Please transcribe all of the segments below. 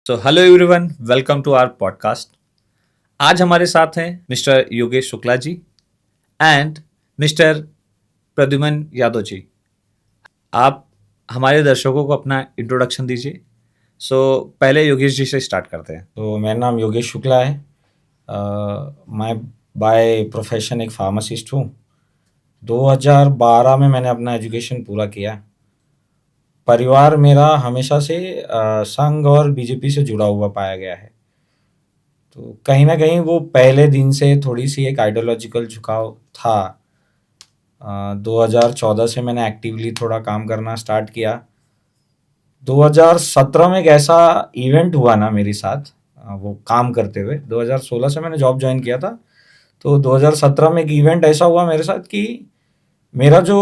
So hello everyone, welcome to our podcast. आज हमारे साथ हैं mister Yogesh Shukla ji and mister Pradyuman Yadav ji. आप हमारे दर्शकों को अपना इंट्रोडक्शन दीजिए। पहले योगेश जी से स्टार्ट करते हैं। तो मेरा नाम योगेश शुक्ला है। मैं बाय प्रोफेशन एक फार्मासिस्ट हूँ। 2012 में मैंने अपना एजुकेशन पूरा किया। परिवार मेरा हमेशा से संघ और बीजेपी से जुड़ा हुआ पाया गया है। तो कहीं ना कहीं वो पहले दिन से थोड़ी सी एक आइडियोलॉजिकल झुकाव था। 2014 से मैंने एक्टिवली थोड़ा काम करना स्टार्ट किया। 2017 में एक ऐसा इवेंट हुआ ना मेरे साथ, वो काम करते हुए 2016 से मैंने जॉब ज्वाइन किया था। तो 2017 में एक इवेंट ऐसा हुआ मेरे साथ कि मेरा जो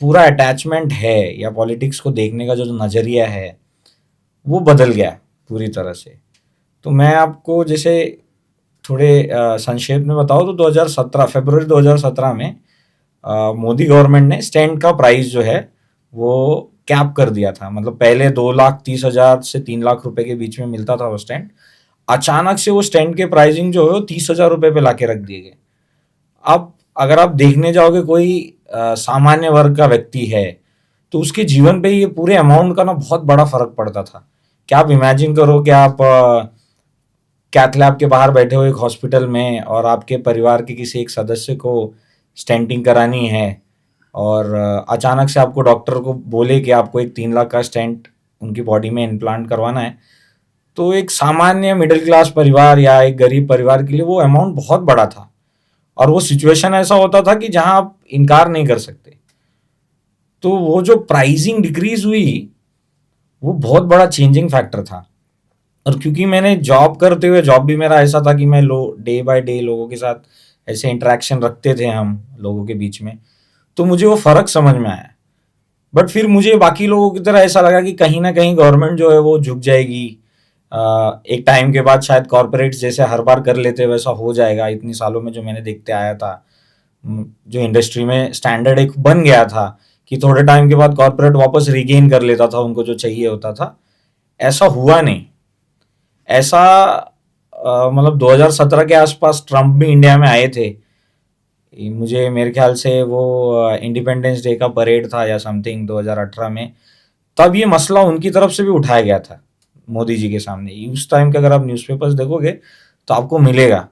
पूरा अटैचमेंट है या पॉलिटिक्स को देखने का जो नज़रिया है वो बदल गया पूरी तरह से। तो मैं आपको जैसे थोड़े संक्षेप में बताऊँ तो 2017 फरवरी 2017 में मोदी गवर्नमेंट ने स्टैंड का प्राइस जो है वो कैप कर दिया था। मतलब पहले 2,30,000 से 3 लाख रुपए के बीच में मिलता था वो स्टैंड। अचानक से वो स्टैंड के प्राइसिंग जो है वो 30,000 रुपए पे लाके रख दिए गए। अब अगर आप देखने जाओगे कोई सामान्य वर्ग का व्यक्ति है तो उसके जीवन पे ये पूरे अमाउंट का ना बहुत बड़ा फर्क पड़ता था। क्या आप इमेजिन करो कि आप कैथ लैब के बाहर बैठे हो एक हॉस्पिटल में और आपके परिवार के किसी एक सदस्य को स्टेंटिंग करानी है और अचानक से आपको डॉक्टर को बोले कि आपको एक 3 लाख का स्टेंट उनकी बॉडी में इम्प्लांट करवाना है। तो एक सामान्य मिडिल क्लास परिवार या एक गरीब परिवार के लिए वो अमाउंट बहुत बड़ा था। और वो सिचुएशन ऐसा होता था कि जहां आप इनकार नहीं कर सकते। तो वो जो प्राइसिंग डिक्रीज हुई वो बहुत बड़ा चेंजिंग फैक्टर था। और क्योंकि मैंने जॉब करते हुए, जॉब भी मेरा ऐसा था कि मैं डे बाय डे लोगों के साथ ऐसे इंटरेक्शन रखते थे हम लोगों के बीच में, तो मुझे वो फर्क समझ में आया। बट फिर मुझे बाकी लोगों की तरह ऐसा लगा कि कहीं ना कहीं गवर्नमेंट जो है वो झुक जाएगी। एक टाइम के बाद शायद कॉरपोरेट्स जैसे हर बार कर लेते वैसा हो जाएगा। इतनी सालों में जो मैंने देखते आया था, जो इंडस्ट्री में स्टैंडर्ड एक बन गया था कि थोड़े टाइम के बाद कॉरपोरेट वापस रिगेन कर लेता था उनको जो चाहिए होता था। ऐसा हुआ नहीं। ऐसा मतलब 2017 के आसपास ट्रम्प भी इंडिया में आए थे। मुझे मेरे ख्याल से वो इंडिपेंडेंस डे का परेड था या समथिंग 2018 में। तब ये मसला उनकी तरफ से भी उठाया गया था मोदी जी के सामने। उस टाइम के अगर आप न्यूज़पेपर्स देखोगे तो आपको मिलेगा।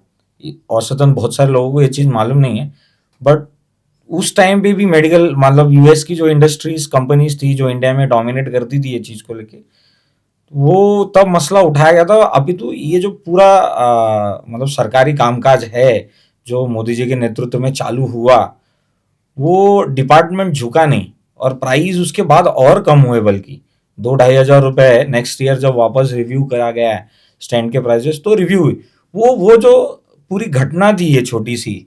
औसतन बहुत सारे लोगों को ये चीज़ मालूम नहीं है। बट उस टाइम पे भी मेडिकल, मतलब यूएस की जो इंडस्ट्रीज कंपनीज थी जो इंडिया में डोमिनेट करती थी ये चीज़ को लेके, वो तब मसला उठाया गया था। अभी तो ये जो पूरा मतलब सरकारी कामकाज है जो मोदी जी के नेतृत्व में चालू हुआ, वो डिपार्टमेंट झुका नहीं और प्राइस उसके बाद और कम हुए, बल्कि 2-2,500 रुपए नेक्स्ट ईयर जब वापस रिव्यू करा गया है स्टैंड के प्राइसेस, तो रिव्यू हुई। वो जो पूरी घटना थी ये छोटी सी,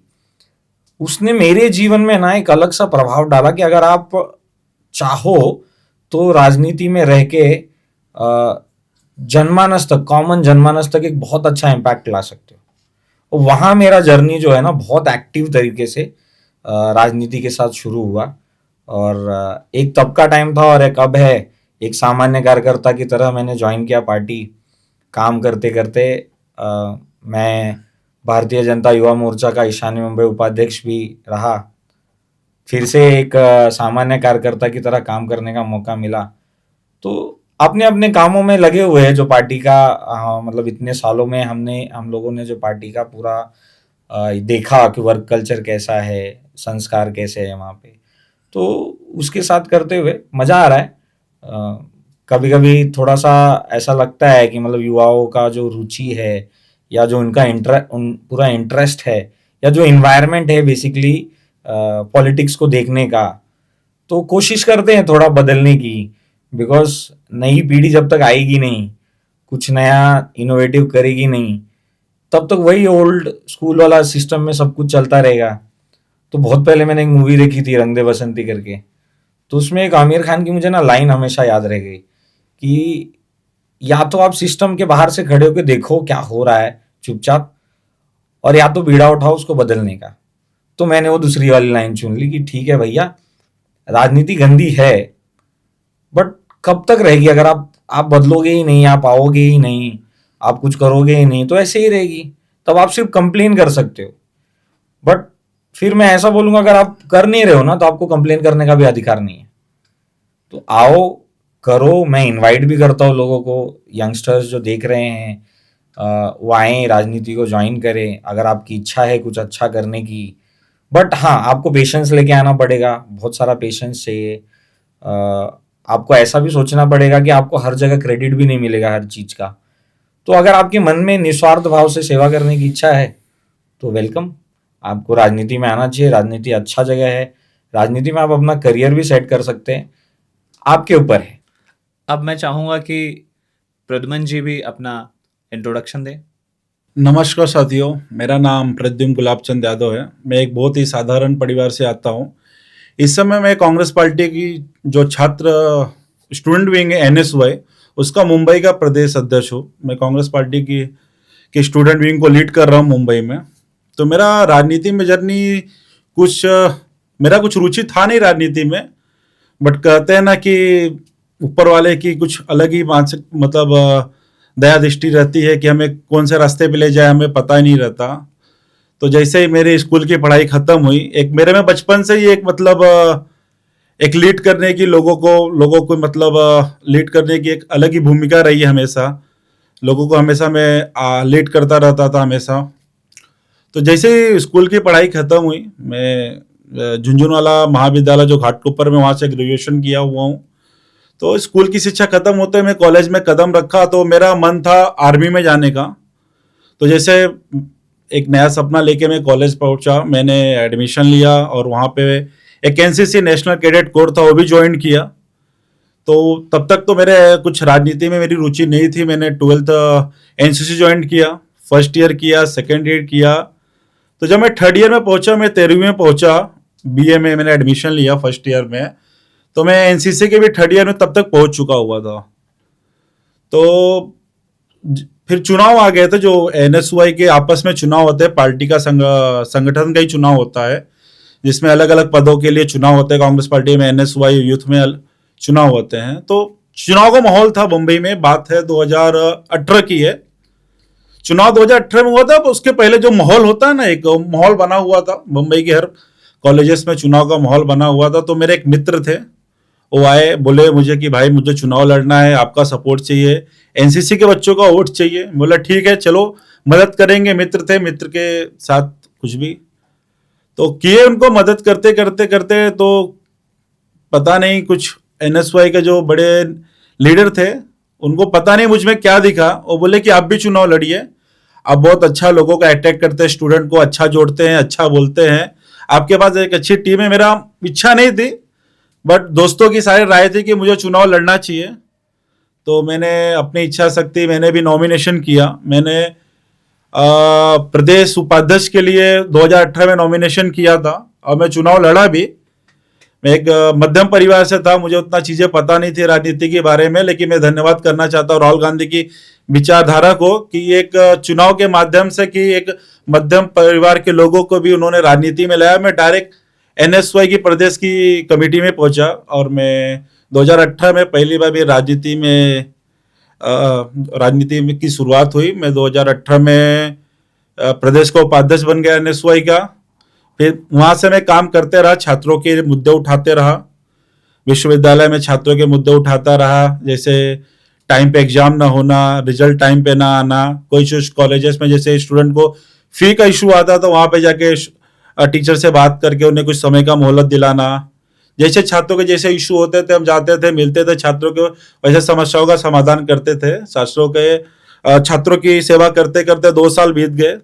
उसने मेरे जीवन में ना एक अलग सा प्रभाव डाला कि अगर आप चाहो तो राजनीति में रह के जनमानस तक, कॉमन जनमानस तक एक बहुत अच्छा इम्पैक्ट ला सकते हो। वहाँ मेरा जर्नी जो है ना बहुत एक्टिव तरीके से राजनीति के साथ शुरू हुआ। और एक तब का टाइम था और एक अब है। एक सामान्य कार्यकर्ता की तरह मैंने ज्वाइन किया पार्टी। काम करते करते मैं भारतीय जनता युवा मोर्चा का ईशान्य मुंबई उपाध्यक्ष भी रहा। फिर से एक सामान्य कार्यकर्ता की तरह काम करने का मौका मिला। तो अपने अपने कामों में लगे हुए हैं जो पार्टी का मतलब इतने सालों में हम लोगों ने जो पार्टी का पूरा देखा कि वर्क कल्चर कैसा है, संस्कार कैसे है वहाँ पे, तो उसके साथ करते हुए मज़ा आ रहा है। कभी कभी थोड़ा सा ऐसा लगता है कि मतलब युवाओं का जो रुचि है या जो उनका पूरा इंटरेस्ट है या जो इन्वायरमेंट है बेसिकली पॉलिटिक्स को देखने का, तो कोशिश करते हैं थोड़ा बदलने की। बिकॉज नई पीढ़ी जब तक आएगी नहीं, कुछ नया इनोवेटिव करेगी नहीं, तब तक वही ओल्ड स्कूल वाला सिस्टम में सब कुछ चलता रहेगा। तो बहुत पहले मैंने एक मूवी देखी थी रंग दे बसंती करके। तो उसमें एक आमिर खान की मुझे ना लाइन हमेशा याद रह गई कि या तो आप सिस्टम के बाहर से खड़े होकर देखो क्या हो रहा है चुपचाप, और या तो बीड़ा उठाओ उसको बदलने का। तो मैंने वो दूसरी वाली लाइन चुन ली कि ठीक है भैया, राजनीति गंदी है बट कब तक रहेगी अगर आप आप बदलोगे ही नहीं, आप आओगे ही नहीं, आप कुछ करोगे ही नहीं, तो ऐसे ही रहेगी। तब आप सिर्फ कंप्लेन कर सकते हो। बट फिर मैं ऐसा बोलूंगा, अगर आप कर नहीं रहे हो ना, तो आपको कंप्लेन करने का भी अधिकार नहीं है। तो आओ, करो। मैं इनवाइट भी करता हूँ लोगों को, यंगस्टर्स जो देख रहे हैं वो आए, राजनीति को ज्वाइन करें, अगर आपकी इच्छा है कुछ अच्छा करने की। बट हाँ, आपको पेशेंस लेके आना पड़ेगा, बहुत सारा पेशेंस चाहिए। आपको ऐसा भी सोचना पड़ेगा कि आपको हर जगह क्रेडिट भी नहीं मिलेगा हर चीज का। तो अगर आपके मन में निस्वार्थ भाव से सेवा करने की इच्छा है तो वेलकम, आपको राजनीति में आना चाहिए। राजनीति अच्छा जगह है, राजनीति में आप अपना करियर भी सेट कर सकते हैं, आपके ऊपर है। अब मैं चाहूँगा कि प्रद्युमन जी भी अपना इंट्रोडक्शन दें। नमस्कार साथियों, मेरा नाम प्रद्युम्न गुलाबचंद यादव है। मैं एक बहुत ही साधारण परिवार से आता हूँ। इस समय मैं कांग्रेस पार्टी की जो छात्र स्टूडेंट विंग है NSY, उसका मुंबई का प्रदेश अध्यक्ष हूँ। मैं कांग्रेस पार्टी की स्टूडेंट विंग को लीड कर रहा हूँ मुंबई में। तो मेरा राजनीति में जर्नी मेरा कुछ रुचि था नहीं राजनीति में, बट कहते हैं ना कि ऊपर वाले की कुछ अलग ही मानसिक दया दृष्टि रहती है कि हमें कौन से रास्ते पे ले जाए हमें पता ही नहीं रहता। तो जैसे ही मेरे स्कूल की पढ़ाई खत्म हुई, एक मेरे में बचपन से ही एक लीड करने की लोगों को लीड करने की एक अलग ही भूमिका रही है हमेशा। लोगों को हमेशा मैं लीड करता रहता था हमेशा। तो जैसे ही स्कूल की पढ़ाई खत्म हुई, मैं झुंझुनवाला महाविद्यालय जो घाटकोपर में, वहाँ से ग्रेजुएशन किया हुआ हूँ। तो स्कूल की शिक्षा खत्म होते मैं कॉलेज में कदम रखा, तो मेरा मन था आर्मी में जाने का। तो जैसे एक नया सपना लेके मैं कॉलेज पहुंचा, मैंने एडमिशन लिया और वहाँ पे एक NCC नेशनल कैडेट कोर था, वो भी ज्वाइन किया। तो तब तक तो मेरे कुछ राजनीति में मेरी रुचि नहीं थी। मैंने 12th NCC ज्वाइन किया, फर्स्ट ईयर किया, सेकेंड ईयर किया। तो जब मैं थर्ड ईयर में पहुंचा, मैं 13वीं में पहुंचा, BA में मैंने एडमिशन लिया फर्स्ट ईयर में। तो मैं NCC के भी थर्ड ईयर में तब तक पहुंच चुका हुआ था। तो फिर चुनाव आ गए थे, जो NSY के आपस में चुनाव होते हैं, पार्टी का संगठन का ही चुनाव होता है, जिसमें अलग अलग पदों के लिए चुनाव होते हैं। कांग्रेस पार्टी में, NSY यूथ में चुनाव होते हैं। तो चुनाव का माहौल था मुंबई में, बात है 2018 की है। चुनाव 2018 में हुआ था। उसके पहले जो माहौल होता है ना, एक माहौल बना हुआ था मुंबई के हर कॉलेजेस में, चुनाव का माहौल बना हुआ था। तो मेरे एक मित्र थे, वो आए, बोले मुझे कि भाई मुझे चुनाव लड़ना है, आपका सपोर्ट चाहिए, NCC के बच्चों का वोट चाहिए। बोला ठीक है, चलो मदद करेंगे। मित्र थे, मित्र के साथ कुछ भी तो किए, उनको मदद करते करते करते। तो पता नहीं, कुछ NSY के जो बड़े लीडर थे, उनको पता नहीं मुझ में क्या दिखा। वो बोले कि आप भी चुनाव लड़िए, आप बहुत अच्छा लोगों का अटैक करते हैं, स्टूडेंट को अच्छा जोड़ते हैं, अच्छा बोलते हैं, आपके पास एक अच्छी टीम है। मेरा इच्छा नहीं थी, बट दोस्तों की सारी राय थी कि मुझे चुनाव लड़ना चाहिए। तो मैंने अपनी इच्छा शक्ति, मैंने भी नॉमिनेशन किया। मैंने प्रदेश उपाध्यक्ष के लिए 2018 में नॉमिनेशन किया था और मैं चुनाव लड़ा भी। मैं एक मध्यम परिवार से था, मुझे उतना चीज़ें पता नहीं थी राजनीति के बारे में, लेकिन मैं धन्यवाद करना चाहता हूँ राहुल गांधी की विचारधारा को, कि एक चुनाव के माध्यम से कि एक मध्यम परिवार के लोगों को भी उन्होंने राजनीति में लाया। मैं डायरेक्ट NSY की प्रदेश की कमेटी में पहुंचा और मैं 2018 में पहली बार भी राजनीति में की शुरुआत हुई। मैं 2018 में प्रदेश का उपाध्यक्ष बन गया NSY का। फिर वहाँ से मैं काम करते रहा, छात्रों के मुद्दे उठाते रहा, विश्वविद्यालय में छात्रों के मुद्दे उठाता रहा, जैसे टाइम पे एग्जाम ना होना, रिजल्ट टाइम पे ना आना, कोई कॉलेजेस में जैसे स्टूडेंट को फी का इशू आता तो वहाँ पे जाके टीचर से बात करके उन्हें कुछ समय का मोहलत दिलाना। जैसे छात्रों के जैसे इशू होते थे, हम जाते थे, मिलते थे छात्रों के, वैसे समस्याओं का समाधान करते थे। छात्रों की सेवा करते करते 2 साल बीत गए।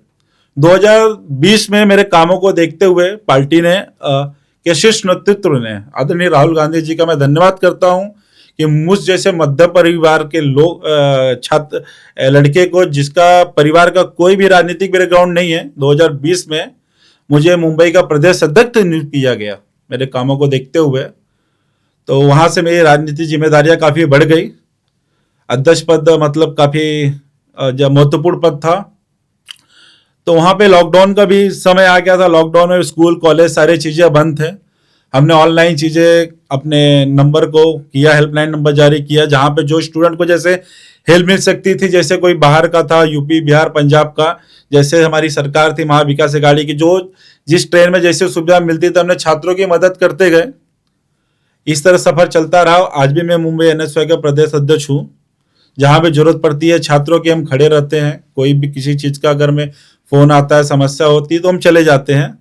2020 में मेरे कामों को देखते हुए पार्टी ने के शीर्ष नेतृत्व ने, आदरणीय राहुल गांधी जी का मैं धन्यवाद करता हूं कि मुझ जैसे मध्य परिवार के लोग, छात्र लड़के को, जिसका परिवार का कोई भी राजनीतिक बैकग्राउंड नहीं है, 2020 में मुझे मुंबई का प्रदेश अध्यक्ष नियुक्त किया गया मेरे कामों को देखते हुए। तो वहां से मेरी राजनीतिक जिम्मेदारियां काफी बढ़ गई। अध्यक्ष पद काफी जब महत्वपूर्ण पद था। तो वहां पे लॉकडाउन का भी समय आ गया था। लॉकडाउन में स्कूल कॉलेज सारी चीजें बंद थे। हमने ऑनलाइन चीज़ें अपने नंबर को किया, हेल्पलाइन नंबर जारी किया, जहाँ पे जो स्टूडेंट को जैसे हेल्प मिल सकती थी, जैसे कोई बाहर का था, यूपी बिहार पंजाब का, जैसे हमारी सरकार थी महा विकास अघाड़ी की, जो जिस ट्रेन में जैसे सुविधा मिलती थी हमने छात्रों की मदद करते गए। इस तरह सफर चलता रहा। आज भी मैं मुंबई एनएसवाई का प्रदेश अध्यक्ष हूँ। जहाँ पे जरूरत पड़ती है छात्रों की हम खड़े रहते हैं। कोई भी किसी चीज का अगर में फोन आता है, समस्या होती है तो हम चले जाते हैं।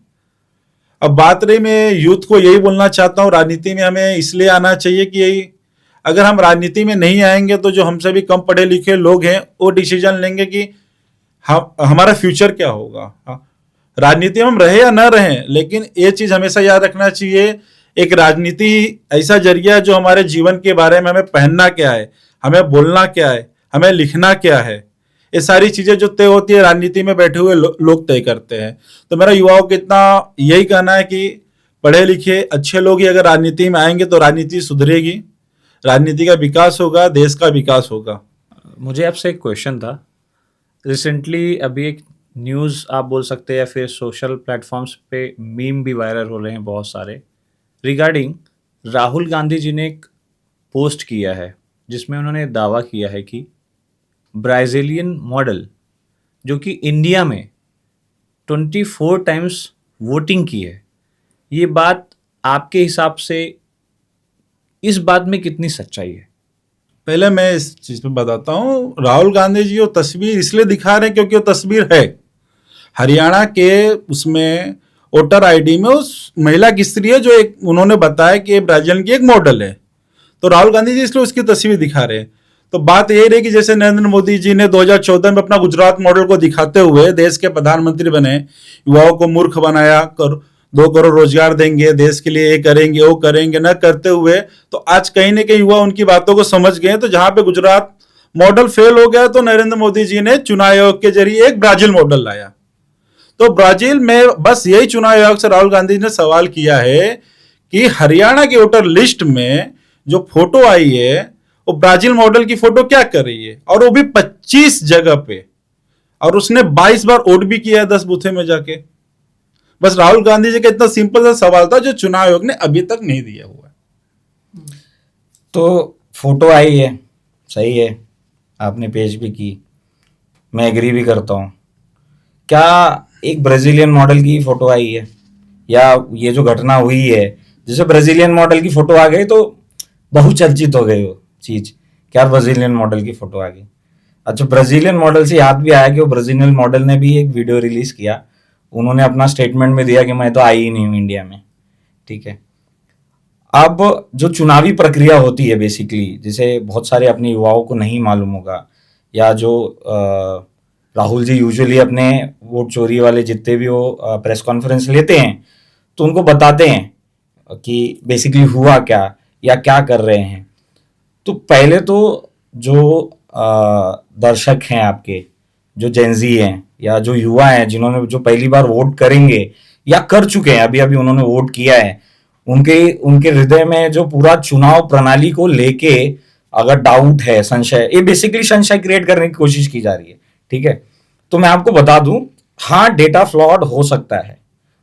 अब बात रही, मैं यूथ को यही बोलना चाहता हूँ, राजनीति में हमें इसलिए आना चाहिए कि अगर हम राजनीति में नहीं आएंगे तो जो हमसे भी कम पढ़े लिखे लोग हैं वो डिसीजन लेंगे कि हमारा फ्यूचर क्या होगा। राजनीति में हम रहे या न रहें, लेकिन ये चीज हमेशा याद रखना चाहिए, एक राजनीति ऐसा जरिया है जो हमारे जीवन के बारे में, हमें पहनना क्या है, हमें बोलना क्या है, हमें लिखना क्या है, ये सारी चीजें जो तय होती है राजनीति में बैठे हुए लोग तय करते हैं। तो मेरा युवाओं को इतना यही कहना है कि पढ़े लिखे अच्छे लोग ही अगर राजनीति में आएंगे तो राजनीति सुधरेगी, राजनीति का विकास होगा, देश का विकास होगा। मुझे आपसे एक क्वेश्चन था। रिसेंटली अभी एक न्यूज़ आप बोल सकते हैं या फिर सोशल प्लेटफॉर्म्स पे मीम भी वायरल हो रहे हैं बहुत सारे, रिगार्डिंग राहुल गांधी जी ने एक पोस्ट किया है जिसमें उन्होंने दावा किया है कि ब्राज़ीलियन मॉडल जो कि इंडिया में 24 टाइम्स वोटिंग की है, ये बात आपके हिसाब से इस बात में कितनी सच्चाई है? पहले मैं इस चीज पे बताता हूँ। राहुल गांधी जी वो तस्वीर इसलिए दिखा रहे हैं क्योंकि वो तस्वीर है हरियाणा के, उसमें वोटर आईडी में उस महिला की स्त्री है जो एक उन्होंने बताया कि ब्राजील की एक मॉडल है। तो राहुल गांधी जी इसलिए उसकी तस्वीर दिखा रहे हैं। तो बात यही रही कि जैसे नरेंद्र मोदी जी ने 2014 में अपना गुजरात मॉडल को दिखाते हुए देश के प्रधानमंत्री बने, युवाओं को मूर्ख बनाया, 2 करोड़ रोजगार देंगे देश के लिए, ये करेंगे वो करेंगे, न करते हुए तो आज कहीं ना कहीं युवा उनकी बातों को समझ गए। तो जहां पे गुजरात मॉडल फेल हो गया तो नरेंद्र मोदी जी ने चुनाव आयोग के जरिए एक ब्राजील मॉडल लाया। तो ब्राजील में बस यही चुनाव आयोग से राहुल गांधी ने सवाल किया है कि हरियाणा के वोटर लिस्ट में जो फोटो आई है वो ब्राजील मॉडल की फोटो क्या कर रही है, और वो भी 25 जगह पे, और उसने 22 बार वोट भी किया है 10 बूथे में जाके। बस राहुल गांधी जी का इतना सिंपल सा सवाल था जो चुनाव आयोग ने अभी तक नहीं दिया हुआ है। तो फोटो आई है, सही है, आपने पेश भी की, मैं एग्री भी करता हूँ। क्या एक ब्राजीलियन मॉडल की फोटो आई है, या ये जो घटना हुई है जैसे ब्राजीलियन मॉडल की फोटो आ गई तो बहुचर्चित हो गई वो चीज, क्या ब्राजीलियन मॉडल की फोटो आ गई। अच्छा, ब्राजीलियन मॉडल से याद भी आया कि वो ब्राजीलियन मॉडल ने भी एक वीडियो रिलीज किया, उन्होंने अपना स्टेटमेंट में दिया कि मैं तो आई ही नहीं हूँ इंडिया में। ठीक है, अब जो चुनावी प्रक्रिया होती है बेसिकली, जिसे बहुत सारे अपने युवाओं को नहीं मालूम होगा, या जो राहुल जी यूजुअली अपने वोट चोरी वाले जितने भी वो प्रेस कॉन्फ्रेंस लेते हैं तो उनको बताते हैं कि बेसिकली हुआ क्या या क्या कर रहे हैं। तो पहले तो जो दर्शक हैं आपके, जो जेनजी हैं या जो युवा हैं जिन्होंने जो पहली बार वोट करेंगे या कर चुके हैं, अभी अभी उन्होंने वोट किया है, उनके हृदय में जो पूरा चुनाव प्रणाली को लेके अगर डाउट है, संशय, ये बेसिकली संशय क्रिएट करने की कोशिश की जा रही है। ठीक है, तो मैं आपको बता दूं, हाँ डेटा फ्लॉड हो सकता है,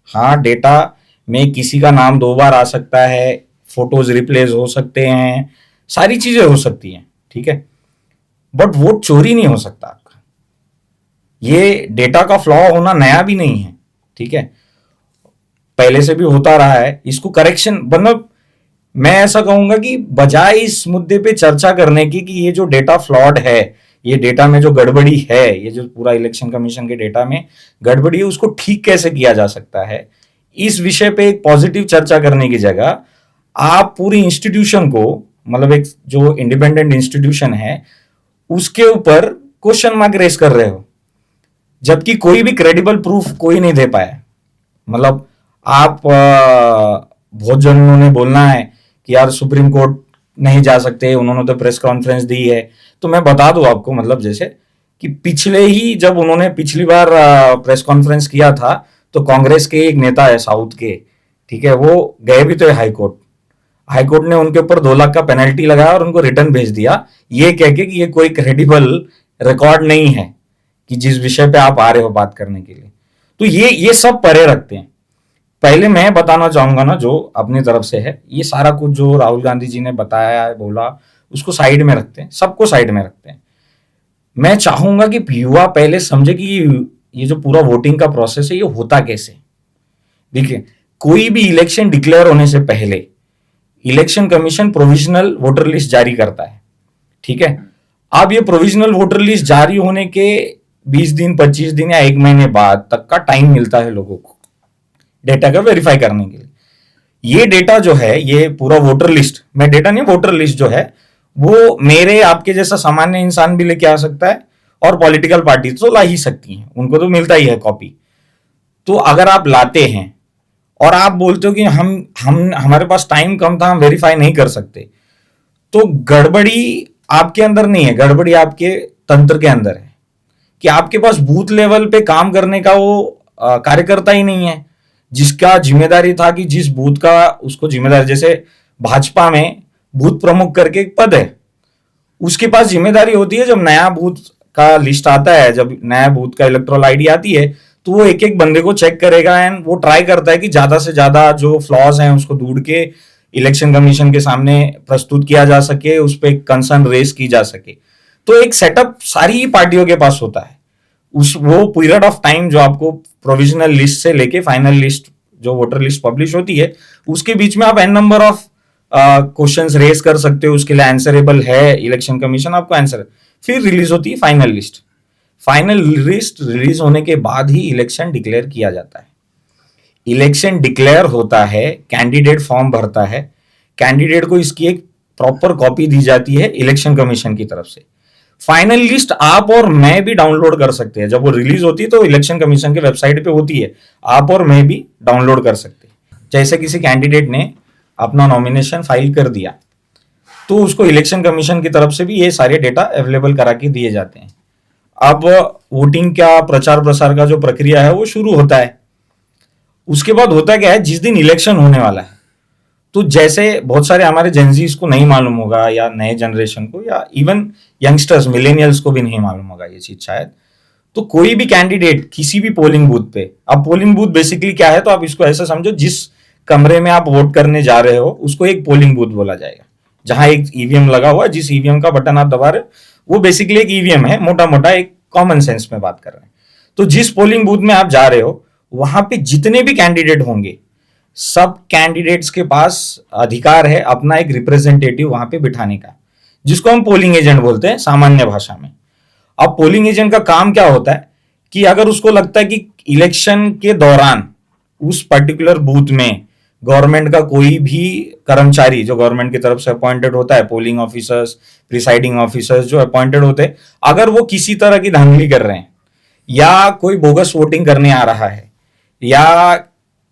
हाँ डेटा में किसी का नाम 2 बार आ सकता है, फोटोज रिप्लेस हो सकते हैं, सारी चीजें हो सकती हैं। ठीक है, बट वोट चोरी नहीं हो सकता आपका। ये डेटा का फ्लॉ होना नया भी नहीं है। ठीक है, पहले से भी होता रहा है। इसको करेक्शन, मतलब मैं ऐसा कहूंगा कि बजाय इस मुद्दे पे चर्चा करने की कि ये जो डेटा फ्लॉड है, ये डेटा में जो गड़बड़ी है, ये जो पूरा इलेक्शन कमीशन के डेटा में गड़बड़ी है, उसको ठीक कैसे किया जा सकता है, इस विषय पे एक पॉजिटिव चर्चा करने की जगह आप पूरी इंस्टीट्यूशन को, मतलब एक जो इंडिपेंडेंट इंस्टीट्यूशन है उसके ऊपर क्वेश्चन मार्क रेस कर रहे हो, जबकि कोई भी क्रेडिबल प्रूफ कोई नहीं दे पाया। मतलब आप बहुत जनों ने बोलना है कि यार सुप्रीम कोर्ट नहीं जा सकते, उन्होंने तो प्रेस कॉन्फ्रेंस दी है। तो मैं बता दूं आपको, मतलब जैसे कि पिछले ही जब उन्होंने पिछली बार प्रेस कॉन्फ्रेंस किया था तो कांग्रेस के एक नेता है साउथ के, ठीक है, वो गए भी तो हाईकोर्ट ने उनके ऊपर 2 लाख का पेनल्टी लगाया और उनको रिटर्न भेज दिया, ये कह के कि ये कोई क्रेडिबल रिकॉर्ड नहीं है कि जिस विषय पे आप आ रहे हो बात करने के लिए। तो ये सब परे रखते हैं। पहले मैं बताना चाहूंगा ना जो अपनी तरफ से है, ये सारा कुछ जो राहुल गांधी जी ने बताया है, बोला, उसको साइड में रखते हैं, सबको साइड में रखते हैं। मैं चाहूंगा कि युवा पहले समझे कि ये जो पूरा वोटिंग का प्रोसेस है ये होता कैसे। देखिए, कोई भी इलेक्शन डिक्लेयर होने से पहले election commission provisional voter list जारी करता है, ठीक है। अब ये प्रोविजनल वोटर लिस्ट जारी होने के 20 दिन, 25 दिन या 1 महीने बाद तक का टाइम मिलता है लोगों को डेटा का वेरीफाई करने के लिए। ये डेटा जो है, ये पूरा वोटर लिस्ट, मैं डेटा नहीं, वोटर लिस्ट जो है वो मेरे आपके जैसा सामान्य इंसान भी लेके आ सकता है, और पॉलिटिकल पार्टी तो ला ही सकती हैं, उनको तो मिलता ही है कॉपी। तो अगर आप लाते हैं और आप बोलते हो कि हम हमारे पास टाइम कम था, हम वेरीफाई नहीं कर सकते, तो गड़बड़ी आपके अंदर नहीं है, गड़बड़ी आपके तंत्र के अंदर है कि आपके पास बूथ लेवल पे काम करने का वो कार्यकर्ता ही नहीं है जिसका जिम्मेदारी था कि जिस बूथ का उसको जिम्मेदारी, जैसे भाजपा में बूथ प्रमुख करके एक पद है, उसके पास जिम्मेदारी होती है, जब नया बूथ का लिस्ट आता है, जब नया बूथ का इलेक्ट्रल आईडी आती है, तो वो एक एक बंदे को चेक करेगा एंड वो ट्राई करता है कि ज्यादा से ज्यादा जो फ्लॉज हैं उसको ढूंढ के इलेक्शन कमीशन के सामने प्रस्तुत किया जा सके, उस पर कंसर्न रेस की जा सके। तो एक सेटअप सारी पार्टियों के पास होता है। उस वो पीरियड ऑफ टाइम जो आपको प्रोविजनल लिस्ट से लेके फाइनल लिस्ट जो वोटर लिस्ट पब्लिश होती है, उसके बीच में आप n number of questions raise कर सकते हो, उसके लिए आंसरेबल है इलेक्शन कमीशन, आपको आंसर, फिर रिलीज होती है final list. Final list release होने के बाद ही इलेक्शन डिक्लेयर किया जाता है। इलेक्शन डिक्लेयर होता है, कैंडिडेट फॉर्म भरता है, कैंडिडेट को इसकी एक प्रॉपर कॉपी दी जाती है इलेक्शन कमीशन की तरफ से। फाइनल लिस्ट आप और मैं भी डाउनलोड कर सकते हैं। जब वो रिलीज होती है तो इलेक्शन कमीशन के वेबसाइट पे होती है, आप और मैं भी डाउनलोड कर सकते हैं। जैसे किसी कैंडिडेट ने अपना नॉमिनेशन फाइल कर दिया तो उसको इलेक्शन कमीशन की तरफ से भी ये सारे डेटा अवेलेबल करा के दिए जाते हैं। अब वोटिंग का प्रचार प्रसार का जो प्रक्रिया है वो शुरू होता है। उसके बाद होता क्या है, जिस दिन इलेक्शन होने वाला है, तो जैसे बहुत सारे हमारे जेनजीज को नहीं मालूम होगा, या नए जनरेशन को, या इवन यंगस्टर्स मिलेनियल्स को भी नहीं मालूम होगा ये चीज शायद, तो कोई भी कैंडिडेट किसी भी पोलिंग बूथ पे, अब पोलिंग बूथ बेसिकली क्या है, तो आप इसको ऐसा समझो, जिस कमरे में आप वोट करने जा रहे हो उसको एक पोलिंग बूथ बोला जाएगा, जहां एक ईवीएम लगा हुआ है, जिस ईवीएम का बटन आप दबा रहे हो वो बेसिकली एक ईवीएम है, मोटा मोटा एक कॉमन सेंस में बात कर रहे हैं। तो जिस पोलिंग बूथ में आप जा रहे हो वहां पे जितने भी कैंडिडेट होंगे, सब कैंडिडेट्स के पास अधिकार है अपना एक रिप्रेजेंटेटिव वहां पे बिठाने का, जिसको हम पोलिंग एजेंट बोलते हैं सामान्य भाषा में। अब पोलिंग एजेंट का काम क्या होता है कि अगर उसको लगता है कि इलेक्शन के दौरान उस पर्टिकुलर बूथ में गवर्नमेंट का कोई भी कर्मचारी जो गवर्नमेंट की तरफ से अपॉइंटेड होता है, पोलिंग ऑफिसर्स, प्रिसाइडिंग ऑफिसर्स जो अपॉइंटेड होते हैं, अगर वो किसी तरह की धांधली कर रहे हैं, या कोई बोगस वोटिंग करने आ रहा है, या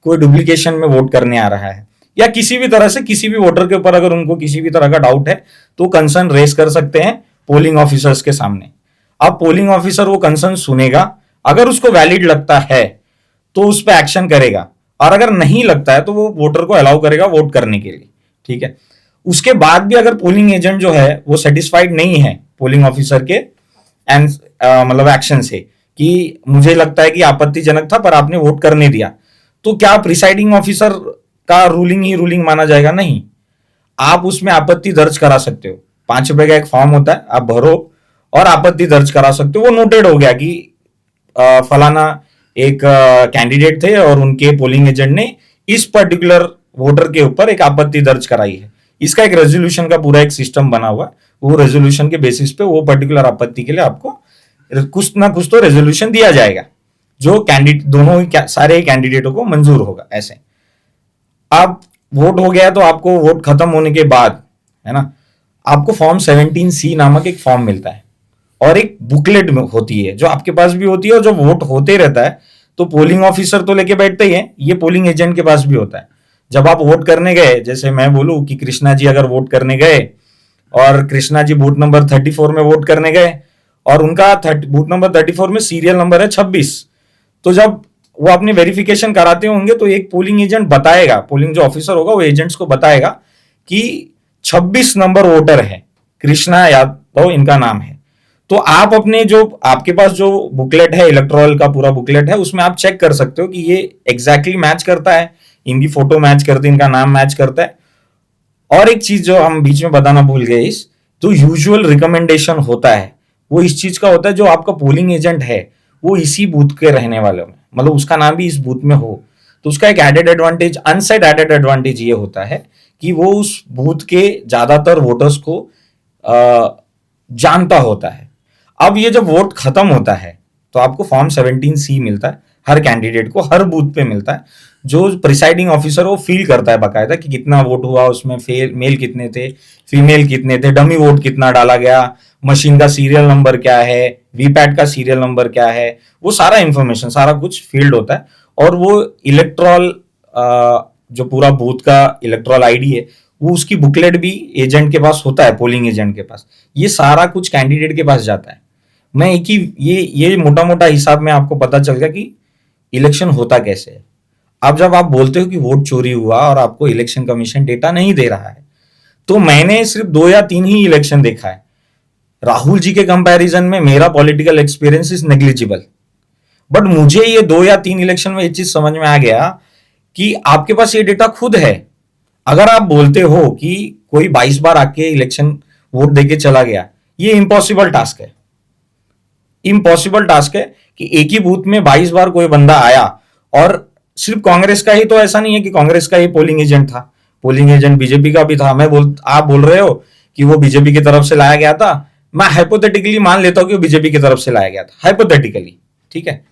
कोई डुप्लीकेशन में वोट करने आ रहा है, या किसी भी तरह से किसी भी वोटर के ऊपर अगर उनको किसी भी तरह का डाउट है, तो कंसर्न रेस कर सकते हैं पोलिंग ऑफिसर्स के सामने। अब पोलिंग ऑफिसर वो कंसर्न सुनेगा, अगर उसको वैलिड लगता है तो उस पर एक्शन करेगा, और अगर नहीं लगता है तो वो वोटर को अलाउ करेगा वोट करने के लिए, ठीक है। उसके बाद भी अगर पोलिंग एजेंट जो है वो सेटिस्फाइड नहीं है पोलिंग ऑफिसर के मतलब एक्शन से, कि मुझे लगता है कि आपत्तिजनक था पर आपने वोट करने दिया, तो क्या प्रिसाइडिंग ऑफिसर का रूलिंग ही रूलिंग माना जाएगा? नहीं, आप उसमें आपत्ति दर्ज करा सकते हो। 5 रुपए का एक फॉर्म होता है, आप भरो और आपत्ति दर्ज करा सकते हो। वो नोटेड हो गया कि फलाना एक कैंडिडेट थे और उनके पोलिंग एजेंट ने इस पर्टिकुलर वोटर के ऊपर एक आपत्ति दर्ज कराई है। इसका एक रेजोल्यूशन का पूरा एक सिस्टम बना हुआ है। वो रेजोल्यूशन के बेसिस पे वो पर्टिकुलर आपत्ति के लिए आपको कुछ ना कुछ तो रेजोल्यूशन दिया जाएगा, जो कैंडिडेट दोनों ही सारे कैंडिडेटों को मंजूर होगा। ऐसे अब वोट हो गया तो आपको वोट खत्म होने के बाद, है ना, आपको फॉर्म 17C नामक एक फॉर्म मिलता है, और एक बुकलेट में होती है जो आपके पास भी होती है, और जो वोट होते रहता है तो पोलिंग ऑफिसर तो लेके बैठते ही है, ये पोलिंग एजेंट के पास भी होता है। जब आप वोट करने गए, जैसे मैं बोलूं कि कृष्णा जी अगर वोट करने गए और कृष्णा जी बूथ नंबर 34 में वोट करने गए, और उनका बूथ नंबर 34 में सीरियल नंबर है 26, तो जब वो अपनी वेरिफिकेशन कराते होंगे तो एक पोलिंग एजेंट बताएगा, पोलिंग जो ऑफिसर होगा वो एजेंट्स को बताएगा कि 26 नंबर वोटर है, कृष्णा यादव इनका नाम है। तो आप अपने जो आपके पास जो बुकलेट है, इलेक्टोरल का पूरा बुकलेट है, उसमें आप चेक कर सकते हो कि ये एग्जैक्टली मैच करता है इनकी फोटो मैच करती है, इनका नाम मैच करता है। और एक चीज जो हम बीच में बताना भूल गए, इस जो यूजुअल रिकमेंडेशन होता है वो इस चीज का होता है, जो आपका पोलिंग एजेंट है वो इसी बूथ के रहने वालों में, मतलब उसका नाम भी इस बूथ में हो, तो उसका एक एडेड एडवांटेज, अनसाइड एडेड एडवांटेज ये होता है कि वो उस बूथ के ज्यादातर वोटर्स को जानता होता है। अब ये जब वोट खत्म होता है तो आपको फॉर्म 17C मिलता है, हर कैंडिडेट को हर बूथ पे मिलता है, जो प्रिसाइडिंग ऑफिसर वो फील करता है बाकायदा कि कितना वोट हुआ, उसमें मेल कितने थे, फीमेल कितने थे, डमी वोट कितना डाला गया, मशीन का सीरियल नंबर क्या है, वीपैट का सीरियल नंबर क्या है, वो सारा इंफॉर्मेशन, सारा कुछ फील्ड होता है। और वो इलेक्ट्रॉल जो पूरा बूथ का इलेक्ट्रॉल आईडी है वो उसकी बुकलेट भी एजेंट के पास होता है, पोलिंग एजेंट के पास। ये सारा कुछ कैंडिडेट के पास जाता है। मैं एक ही ये मोटा मोटा हिसाब में आपको पता चल गया कि इलेक्शन होता कैसे है। अब जब आप बोलते हो कि वोट चोरी हुआ और आपको इलेक्शन कमीशन डेटा नहीं दे रहा है, तो मैंने सिर्फ 2 या 3 ही इलेक्शन देखा है। राहुल जी के कंपैरिजन में मेरा political experience is negligible, but मुझे ये 2 या 3 इलेक्शन में ये चीज समझ में आ गया कि आपके पास ये डेटा खुद है। अगर आप बोलते हो कि कोई 22 बार आके इलेक्शन वोट देके चला गया, ये इम्पॉसिबल टास्क है। इम्पॉसिबल टास्क है कि एक ही बूथ में 22 बार कोई बंदा आया, और सिर्फ कांग्रेस का ही तो ऐसा नहीं है कि कांग्रेस का ही पोलिंग एजेंट था, पोलिंग एजेंट बीजेपी का भी था। आप बोल रहे हो कि वो बीजेपी की तरफ से लाया गया था, मैं हाइपोथेटिकली मान लेता हूं कि वो बीजेपी की तरफ से लाया गया था, हाइपोथेटिकली, ठीक है,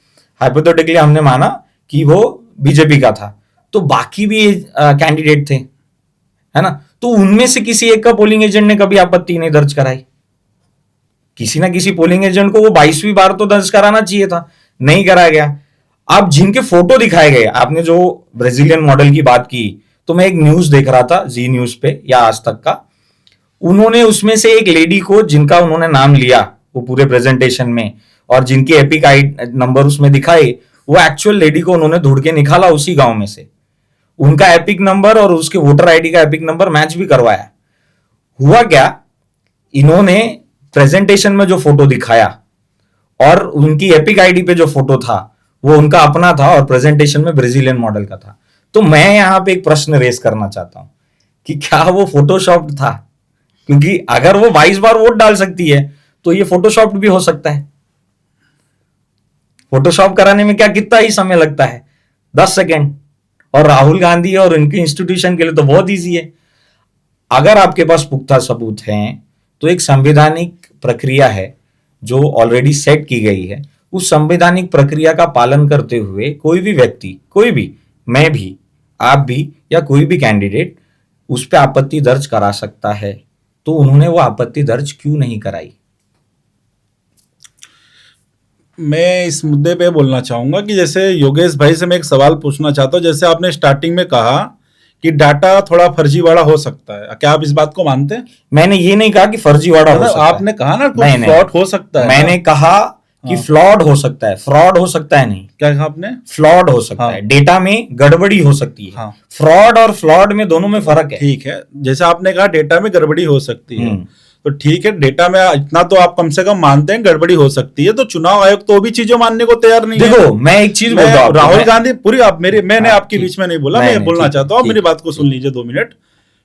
हाइपोथेटिकली हमने माना कि वो बीजेपी का था, तो बाकी भी कैंडिडेट थे, है ना, तो उनमें से किसी एक का पोलिंग एजेंट ने कभी आपत्ति नहीं दर्ज कराई। किसी ना किसी पोलिंग एजेंट को वो 22वीं बार तो दर्ज कराना चाहिए था, नहीं कराया गया। अब जिनके फोटो दिखाए गए, आपने जो ब्राजीलियन मॉडल की बात की, तो मैं एक न्यूज देख रहा था जी न्यूज पे या आज तक का, उन्होंने उसमें से एक लेडी को जिनका उन्होंने नाम लिया वो पूरे प्रेजेंटेशन में, और जिनके एपिक आई नंबर उसमें दिखाए, वो एक्चुअल लेडी को उन्होंने ढूंढ के निकाला उसी गांव में से, उनका एपिक नंबर और उसके वोटर आईडी का एपिक नंबर मैच भी करवाया। हुआ क्या, इन्होंने प्रेजेंटेशन में जो फोटो दिखाया और उनकी एपिक आईडी पे जो फोटो था वो उनका अपना था और प्रेजेंटेशन में ब्राजीलियन मॉडल का था। तो मैं यहां पे एक प्रश्न रेस करना चाहता हूं कि क्या वो फोटोशॉप था? क्योंकि अगर वो 22 बार वोट डाल सकती है तो ये फोटोशॉप भी हो सकता है। फोटोशॉप कराने में क्या कितना ही समय लगता है, 10 सेकेंड, और राहुल गांधी और उनके इंस्टीट्यूशन के लिए तो बहुत ईजी है। अगर आपके पास पुख्ता सबूत हैं तो एक संवैधानिक प्रक्रिया है जो ऑलरेडी सेट की गई है, उस संवैधानिक प्रक्रिया का पालन करते हुए कोई भी व्यक्ति, कोई भी, मैं भी, आप भी, या कोई भी कैंडिडेट उस पर आपत्ति दर्ज करा सकता है। तो उन्होंने वो आपत्ति दर्ज क्यों नहीं कराई? मैं इस मुद्दे पे बोलना चाहूंगा कि जैसे योगेश भाई से मैं एक सवाल पूछना चाहता हूं। जैसे आपने स्टार्टिंग में कहा कि डाटा थोड़ा फर्जीवाड़ा हो सकता है, क्या आप इस बात को मानते हैं? मैंने ये नहीं कहा कि फर्जीवाड़ा हो सकता है। आपने कहा ना कुछ नहीं, फ्रॉड हो सकता है। मैंने कहा कि फ्लॉड हो सकता है, फ्रॉड हो सकता है नहीं। क्या कहा आपने? फ्लॉड हो सकता है, डेटा में गड़बड़ी हो सकती है। हाँ। फ्रॉड और फ्लॉड में दोनों में फर्क है। ठीक है, जैसे आपने कहा डेटा में गड़बड़ी हो सकती है, हम्म। तो ठीक है, डेटा में इतना तो आप कम से कम मानते हैं गड़बड़ी हो सकती है, तो चुनाव आयोग तो भी चीजें मानने को तैयार नहीं है। देखो, मैं एक चीज बोलता हूं, राहुल गांधी पूरी, आप मैंने हाँ, आपके बीच में नहीं बोला, नहीं, मैं बोलना ठीक, चाहता हूँ, ठीक, मेरी बात को सुन लीजिए 2 मिनट,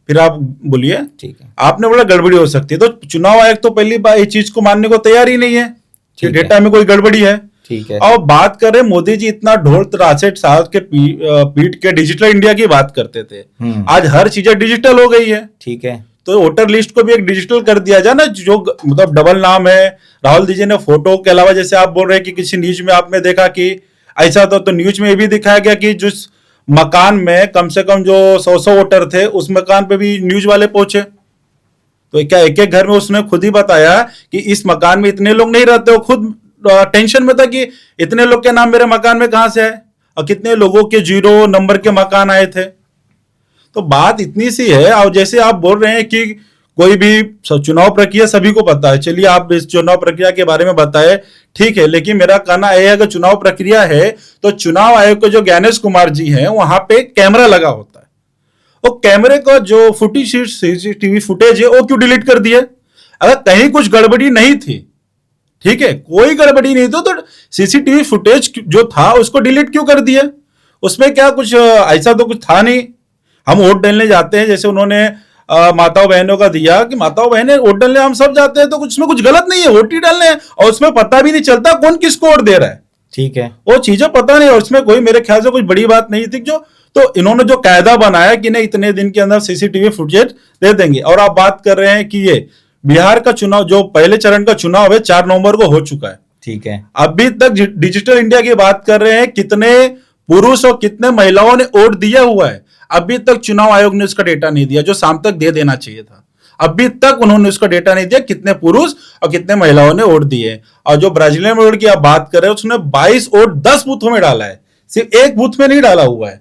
फिर आप बोलिए। ठीक है, आपने बोला गड़बड़ी हो सकती है, तो चुनाव आयोग तो पहली बार इस चीज को मानने को तैयार ही नहीं है कि ठीक है। डेटा में कोई गड़बड़ी है। ठीक है। और बात करें, मोदी जी इतना ढोल तरासेट साल के पीट के डिजिटल इंडिया की बात करते थे, आज हर चीजें डिजिटल हो गई है। ठीक है, तो वोटर लिस्ट को भी एक डिजिटल कर दिया जाए ना, जो मतलब डबल नाम है। राहुल जी ने फोटो के अलावा, जैसे आप बोल रहे हैं कि किसी न्यूज में आपने देखा कि ऐसा तो न्यूज में ये भी दिखाया गया कि जिस मकान में कम से कम जो 100 वोटर थे, उस मकान पे भी न्यूज वाले पहुंचे। तो क्या एक एक घर में उसने खुद ही बताया कि इस मकान में इतने लोग नहीं रहते, वो खुद टेंशन में था कि इतने लोग के नाम मेरे मकान में कहां से आए और कितने लोगों के 0 नंबर के मकान आए थे। तो बात इतनी सी है। और जैसे आप बोल रहे हैं कि कोई भी चुनाव प्रक्रिया सभी को पता है, चलिए आप इस चुनाव प्रक्रिया के बारे में बताए, ठीक है, लेकिन मेरा कहना यह है कि चुनाव प्रक्रिया है तो चुनाव आयोग के जो ज्ञानेश कुमार जी हैं, वहां पे कैमरा लगा होता है, वो कैमरे का जो सीसीटीवी फुटेज है वो क्यों डिलीट कर दिए? अगर कहीं कुछ गड़बड़ी नहीं थी, ठीक है, कोई गड़बड़ी नहीं थी, तो सीसीटीवी फुटेज जो था उसको डिलीट क्यों कर दिया? उसमें क्या कुछ ऐसा तो कुछ था नहीं। हम वोट डालने जाते हैं, जैसे उन्होंने माताओं बहनों का दिया कि माताओं बहनें वोट डालने हम सब जाते हैं, तो उसमें कुछ गलत नहीं है, वोट ही डालने हैं, और उसमें पता भी नहीं चलता कौन किसको वोट दे रहा है। ठीक है, वो चीजें पता नहीं, और उसमें कोई मेरे ख्याल से कोई बड़ी बात नहीं थी। जो तो इन्होंने जो कायदा बनाया कि नहीं इतने दिन के अंदर सीसीटीवी फुटेज दे देंगे, और आप बात कर रहे हैं कि ये बिहार का चुनाव, जो पहले चरण का चुनाव है 4 नवंबर को हो चुका है। ठीक है, अभी तक डिजिटल इंडिया की बात कर रहे हैं, कितने पुरुष और कितने महिलाओं ने वोट दिया हुआ है, अभी तक चुनाव आयोग ने उसका डेटा नहीं दिया, जो शाम तक दे देना चाहिए था। अभी तक उन्होंने उसका डेटा नहीं दिया, कितने पुरुष और कितने महिलाओं ने वोट दिए। और जो ब्राजीलियन वोट की आप बात कर रहे हैं, उसने 22 वोट 10 बूथों में डाला है, सिर्फ एक बूथ में नहीं डाला हुआ है,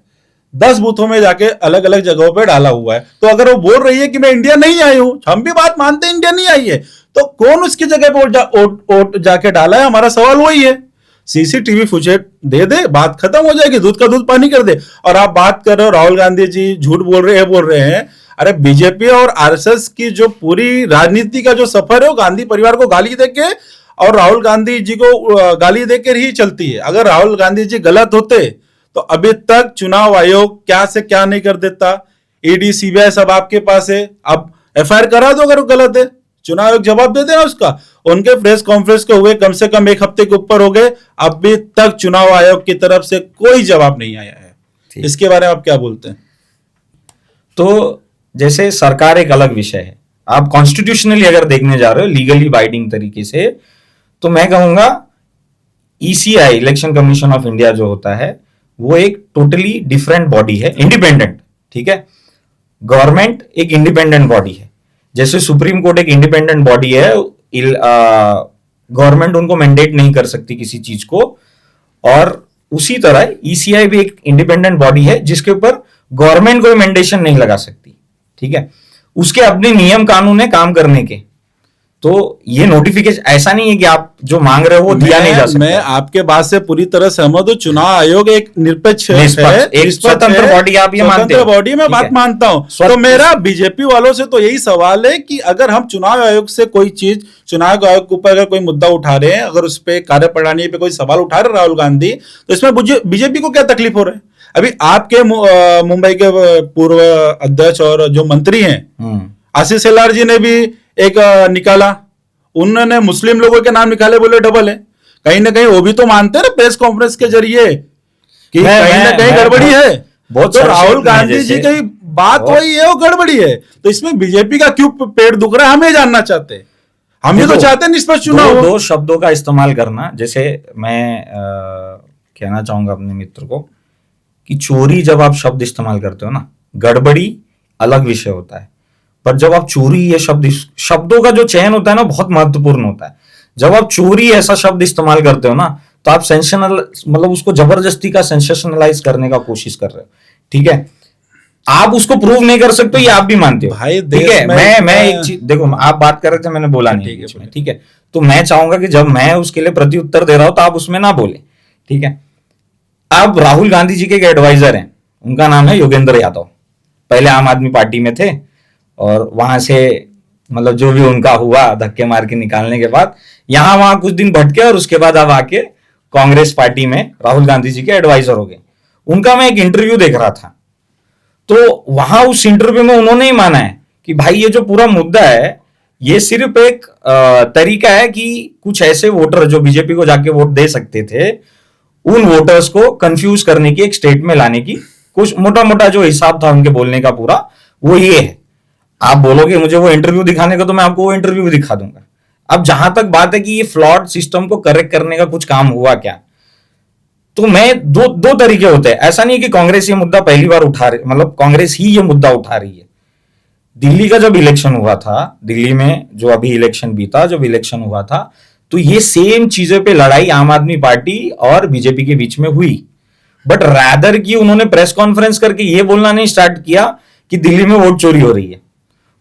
10 बूथों में जाके अलग अलग जगहों पे डाला हुआ है। तो अगर वो बोल रही है कि मैं इंडिया नहीं आई हूं, हम भी बात मानते हैं इंडिया नहीं आई है, तो कौन उसकी जगह पे वोट जाके डाला है, हमारा सवाल वही है। सीसीटीवी फुटेज दे दे, बात खत्म हो जाएगी, दूध का दूध पानी कर दे। और आप बात कर रहे हो राहुल गांधी जी झूठ बोल रहे हैं। अरे बीजेपी और आरएसएस की जो पूरी राजनीति का जो सफर है, वो गांधी परिवार को गाली देके और राहुल गांधी जी को गाली देकर ही चलती है। अगर राहुल गांधी जी गलत होते तो अभी तक चुनाव आयोग क्या से क्या नहीं कर देता। ईडी सीबीआई सब आपके पास है, अब एफआईआर करा दो अगर वो गलत है, चुनाव आयोग जवाब दे देना उसका। उनके प्रेस कॉन्फ्रेंस के हुए कम से कम 1 हफ्ते के ऊपर हो गए, अभी तक चुनाव आयोग की तरफ से कोई जवाब नहीं आया है। इसके बारे में आप क्या बोलते हैं? तो जैसे सरकार एक अलग विषय है, आप कॉन्स्टिट्यूशनली अगर देखने जा रहे हो लीगली बाइंडिंग तरीके से, तो मैं कहूंगा ECI election commission of India जो होता है वो एक टोटली डिफरेंट बॉडी है, इंडिपेंडेंट। ठीक है, गवर्नमेंट एक इंडिपेंडेंट बॉडी है, जैसे सुप्रीम कोर्ट एक इंडिपेंडेंट बॉडी है, गवर्नमेंट उनको मैंडेट नहीं कर सकती किसी चीज को, और उसी तरह ईसीआई भी एक इंडिपेंडेंट बॉडी है जिसके ऊपर गवर्नमेंट कोई मैंडेशन नहीं लगा सकती। ठीक है, उसके अपने नियम कानून है काम करने के। तो ये नोटिफिकेशन ऐसा नहीं है कि आप जो मांग रहे हो वो दिया नहीं जा सकता। मैं आपके बात से पूरी तरह सहमत हूं। चुनाव आयोग एक निरपेक्ष है, एक स्वतंत्र बॉडी, आप ये मानते हो? बॉडी में बात मानता हूं। तो मेरा बीजेपी वालों से तो यही सवाल है कि अगर हम चुनाव आयोग से कोई चीज, चुनाव आयोग के ऊपर अगर कोई मुद्दा उठा रहे हैं, अगर उस पर कार्यप्रणाली पे कोई सवाल उठा रहे राहुल गांधी, तो इसमें बीजेपी को क्या तकलीफ हो रहा है? अभी आपके मुंबई के पूर्व अध्यक्ष और जो मंत्री हैं आशीष शेलार जी ने भी एक निकाला, उन्होंने मुस्लिम लोगों के नाम निकाले, बोले डबल है। कहीं ना कहीं वो भी तो मानते हैं ना प्रेस कॉन्फ्रेंस के जरिए कि कहीं ना कहीं गड़बड़ी है। तो राहुल गांधी जी की बात वही है, वो गड़बड़ी है। तो इसमें बीजेपी का क्यों पेट दुख रहा है, हमें जानना चाहते हैं। हम भी तो चाहते हैं निष्पक्ष चुनाव। दो शब्दों का इस्तेमाल करना, जैसे मैं कहना चाहूंगा अपने मित्र को कि चोरी जब आप शब्द इस्तेमाल करते हो ना, गड़बड़ी अलग विषय होता है, पर जब आप चोरी ये शब्दों का जो चयन होता है ना बहुत महत्वपूर्ण होता है। जब आप चोरी ऐसा शब्द इस्तेमाल करते हो ना, तो आप सेंसेशनल, मतलब उसको जबरदस्ती का सेंसेशनलाइज करने का कोशिश कर रहे हो। ठीक है, आप उसको प्रूव नहीं कर सकते, ये आप भी मानते हो भाई। ठीक है, मैं एक चीज देखो, आप बात कर रहे थे, मैंने बोला नहीं। ठीक है, तो मैं चाहूंगा कि जब मैं उसके लिए प्रति उत्तर दे रहा हूं तो आप उसमें ना बोले। ठीक है, आप राहुल गांधी जी के एक एडवाइजर हैं, उनका नाम है योगेंद्र यादव, पहले आम आदमी पार्टी में थे, और वहां से मतलब जो भी उनका हुआ धक्के मार के निकालने के बाद यहां वहां कुछ दिन भटके, और उसके बाद अब आके कांग्रेस पार्टी में राहुल गांधी जी के एडवाइजर हो गए। उनका मैं एक इंटरव्यू देख रहा था, तो वहां उस इंटरव्यू में उन्होंने ही माना है कि भाई ये जो पूरा मुद्दा है ये सिर्फ एक तरीका है कि कुछ ऐसे वोटर जो बीजेपी को जाके वोट दे सकते थे, उन वोटर्स को कंफ्यूज करने की, एक स्टेट में लाने की, कुछ मोटा मोटा जो हिसाब था उनके बोलने का पूरा वो ये है। आप बोलोगे मुझे वो इंटरव्यू दिखाने का, तो मैं आपको वो इंटरव्यू भी दिखा दूंगा। अब जहां तक बात है कि ये फ्लॉड सिस्टम को करेक्ट करने का कुछ काम हुआ क्या, तो मैं दो तरीके होते हैं। ऐसा नहीं कि कांग्रेस ये मुद्दा पहली बार उठा रही, मतलब कांग्रेस ही ये मुद्दा उठा रही है। दिल्ली का जब इलेक्शन हुआ था, दिल्ली में जो अभी इलेक्शन बीता, जब इलेक्शन हुआ था, तो ये सेम चीजों पे लड़ाई आम आदमी पार्टी और बीजेपी के बीच में हुई। बट रैदर की उन्होंने प्रेस कॉन्फ्रेंस करके ये बोलना नहीं स्टार्ट किया कि दिल्ली में वोट चोरी हो रही है।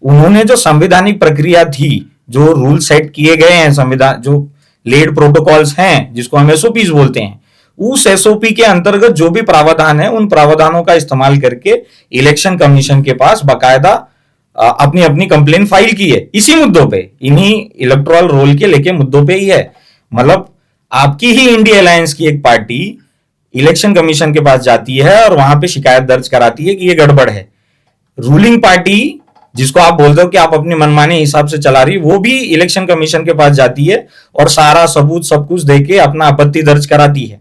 उन्होंने जो संवैधानिक प्रक्रिया थी, जो रूल सेट किए गए हैं, संविधान जो लेड प्रोटोकॉल्स हैं, जिसको हम एसओपीज बोलते हैं, उस एसओपी के अंतर्गत जो भी प्रावधान है, उन प्रावधानों का इस्तेमाल करके इलेक्शन कमीशन के पास बाकायदा अपनी अपनी कंप्लेन फाइल की है इसी मुद्दों पे, इन्हीं इलेक्टोरल रोल के लेके मुद्दों पे ही है। मतलब आपकी ही इंडिया अलायंस की एक पार्टी इलेक्शन कमीशन के पास जाती है और वहां पे शिकायत दर्ज कराती है कि ये गड़बड़ है। रूलिंग पार्टी जिसको आप बोलते हो कि आप अपने मनमाने हिसाब से चला रही, वो भी इलेक्शन कमीशन के पास जाती है और सारा सबूत सब कुछ देके अपना आपत्ति दर्ज कराती है।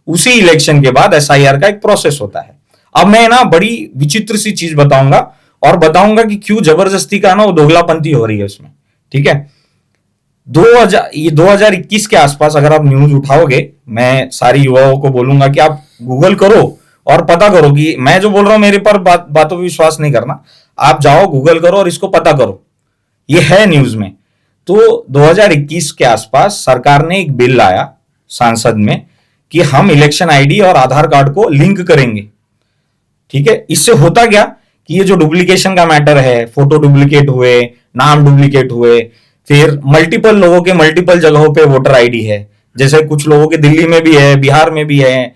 उसी इलेक्शन के बाद एसआईआर का एक प्रोसेस होता है। अब मैं ना बड़ी विचित्र सी चीज बताऊंगा और बताऊंगा कि क्यों जबरदस्ती का ना वो दोगलापंथी हो रही है उसमें, ठीक है। 2021 के आसपास अगर आप न्यूज उठाओगे, मैं सारी युवाओं को बोलूंगा कि आप गूगल करो और पता करो कि मैं जो बोल रहा हूं मेरे पर बातों पर विश्वास नहीं करना, आप जाओ गूगल करो और इसको पता करो, ये है न्यूज में। तो 2021 के आसपास सरकार ने एक बिल लाया संसद में कि हम इलेक्शन आईडी और आधार कार्ड को लिंक करेंगे, ठीक है। इससे होता क्या कि ये जो डुप्लीकेशन का मैटर है, फोटो डुप्लीकेट हुए, नाम डुप्लीकेट हुए, फिर मल्टीपल लोगों के मल्टीपल जगहों पे वोटर आईडी है, जैसे कुछ लोगों के दिल्ली में भी है, बिहार में भी है,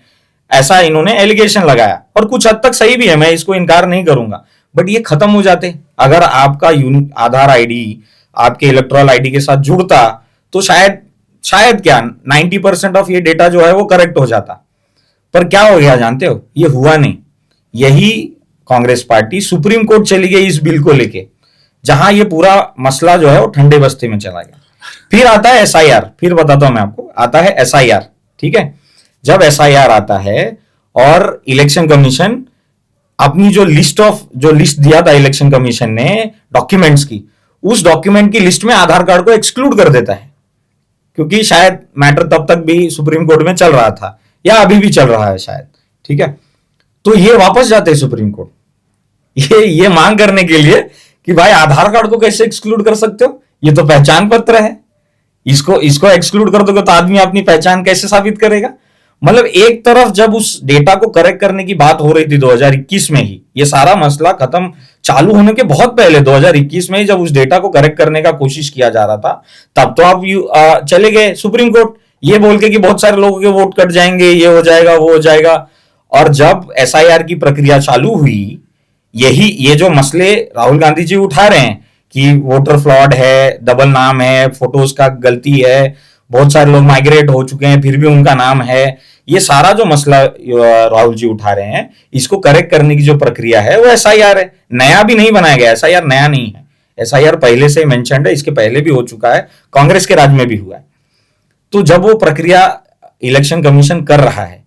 ऐसा इन्होंने एलिगेशन लगाया और कुछ हद तक सही भी है, मैं इसको इनकार नहीं करूंगा। बट ये खत्म हो जाते अगर आपका आधार आईडी आपके इलेक्टोरल आईडी के साथ जुड़ता, तो शायद क्या 90% ऑफ ये डेटा जो है वो करेक्ट हो जाता। पर क्या हो गया जानते हो, ये हुआ नहीं। यही कांग्रेस पार्टी सुप्रीम कोर्ट चली गई इस बिल को लेके, जहां ये पूरा मसला जो है वो ठंडे बस्ते में चला गया। फिर आता है एसआईआर, फिर बताता हूं मैं आपको, आता है एसआईआर, ठीक है। जब एसआईआर आता है और इलेक्शन कमीशन अपनी जो लिस्ट दिया था इलेक्शन कमीशन ने डॉक्यूमेंट्स की, उस डॉक्यूमेंट की लिस्ट में आधार कार्ड को एक्सक्लूड कर देता है, क्योंकि शायद मैटर तब तक भी सुप्रीम कोर्ट में चल रहा था या अभी भी चल रहा है शायद, ठीक है। तो ये वापस जाते हैं सुप्रीम कोर्ट ये मांग करने के लिए कि भाई आधार कार्ड को कैसे एक्सक्लूड कर सकते हो, ये तो पहचान पत्र है, इसको एक्सक्लूड कर दोगे तो आदमी अपनी पहचान कैसे साबित करेगा। मतलब एक तरफ जब उस डेटा को करेक्ट करने की बात हो रही थी 2021 में ही, ये सारा मसला खत्म चालू होने के बहुत पहले 2021 में ही जब उस डेटा को करेक्ट करने का कोशिश किया जा रहा था, तब तो आप चले गए सुप्रीम कोर्ट ये बोल के कि बहुत सारे लोगों के वोट कट जाएंगे, ये हो जाएगा वो हो जाएगा। और जब एसआईआर की प्रक्रिया चालू हुई, ये जो मसले राहुल गांधी जी उठा रहे हैं कि वोटर फ्रॉड है, डबल नाम है, फोटोज का गलती है, बहुत सारे लोग माइग्रेट हो चुके हैं फिर भी उनका नाम है, ये सारा जो मसला राहुल जी उठा रहे हैं, इसको करेक्ट करने की जो प्रक्रिया है वो एसआईआर है। नया भी नहीं बनाया गया, एसआईआर नया नहीं है, एसआईआर पहले से मेंशन्ड है, इसके पहले भी हो चुका है, कांग्रेस के राज में भी हुआ है। तो जब वो प्रक्रिया इलेक्शन कमीशन कर रहा है,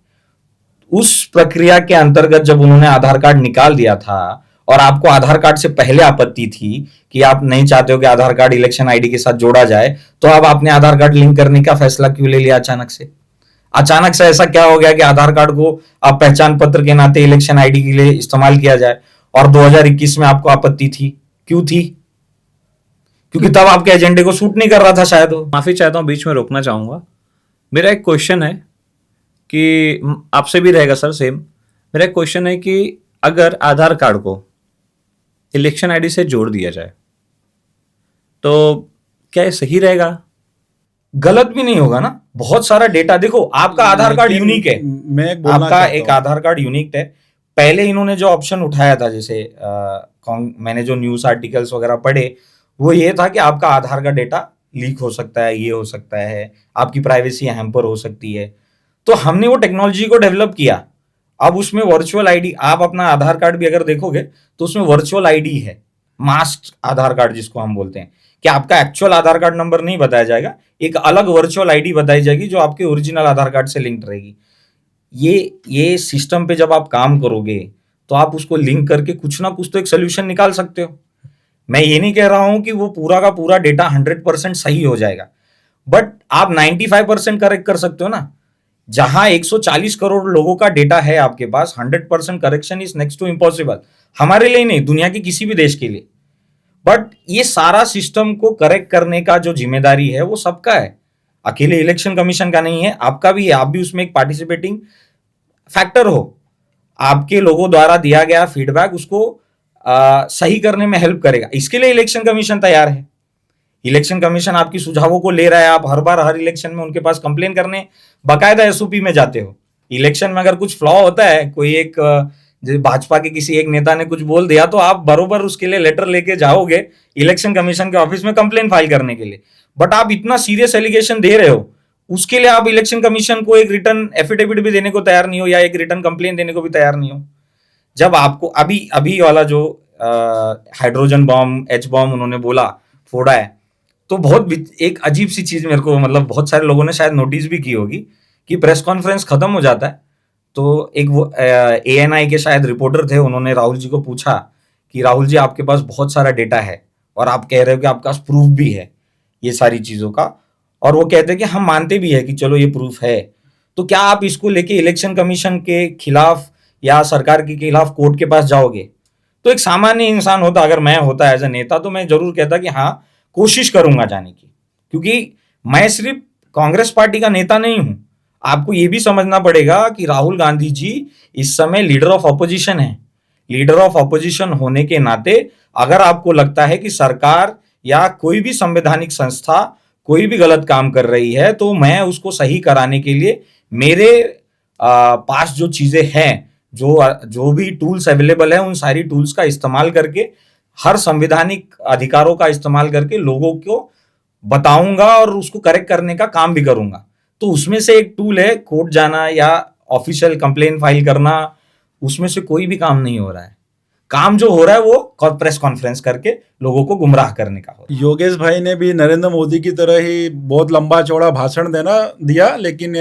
उस प्रक्रिया के अंतर्गत जब उन्होंने आधार कार्ड निकाल दिया था और आपको आधार कार्ड से पहले आपत्ति थी कि आप नहीं चाहते हो कि आधार कार्ड इलेक्शन आईडी के साथ जोड़ा जाए, तो अब आपने आधार कार्ड लिंक करने का फैसला क्यों ले लिया अचानक से ऐसा क्या हो गया कि आधार कार्ड को आप पहचान पत्र के नाते इलेक्शन आईडी के लिए इस्तेमाल किया जाए, और 2021 में आपको आपत्ति थी, क्यों थी? क्योंकि तब आपके एजेंडे को सूट नहीं कर रहा था शायद वो। माफी चाहता हूँ, बीच में रोकना चाहूंगा। मेरा एक क्वेश्चन है कि आपसे भी रहेगा सर सेम। मेरा एक क्वेश्चन है कि अगर आधार कार्ड को इलेक्शन आईडी से जोड़ दिया जाए तो क्या ये सही रहेगा? गलत भी नहीं होगा ना, बहुत सारा डेटा। देखो आपका आधार कार्ड यूनिक है, आपका एक आधार कार्ड यूनिक है। पहले इन्होंने जो ऑप्शन उठाया था, जैसे मैंने जो न्यूज आर्टिकल्स वगैरह पढ़े, वो ये था कि आपका आधार का डेटा लीक हो सकता है, ये हो सकता है, आपकी प्राइवेसी हैम्पर हो सकती है। तो हमने वो टेक्नोलॉजी को डेवलप किया। अब उसमें वर्चुअल आईडी, आप अपना आधार कार्ड भी अगर देखोगे तो उसमें वर्चुअल आईडी है, मास्क आधार कार्ड जिसको हम बोलते हैं, कि आपका एक्चुअल आधार कार्ड नंबर नहीं बताया जाएगा, एक अलग वर्चुअल आईडी बताई जाएगी जो आपके ओरिजिनल आधार कार्ड से लिंक रहेगी। ये सिस्टम पे जब आप काम करोगे तो आप उसको लिंक करके कुछ ना कुछ तो एक सोल्यूशन निकाल सकते हो। मैं ये नहीं कह रहा हूं कि वो पूरा का पूरा डेटा 100% सही हो जाएगा, बट आप 95% करेक्ट कर सकते हो ना। जहां 140 करोड़ लोगों का डेटा है आपके पास, 100% correction is next to impossible, हमारे लिए नहीं, दुनिया के किसी भी देश के लिए। बट ये सारा सिस्टम को करेक्ट करने का जो जिम्मेदारी है वो सबका है, अकेले इलेक्शन कमीशन का नहीं है, आपका भी है। आप भी उसमें एक पार्टिसिपेटिंग फैक्टर हो। आपके लोगों द्वारा दिया गया फीडबैक उसको सही करने में हेल्प करेगा। इसके लिए इलेक्शन कमीशन तैयार है। इलेक्शन कमीशन आपकी सुझावों को ले रहा है। आप हर बार हर इलेक्शन में उनके पास कंप्लेन करने बाकायदा एसओपी में जाते हो। इलेक्शन में अगर कुछ फ्लॉ होता है, कोई एक भाजपा के किसी एक नेता ने कुछ बोल दिया, तो आप बरोबर उसके लिए लेटर लेके जाओगे इलेक्शन कमीशन के ऑफिस में कंप्लेन फाइल करने के लिए। बट आप इतना सीरियस एलिगेशन दे रहे हो, उसके लिए आप इलेक्शन कमीशन को एक रिटर्न एफिडेविट भी देने को तैयार नहीं हो, या एक रिटर्न कंप्लेन देने को भी तैयार नहीं हो। जब आपको अभी अभी वाला जो हाइड्रोजन बॉम्ब, एच बॉम्ब उन्होंने बोला, फोड़ा है, तो बहुत एक अजीब सी चीज मेरे को, मतलब बहुत सारे लोगों ने शायद नोटिस भी की होगी कि प्रेस कॉन्फ्रेंस खत्म हो जाता है तो एक वो ANI के शायद रिपोर्टर थे, उन्होंने राहुल जी को पूछा कि राहुल जी आपके पास बहुत सारा डेटा है और आप कह रहे हो कि आपके पास प्रूफ भी है ये सारी चीजों का, और वो कहते हैं कि हम मानते भी है कि चलो ये प्रूफ है, तो क्या आप इसको लेके इलेक्शन कमीशन के खिलाफ या सरकार के खिलाफ कोर्ट के पास जाओगे? तो एक सामान्य इंसान होता, अगर मैं होता एज ए नेता, तो मैं जरूर कहता कि हाँ कोशिश करूंगा जाने की, क्योंकि मैं सिर्फ कांग्रेस पार्टी का नेता नहीं हूं। आपको ये भी समझना पड़ेगा कि राहुल गांधी जी इस समय लीडर ऑफ ऑपोजिशन है। लीडर ऑफ ऑपोजिशन होने के नाते अगर आपको लगता है कि सरकार या कोई भी संवैधानिक संस्था कोई भी गलत काम कर रही है, तो मैं उसको सही कराने के लिए मेरे पास जो चीजें हैं, जो भी टूल्स अवेलेबल है, उन सारी टूल्स का इस्तेमाल करके, हर संवैधानिक अधिकारों का इस्तेमाल करके लोगों को बताऊंगा और उसको करेक्ट करने का काम भी करूंगा। तो उसमें से एक टूल है कोर्ट जाना या ऑफिशियल कंप्लेन फाइल करना, उसमें से कोई भी काम नहीं हो रहा है। काम जो हो रहा है वो प्रेस कॉन्फ्रेंस करके लोगों को गुमराह करने का हो रहा है। योगेश भाई ने भी नरेंद्र मोदी की तरह ही बहुत लंबा चौड़ा भाषण दिया, लेकिन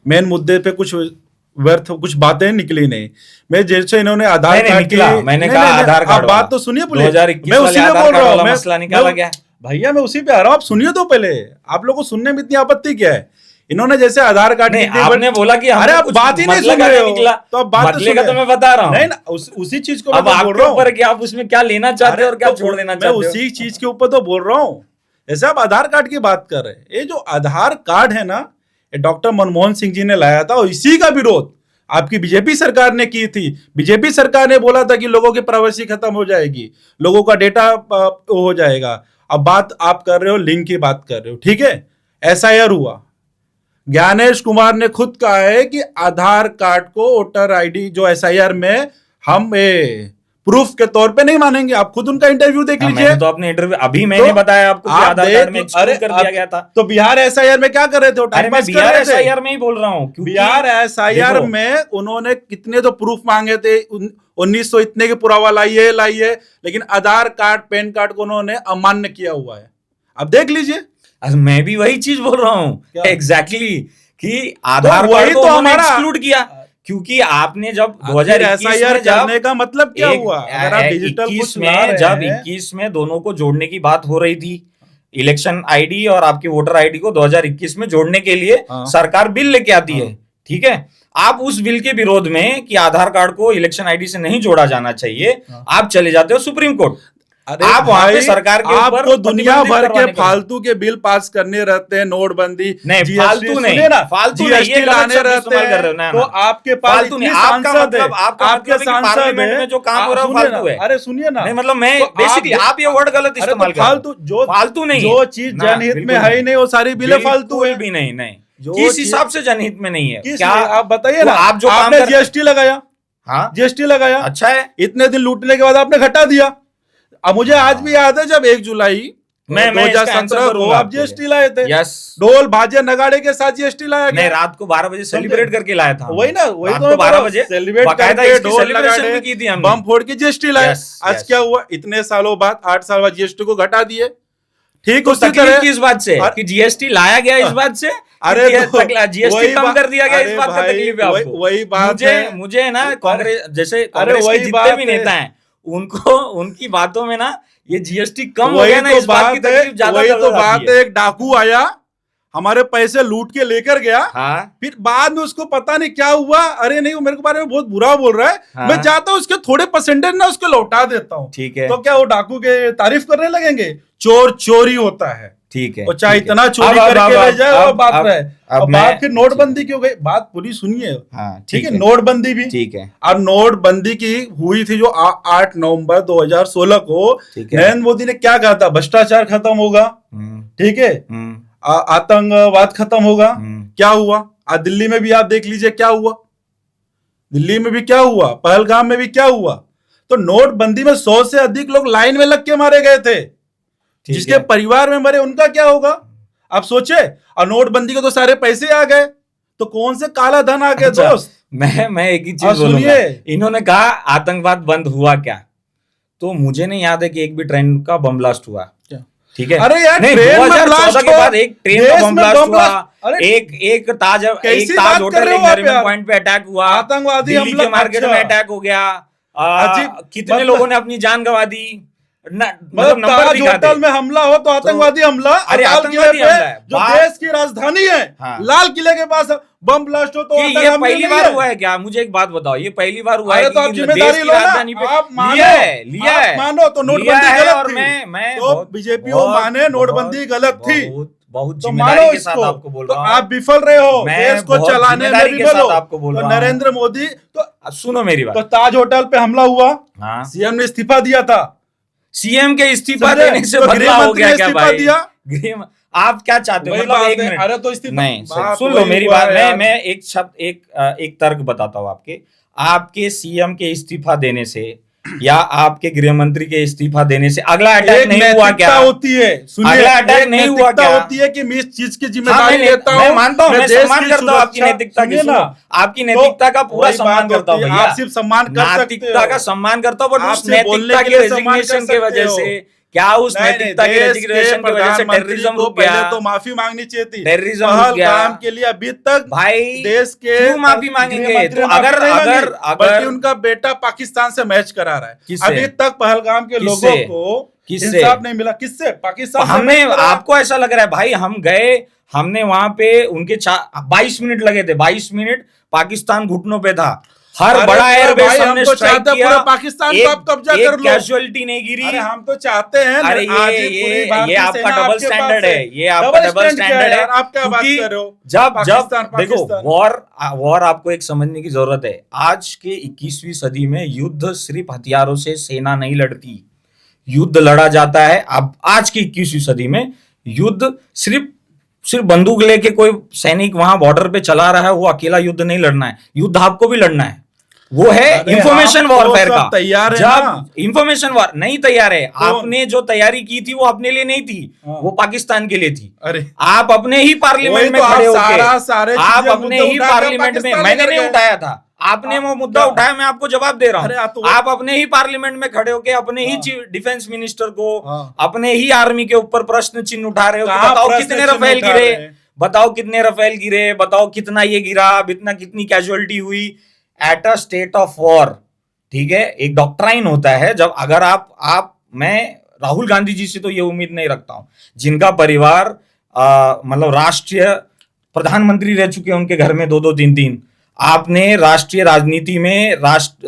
मेन मुद्दे पे कुछ बातें निकली नहीं। मैं जैसे इन्होंने आधार कार्ड की, मैंने कहा आधार कार्ड, बात तो सुनिए, मैं उसी पे बोल रहा हूँ, मसला निकाला गया भैया, मैं उसी पे आ रहा हूँ, आप सुनिए तो पहले। आप लोगों को सुनने में इतनी आपत्ति क्या है? इन्होंने जैसे आधार कार्ड आपने बोला कि अरे आप बात ही नहीं सुन रहे हो, तो आप बात तो मैं बता रहा हूँ। नहीं ना, उसी चीज को अब आपके ऊपर कि आप उसमें क्या लेना चाहते हो और क्या छोड़ देना चाहते हो, मैं उसी चीज के ऊपर तो बोल रहा हूँ। जैसे आप आधार कार्ड की बात कर रहे हैं, ये जो आधार कार्ड है ना, ये डॉक्टर मनमोहन सिंह जी ने लाया था और इसी का विरोध आपकी बीजेपी सरकार ने की थी। बीजेपी सरकार ने बोला था कि लोगों की प्राइवेसी खत्म हो जाएगी, लोगों का डेटा हो जाएगा। अब बात आप कर रहे हो, लिंक की बात कर रहे हो, ठीक है। SIR हुआ, ज्ञानेश कुमार ने खुद कहा है कि आधार कार्ड को वोटर आईडी जो SIR में हम प्रूफ के तौर पे नहीं मानेंगे। आप खुद उनका इंटरव्यू देख लीजिए। तो अपने इंटरव्यू अभी मैंने बताया आपको कि आधार कार्ड में एक्सक्लूड कर दिया गया था। तो बिहार SIR में क्या कर रहे थे? अरे मैं बिहार SIR में ही बोल रहा हूँ। बिहार SIR में उन्होंने कितने तो प्रूफ मांगे थे, 1900 इतने के पुरावा लाइए, लेकिन आधार कार्ड, पैन कार्ड को उन्होंने अमान्य किया हुआ है। अब देख लीजिए, मैं भी वही चीज बोल रहा हूँ एग्जैक्टली कि आधार कार्ड को हमारा एक्सक्लूड किया, क्योंकि आपने जब 2021 में करने का मतलब क्या हुआ? अगर आप डिजिटल 21 में दोनों को जोड़ने की बात हो रही थी, इलेक्शन आईडी और आपकी वोटर आईडी को 2021 में जोड़ने के लिए सरकार बिल लेके आती है, ठीक है। आप उस बिल के विरोध में कि आधार कार्ड को इलेक्शन आईडी से नहीं जोड़ा जाना चाहिए, आप चले जाते हो सुप्रीम कोर्ट। आप वहां पे सरकार के ऊपर आपको दुनिया भर के फालतू के बिल पास करने रहते हैं, नोटबंदी नहीं, फालतू नहीं, फालतू GST लाने रहते हैं, तो आपके पास इतने सांसद है, आपके सांसद में जो काम हो रहा है फालतू है। अरे सुनिए ना, मतलब मैं बेसिकली आप ये वर्ड गलत इस्तेमाल कर रहे हो। फालतू नहीं, जो चीज जनहित में है ही नहीं वो सारी बिलें फालतू है। भी नहीं, किस हिसाब से जनहित में नहीं है? क्या आप बताइए ना। आप जो आपने GST लगाया, हाँ GST लगाया, अच्छा है, इतने दिन लूटने के बाद आपने घटा दिया। अब मुझे आज भी याद है जब 1 जुलाई 2017 को आप GST लाए थे, ढोल बाजे नगाड़े के साथ GST लाया गया। मैं रात को 12 बजे सेलिब्रेट करके लाया था। वही ना, वही तो 12 बजे सेलिब्रेट करके ढोल नगाड़े की थी, बम फोड़ के GST लाया। आज क्या हुआ? इतने सालों बाद, 8 साल बाद GST को घटा दिए। ठीक, उसी तरह किस बात से कि GST लाया गया, इस बात से? अरे GST कम कर दिया गया, इस बात का तकलीफ है आपको? वही बात है। मुझे ना कांग्रेस जैसे कांग्रेस के जितने भी नेता हैं, उनको उनकी बातों में ना ये GST कम हो गया ना, इस बात की तकलीफ ज्यादा। वही तो बात है, एक डाकू आया, हमारे पैसे लूट के लेकर गया, फिर बाद में उसको पता नहीं क्या हुआ, अरे नहीं वो मेरे बारे में बहुत बुरा बोल रहा है, मैं चाहता हूँ उसके थोड़े परसेंटेज ना उसको लौटा देता हूँ, ठीक है। तो क्या वो डाकू के तारीफ करने लगेंगे? चोर चोरी होता है, ठीक है, और चाहे इतना चोरी करके ले जाए, और बात रहे। अब बात फिर नोटबंदी की हो गई, बात पूरी सुनिए, ठीक है। नोटबंदी भी ठीक है। अब नोटबंदी की हुई थी जो 8 नवंबर 2016 को, नरेंद्र मोदी ने क्या कहा था? भ्रष्टाचार खत्म होगा, ठीक है, आतंकवाद खत्म होगा। क्या हुआ? आज दिल्ली में भी आप देख लीजिए क्या हुआ, दिल्ली में भी क्या हुआ, पहलगाम में भी क्या हुआ। तो नोटबंदी में 100 से अधिक लोग लाइन में लग के मारे गए थे, जिसके परिवार में मरे उनका क्या होगा? आप सोचे, और नोटबंदी के तो सारे पैसे आ गए, तो कौन से काला धन आ गया अच्छा, दोस्त? मैं एक ही और चीज बोलूंगा, सुनिए, इन्होंने कहा आतंकवाद बंद हुआ क्या, तो मुझे नहीं याद है कि एक भी ट्रेन का बम ब्लास्ट हुआ। क्या? ठीक है, अरे यार, नहीं, ट्रेन में 2014 ब्लास्ट के हो, बाद एक ट्रेन का देश बम में ब्लास्ट बम हुआ, ब्लास्ट, अरे एक कैसी ताज बात कर होटल, रहे एक हो आप नरीमन यार? पॉइंट पे अटैक हुआ, आतंकवादी दिल्ली हमला, के मार्केट अच्छा, में अटैक हो गया, अजीब, कितने मतलब लोगों ने अपनी जान गंवा दी, मतलब मतलब नंबर ताज दिखाते। होटल में हमला हो तो आतंकवादी हमला, और अरे लाल किले आतंकवादी पे हमला है, जो बात- देश की राजधानी है, हाँ। लाल किले के पास बम ब्लास्ट हो तो कि ये आतंक हमले पहली नहीं बार है? हुआ है क्या? मुझे एक बात बताओ, ये पहली बार हुआ है अरे तो आप कि जिम्मेदारी देश की लो ना, राजधानी पे आप मानो, लिया आप है, मानो तो लिया नोटबंदी है, गलत और थी, मैं तो बीजेपी वो माने नोटबंदी गलत थी, बहुत तो जिम्मेदारी मानो के साथ इसको, आपको बोल तो रहा हूँ, आप विफल रहे हो मैं देश को बहुत चलाने में, जिम्मेदारी के विफल साथ हो, आपको बोल तो रहा हूँ। नरेंद्र मोदी तो अब सुनो मेरी तो बात, ताज होटल पे हमला हुआ, हाँ, सीएम ने इस्तीफा दिया था, सीएम के इस्तीफा समझे? देने से तो बदला गृह हो मंत्री गया ने क्या इस्तीफा भाई? दिया, आप क्या चाहते हो? वही मतलब बात एक है, मिनट, अरे तो इस्तीफा, नहीं बात सुन लो वही मेरी हुआ बात, है यार। मैं एक शब्द, एक तर्क बताता हूँ आपके सीएम के इस्तीफा देने से या आपके गृह मंत्री के इस्तीफा देने से अगला अटैक एक नहीं हुआ नैतिकता क्या? होती है, सुनिए, अगला अटैक एक नहीं हुआ नैतिकता क्या? होती है कि मैं इस चीज की हाँ, जिम्मेदारी लेता हूँ, मैं मानता हूँ, मैं देश सम्मान की करता हूँ आपकी सुरक्षा, नैतिकता की, सुनिए सुनो, ना, आपकी नैतिकता का पूरा वही सम्मान बात करता हूँ होती है, भैया, आप सिर्फ सम्मान कर सकते नैतिकता हो, का सम्मान करता हूँ, बट आप उस सिर्फ बोलने नैतिकता के के लिए सम्मान कर रेजिग्नेशन के सकते वजह हो। से, क्या उस नहीं, नैतिकता के देश के रेजिग्नेशन की वजह से प्रधानमंत्री टेररिज्म को रुक पहले गया? तो माफी मांगनी चाहिए थी, टेररिज्म रुक गया पहलगाम के लिए अभी तक भाई, देश के क्यों माफी गृह मांगेंगे? मंत्री तो ने माफी अगर नहीं मांगी, अगर बल्कि अगर उनका बेटा पाकिस्तान से मैच करा रहा है, किससे? अभी तक पहलगाम के किससे? लोगों को किससे? इंसाफ नहीं मिला, किससे? पाकिस्तान से हमने, मैच करा। आपको ऐसा लग रहा है भाई, हम गए, हमने वहां पे उनके 22 मिनट लगे थे, 22 मिनट पाकिस्तान घुटनों पे था, हर अरे बड़ा पूरा एयरबेस भाई, हम हमने तो स्ट्राइक चाहते हैं किया, पूरा पाकिस्तान को आप कब्जा कर लो, कैजुअलिटी नहीं गिरी। अरे हम तो चाहते हैं अरे आज ही पूरी भारतीय ये आपका सेना डबल आपके स्टैंडर्ड पास है, ये आपका डबल स्टैंडर्ड है, यार, आप क्या बात क्योंकि कर रहे हो? जब पाकिस्तान, देखो, पाकिस्तान। वॉर आपको एक समझने की जरूरत है, आज के 21वीं सदी में युद्ध सिर्फ हथियारों से सेना नहीं लड़ती, युद्ध लड़ा जाता है, अब आज की 21वीं सदी में युद्ध सिर्फ सिर्फ बंदूक लेके कोई सैनिक वहां बॉर्डर पे चला रहा है, वो अकेला युद्ध नहीं लड़ना है, युद्ध आपको भी लड़ना है, वो है अरे इंफॉर्मेशन हम तो वॉरफेयर सब का। तैयार है जब ना। इंफॉर्मेशन वॉर नहीं तैयार है, तो- आपने जो तैयारी की थी वो अपने लिए नहीं थी, हाँ। वो पाकिस्तान के लिए थी। अरे आप अपने ही पार्लियामेंट वही में तो, खड़े आप होके, सारे आप चीजें अपने मुद्दे ही उठाकर पार्लियामेंट में, पाकिस्तान मैंने लेकर नहीं गए। उठाया था, आपने वो मुद्दा क्या? उठाया, मैं आपको जवाब दे रहा अरे हूँ, तो आप अपने ही पार्लियामेंट में खड़े होके अपने ही हाँ। डिफेंस मिनिस्टर को, हाँ। अपने ही आर्मी के ऊपर प्रश्न चिन्ह उठा रहे हो कि कहाँ बताओ प्रश्न कितने चिन्ह रफेल उठा गिरे, रहे हैं? बताओ कितने रफेल गिरे, बताओ कितना ये गिरा, कितनी कैजुअलिटी हुई at a state of war. ठीक है, एक डॉक्ट्राइन होता है, जब अगर आप मैं राहुल गांधी जी से तो ये उम्मीद नहीं रखता हूं, जिनका परिवार मतलब राष्ट्रीय प्रधानमंत्री रह चुके हैं, उनके घर में 2-2 3-3, आपने राष्ट्रीय राजनीति में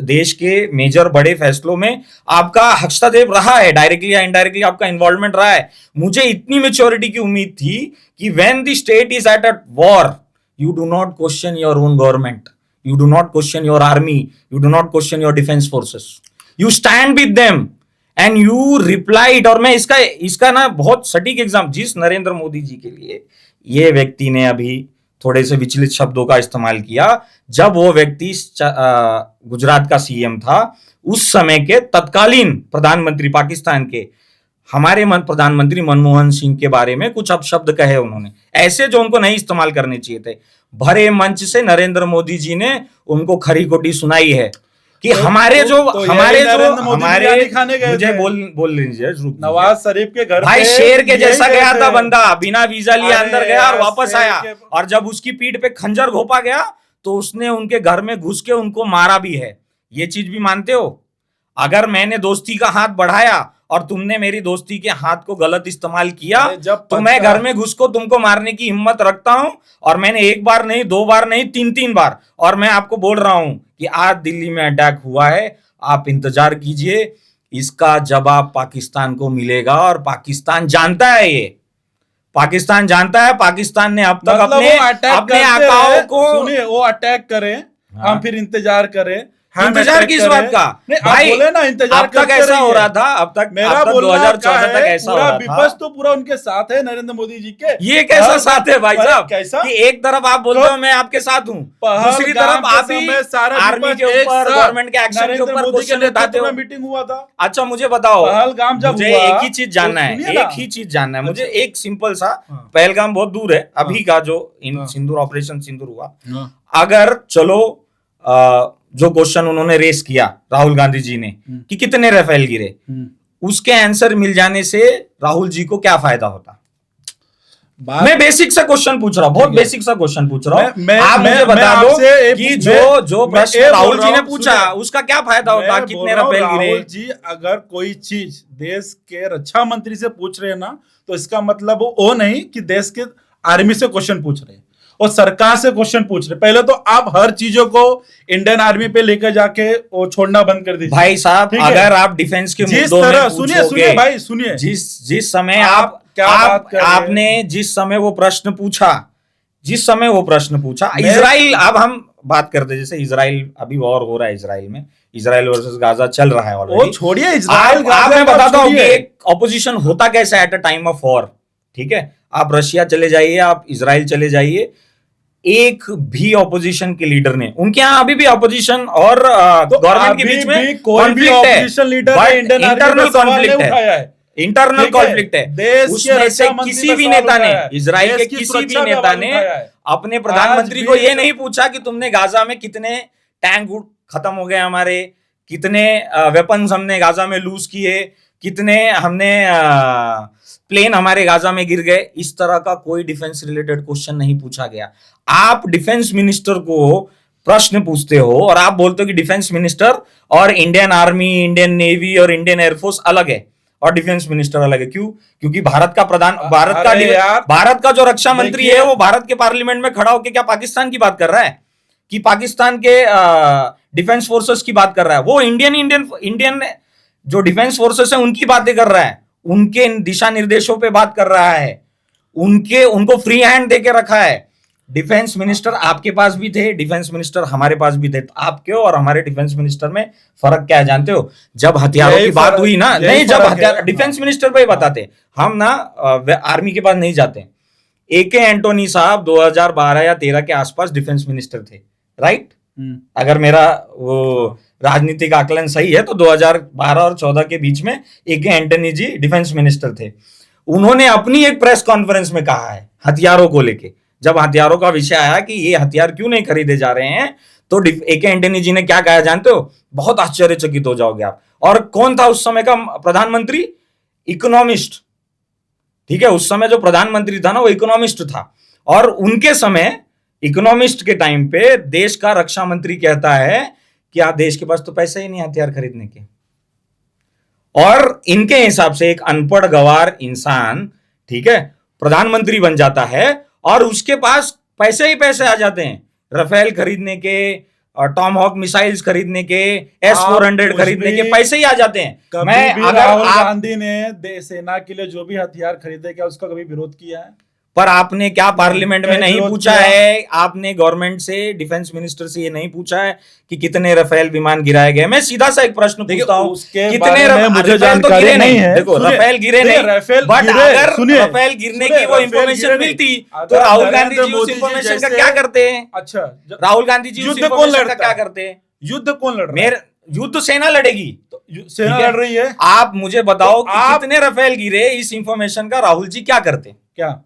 देश के मेजर बड़े फैसलों में आपका हस्तक्षेप रहा है, डायरेक्टली या इनडायरेक्टली आपका इन्वॉल्वमेंट रहा है। मुझे इतनी मेच्योरिटी की उम्मीद थी कि when the state is at a war, you do not question your own government, you do not question your army, you do not question your defense forces, you stand with them and you replied। और मैं इसका ना बहुत सटीक exam, जिस नरेंद्र मोदी जी के लिए ये व्यक्ति ने अभी थोड़े से विचलित शब्दों का इस्तेमाल किया, जब वो व्यक्ति गुजरात का सीएम था, उस समय के तत्कालीन प्रधानमंत्री पाकिस्तान के हमारे प्रधानमंत्री मनमोहन सिंह के बारे में कुछ अपशब्द कहे उन्होंने, ऐसे जो उनको नहीं इस्तेमाल करने चाहिए थे। भरे मंच से नरेंद्र मोदी जी ने उनको खरी खोटी सुनाई है कि हमारे मुझे बोल लीजिए, नवाज शरीफ के घर भाई पे शेर के जैसा यही गया गए था थे। बंदा, बिना वीजा लिए अरे अंदर गया और यार, वापस शेर आया, के- और जब उसकी पीठ पे खंजर घोपा गया तो उसने उनके घर में घुस के उनको मारा भी है। ये चीज भी मानते हो? अगर मैंने दोस्ती का हाथ बढ़ाया और तुमने मेरी दोस्ती के हाथ को गलत इस्तेमाल किया, तो मैं घर में घुस को तुमको मारने की हिम्मत रखता हूं, और मैंने एक बार नहीं, 2 बार नहीं, 3-3 बार। और मैं आपको बोल रहा हूं कि आज दिल्ली में अटैक हुआ है, आप इंतजार कीजिए, इसका जवाब पाकिस्तान को मिलेगा, और पाकिस्तान जानता है, ये पाकिस्तान जानता है। पाकिस्तान ने अब तक मतलब अपने आकाओं को, सुनिए, वो अटैक करें, हाँ। हम फिर इंतजार करें, हम इंतजार attack किस करें। बात का? नहीं, आप भाई, बोले ना इंतजार अब तक करते ऐसा हो रहिए। रहा था, अब तक मेरा 2014 तक ऐसा हो पूरा रहा विपक्ष था। तो पूरा उनके साथ है नरेंद्र मोदी जी के। ये कैसा पहलगाम- साथ है भाई अरे साहब कैसा कि एक तरफ आप बोलते हो मैं आपके साथ हूँ, दूसरी तरफ आप ही आर्मी के ऊपर, गवर्नमेंट के एक्शन के ऊपर क्वेश्चन उठाते हो। मीटिंग हुआ था। अच्छा मुझे बताओ, पहलगाम जब मुझे हुआ, एक ही चीज जानना तो है, सुनिए ना। एक ही चीज जानना है मुझे, अच्छा। एक सिंपल सा। हाँ। पहलगाम बहुत दूर है अभी का, जो हाँ। सिंदूर ऑपरेशन सिंदूर हुआ। अगर चलो जो क्वेश्चन उन्होंने रेस किया राहुल गांधी जी ने कि कितने राफेल गिरे, उसके आंसर मिल जाने से राहुल जी को क्या फायदा होता? मैं बेसिक सा क्वेश्चन पूछ रहा हूँ, बहुत बेसिक सा क्वेश्चन पूछ रहा हूँ। आप मुझे बता दो कि जो प्रश्न राहुल जी ने पूछा उसका क्या फायदा होता, कितने राफेल गिरे? राहुल जी अगर कोई चीज देश के रक्षा मंत्री से पूछ रहे हैं ना, तो इसका मतलब वो नहीं कि देश के आर्मी से क्वेश्चन पूछ रहे हैं और सरकार से क्वेश्चन पूछ रहे। पहले तो आप हर चीजों को इंडियन आर्मी पे लेकर जाके वो छोड़ना बंद कर दीजिए भाई साहब। ठीक है? अगर आप डिफेंस के जिस मुद्दों तरह में सुनिए पूछोगे, भाई सुनिए, जिस समय आप क्या बात कर रहे हैं? आपने जिस समय वो प्रश्न पूछा, मैं- इजराइल, अब हम बात करते हैं, जैसे इजराइल अभी वॉर हो रहा है, इजराइल में, इजराइल वर्सेस गाजा चल रहा है वो ऑलरेडी। छोड़िए इजराइल आप मैं गाजा बताता हूँ कि छोड़िए। एक ऑपोजिशन होता कैसा है at a time of war. ठीक है, आप रशिया चले जाइए, आप इजराइल चले जाइए, एक भी ऑपोजिशन के लीडर ने, उनके यहाँ अभी भी ऑपोजिशन और गवर्नमेंट के बीच में कोई भी कॉन्फ्लिक्ट ऑपोजिशन लीडर है, ने इंडियन आर्मी इंटरनल पे सवाल नहीं कॉन्फ्लिक्ट उठाया है, है। इंटरनल ठीक है? कॉन्फ्लिक्ट है। देश के उसमें से रक्षा मंत्री किसी पे भी सवाल नेता ने, उठाया है। इजराइल के देश की किसी भी सुरक्षा पे नेता सवाल ने उठाया है। अपने प्रधानमंत्री को आज ये भी- नहीं पूछा कि तुमने गाजा में कितने टैंक खत्म हो गए हमारे, कितने वेपन्स हमने गाजा में लूज किए, कितने हमने प्लेन हमारे गाजा में गिर गए। इस तरह का कोई डिफेंस रिलेटेड क्वेश्चन नहीं पूछा गया। आप डिफेंस मिनिस्टर को प्रश्न पूछते हो और आप बोलते हो कि डिफेंस मिनिस्टर और इंडियन आर्मी, इंडियन नेवी और इंडियन एयरफोर्स अलग है और डिफेंस मिनिस्टर अलग है। क्यों? क्योंकि भारत का जो रक्षा मंत्री है वो भारत के पार्लियामेंट में खड़ा होकर क्या पाकिस्तान की बात कर रहा है कि पाकिस्तान के डिफेंस फोर्सेस की बात कर रहा है? वो इंडियन जो डिफेंस फोर्सेस है उनकी बातें कर रहा है, उनके दिशा निर्देशों पे बात कर रहा है, उनको फ्री हैंड देके रखा है। डिफेंस मिनिस्टर आपके पास भी थे, डिफेंस मिनिस्टर हमारे पास भी थे। आपके और हमारे डिफेंस मिनिस्टर में फर्क क्या है जानते हो? जब हथियारों की बात हुई ना, नहीं, जब हथियार डिफेंस मिनिस्टर पे ही बताते, हम ना आर्मी के पास नहीं जाते। एके एंटोनी साहब 2012 या 13 के आसपास डिफेंस मिनिस्टर थे, राइट? अगर मेरा वो राजनीतिक आकलन सही है तो 2012 और 14 के बीच में एके एंटोनी जी डिफेंस मिनिस्टर थे। उन्होंने अपनी एक प्रेस कॉन्फ्रेंस में कहा है हथियारों को लेके, जब हथियारों का विषय आया कि ये हथियार क्यों नहीं खरीदे जा रहे हैं, तो एके एंटोनी जी ने क्या कहा जानते हो? बहुत आश्चर्यचकित हो जाओगे आप। और कौन था उस समय का प्रधानमंत्री? इकोनॉमिस्ट। ठीक है, उस समय जो प्रधानमंत्री था ना वो इकोनॉमिस्ट था, और उनके समय इकोनॉमिस्ट के टाइम पे देश का रक्षा मंत्री कहता है कि आप देश के पास तो पैसे ही नहीं हथियार खरीदने के। और इनके हिसाब से एक अनपढ़ गवार इंसान, ठीक है, प्रधानमंत्री बन जाता है और उसके पास पैसे ही पैसे आ जाते हैं राफेल खरीदने के, टॉमहॉक मिसाइल्स खरीदने के, S-400 खरीदने के पैसे ही आ जाते हैं। मैं अगर राहुल गांधी ने सेना के लिए जो भी हथियार खरीदे, क्या उसका कभी विरोध किया है? पर आपने क्या पार्लियामेंट में नहीं पूछा है? आपने गवर्नमेंट से, डिफेंस मिनिस्टर से ये नहीं पूछा है कि कितने राफेल विमान गिराए गए? मैं सीधा सा एक प्रश्न पूछता हूं, कितने मुझे जानकारी नहीं है। देखो राफेल गिरे नहीं, बट अगर राफेल गिरने की वो इंफॉर्मेशन मिलती तो राहुल गांधी जी उस इंफॉर्मेशन का क्या करते हैं? अच्छा, राहुल गांधी जी उस इंफॉर्मेशन का क्या करते हैं? युद्ध कौन लड़ रहा है? युद्ध सेना लड़ेगी, सेना लड़ रही है। आप मुझे बताओ कि कितने राफेल गिरे, इस इंफॉर्मेशन का राहुल जी क्या करते? क्या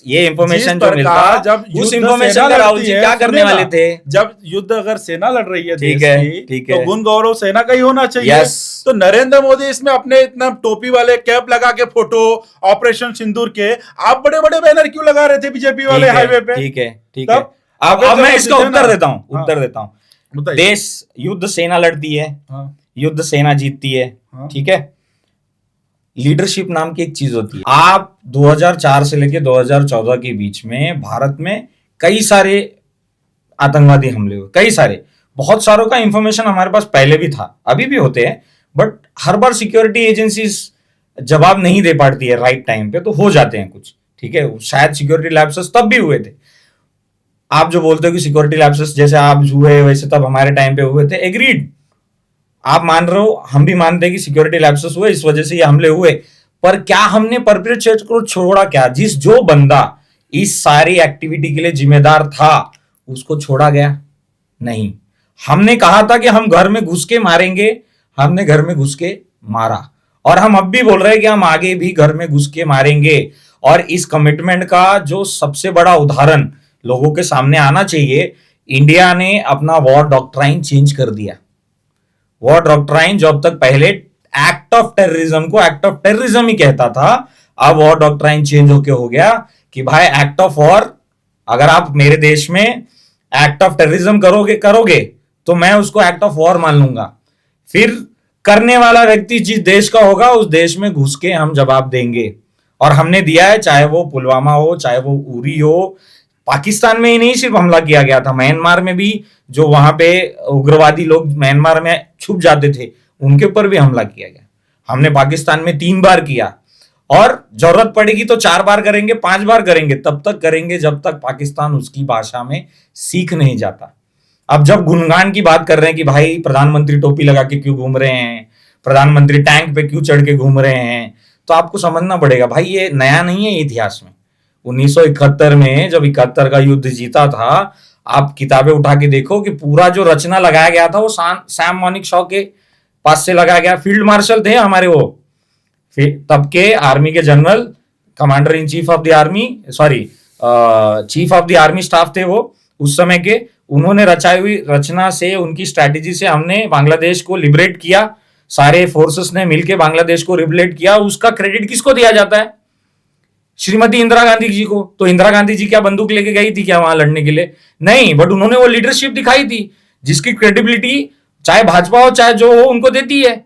ये इंफॉर्मेशन जो मिलता, जब उस इंफॉर्मेशन का राहुल जी क्या करने वाले थे? जब युद्ध अगर सेना लड़ रही है ठीक देश है, की, तो गुण गौरव सेना का ही होना चाहिए। तो नरेंद्र मोदी इसमें अपने इतना टोपी वाले कैप लगा के फोटो, ऑपरेशन सिंदूर के, आप बड़े बड़े बैनर क्यों लगा रहे थे बीजेपी वाले हाईवे पे? ठीक है, ठीक है। अब मैं इसका उत्तर देता हूं, देश युद्ध सेना लड़ती है, युद्ध सेना जीतती है, ठीक है। लीडरशिप नाम की एक चीज होती है। आप 2004 से लेके 2014 के बीच में भारत में कई सारे आतंकवादी हमले हुए, कई सारे, बहुत सारों का इंफॉर्मेशन हमारे पास पहले भी था, अभी भी होते हैं, but her bar security agencies जवाब नहीं दे पाती है राइट टाइम पे, तो हो जाते हैं कुछ, ठीक है। शायद सिक्योरिटी लैप्सेस तब भी हुए थे। आप जो बोलते हो कि सिक्योरिटी लैप्सेस जैसे आप हुए वैसे तब हमारे टाइम पे हुए थे, एग्रीड, आप मान रहे हो, हम भी मानते हैं कि सिक्योरिटी लैप्सेस हुए, इस वजह से ये हमले हुए, पर क्या हमने परपेट्रेटर को छोड़ा? क्या जिस जो बंदा इस सारी एक्टिविटी के लिए जिम्मेदार था उसको छोड़ा गया? नहीं। हमने कहा था कि हम घर में घुस के मारेंगे, हमने घर में घुस के मारा, और हम अब भी बोल रहे हैं कि हम आगे भी घर में घुस के मारेंगे। और इस कमिटमेंट का जो सबसे बड़ा उदाहरण लोगों के सामने आना चाहिए, इंडिया ने अपना वॉर डॉक्ट्राइन चेंज कर दिया। वॉर डॉक्ट्राइन जो अब तक पहले एक्ट ऑफ टेररिज्म को एक्ट ऑफ टेररिज्म ही कहता था, अब वॉर डॉक्ट्राइन चेंज होके हो गया कि भाई एक्ट ऑफ वॉर, अगर आप मेरे देश में एक्ट ऑफ टेररिज्म करोगे तो मैं उसको एक्ट ऑफ वॉर मान लूंगा। फिर करने वाला व्यक्ति जिस देश का होगा उस देश में घुस के हम जवाब देंगे, और हमने दिया है, चाहे वो पुलवामा हो, चाहे वो उरी हो। पाकिस्तान में ही नहीं सिर्फ हमला किया गया था, म्यांमार में भी जो वहां पे उग्रवादी लोग म्यांमार में छुप जाते थे उनके ऊपर भी हमला किया गया। हमने पाकिस्तान में 3 बार किया, और जरूरत पड़ेगी तो 4 बार करेंगे, 5 बार करेंगे, तब तक करेंगे जब तक पाकिस्तान उसकी भाषा में सीख नहीं जाता। अब जब गुणगान की बात कर रहे हैं कि भाई प्रधानमंत्री टोपी लगा के क्यों घूम रहे हैं, प्रधानमंत्री टैंक पे क्यों चढ़ के घूम रहे हैं, तो आपको समझना पड़ेगा भाई ये नया नहीं है इतिहास में। 1971 में जब 71 का युद्ध जीता था, आप किताबें उठा के देखो कि पूरा जो रचना लगाया गया था वो सैम मानेकशॉ के पास से लगाया गया। फील्ड मार्शल थे हमारे वो, तब के आर्मी के general, commander in chief of the army, sorry chief of the army staff थे वो उस समय के। उन्होंने रचाई हुई रचना से, उनकी स्ट्रैटेजी से हमने बांग्लादेश को लिबरेट किया। सारे फोर्सेस ने मिलकर बांग्लादेश को लिबरेट किया। उसका क्रेडिट किसको दिया जाता है? श्रीमती इंदिरा गांधी जी को। तो इंदिरा गांधी जी क्या बंदूक लेके गई थी क्या वहां लड़ने के लिए? नहीं, बट उन्होंने वो लीडरशिप दिखाई थी जिसकी क्रेडिबिलिटी चाहे भाजपा हो चाहे जो हो उनको देती है।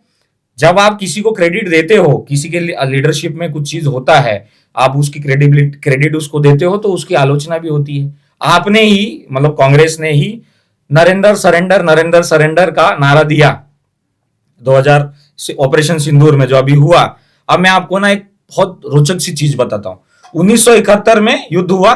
जब आप किसी को क्रेडिट देते हो, किसी के लीडरशिप में कुछ चीज होता है, आप उसकी क्रेडिट उसको देते हो तो उसकी आलोचना भी होती है। आपने ही, मतलब कांग्रेस ने ही नरेंद्र सरेंडर का नारा दिया 2000 ऑपरेशन सिंदूर में जो अभी हुआ। अब मैं आपको ना एक बहुत रोचक सी चीज बताता हूं। 1971 में युद्ध हुआ,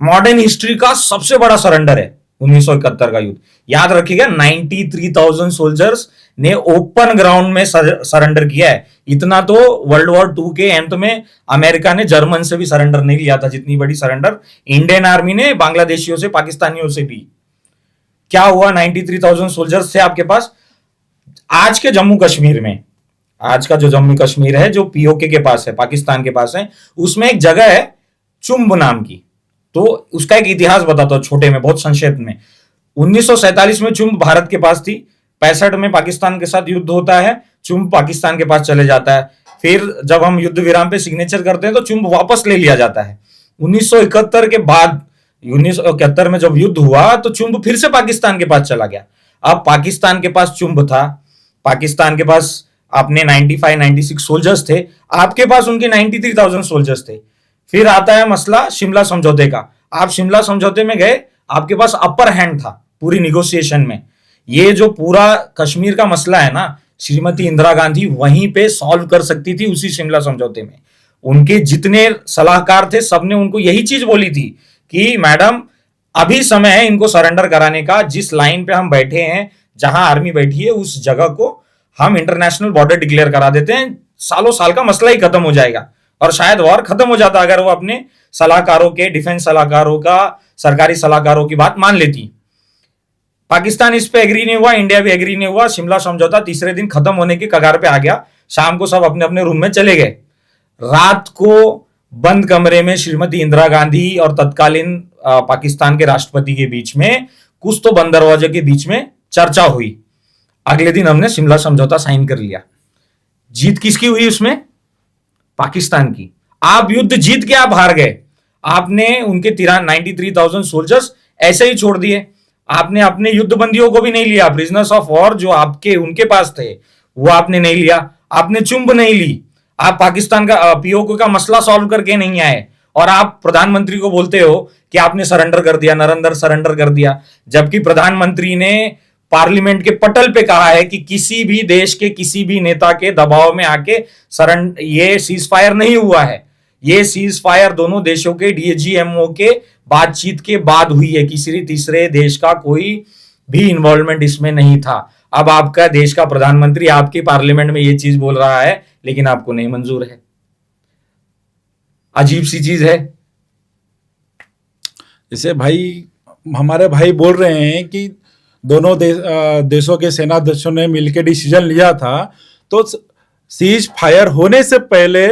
मॉडर्न हिस्ट्री का सबसे बड़ा सरेंडर है 1971 का युद्ध। याद रखिएगा, 93,000 सोल्जर्स ने ओपन ग्राउंड में सरेंडर किया है। इतना तो वर्ल्ड वॉर 2 के अंत में अमेरिका ने जर्मन से भी सरेंडर नहीं लिया था, जितनी बड़ी सरेंडर इंडियन आर्मी ने बांग्लादेशियों से, पाकिस्तानियों से ली। क्या हुआ? 93,000 सोल्जर्स थे आपके पास। आज के जम्मू कश्मीर में, आज का जो जम्मू कश्मीर है जो पीओके के पास है, पाकिस्तान के पास है, उसमें एक जगह है चुम्ब नाम की। तो उसका एक इतिहास बताता हूं छोटे में, बहुत संक्षेप में। 1947 में चुम्ब भारत के पास थी, 65 में पाकिस्तान के साथ युद्ध होता है, चुम्ब पाकिस्तान के पास चले जाता है। फिर जब हम युद्ध विराम पे सिग्नेचर करते हैं तो चुम्ब वापस ले लिया जाता है। 1971 के बाद, 1971 में जब युद्ध हुआ तो चुम्ब फिर से पाकिस्तान के पास चला गया। अब पाकिस्तान के पास चुम्ब था, पाकिस्तान के पास अपने 95-96 सोल्जर्स थे, आपके पास उनके 93,000 सोल्जर्स थे। फिर आता है मसला शिमला समझौते का। आप शिमला समझौते में गए, आपके पास अपर हैंड था पूरी निगोशिएशन में। ये जो पूरा कश्मीर का मसला है ना, श्रीमती इंदिरा गांधी वहीं पे सॉल्व कर सकती थी, उसी शिमला समझौते में। उनके जितने सलाहकार थे सबने उनको यही चीज बोली थी कि मैडम अभी समय है इनको सरेंडर कराने का। जिस लाइन पे हम बैठे हैं, जहां आर्मी बैठी है, उस जगह को हम इंटरनेशनल बॉर्डर डिक्लेयर करा देते हैं, सालों साल का मसला ही खत्म हो जाएगा। और शायद वॉर खत्म हो जाता अगर वो अपने सलाहकारों के, डिफेंस सलाहकारों का, सरकारी सलाहकारों की बात मान लेती। पाकिस्तान इस पे एग्री नहीं हुआ, इंडिया भी एग्री नहीं हुआ। शिमला समझौता तीसरे दिन खत्म होने के कगार पे आ गया। शाम को सब अपने अपने रूम में चले गए। रात को बंद कमरे में श्रीमती इंदिरा गांधी और तत्कालीन पाकिस्तान के राष्ट्रपति के बीच में कुछ तो बंद दरवाजे के बीच में चर्चा हुई। अगले दिन हमने शिमला समझौता साइन कर लिया। जीत किसकी हुई उसमें? पाकिस्तान की। आप युद्ध जीत के आप हार गए। आपने उनके 93,000 सोल्जर्स ऐसे ही छोड़ दिए। आपने अपने युद्ध बंदियों को भी नहीं लिया, प्रिजनर्स ऑफ वॉर जो आपके उनके पास थे वो आपने नहीं लिया। आपने चुम्ब नहीं ली। आप पाकिस्तान का पीओके का मसला सॉल्व करके नहीं आए, और आप प्रधानमंत्री को बोलते हो कि आपने सरेंडर कर दिया, नरेंद्र सरेंडर कर दिया। जबकि प्रधानमंत्री ने पार्लियामेंट के पटल पे कहा है कि किसी भी देश के किसी भी नेता के दबाव में आके ये सीज फायर नहीं हुआ है। ये सीज फायर दोनों देशों के डीजीएमओ के बातचीत के बाद हुई है, किसी तीसरे देश का कोई भी इन्वॉल्वमेंट इसमें नहीं था। अब आपका देश का प्रधानमंत्री आपके पार्लियामेंट में ये चीज बोल रहा है, लेकिन आपको नहीं मंजूर है। अजीब सी चीज है। जैसे भाई हमारे भाई बोल रहे हैं कि दोनों देशों के सेनाध्यक्षों ने मिलकर डिसीजन लिया था, तो सीज फायर होने से पहले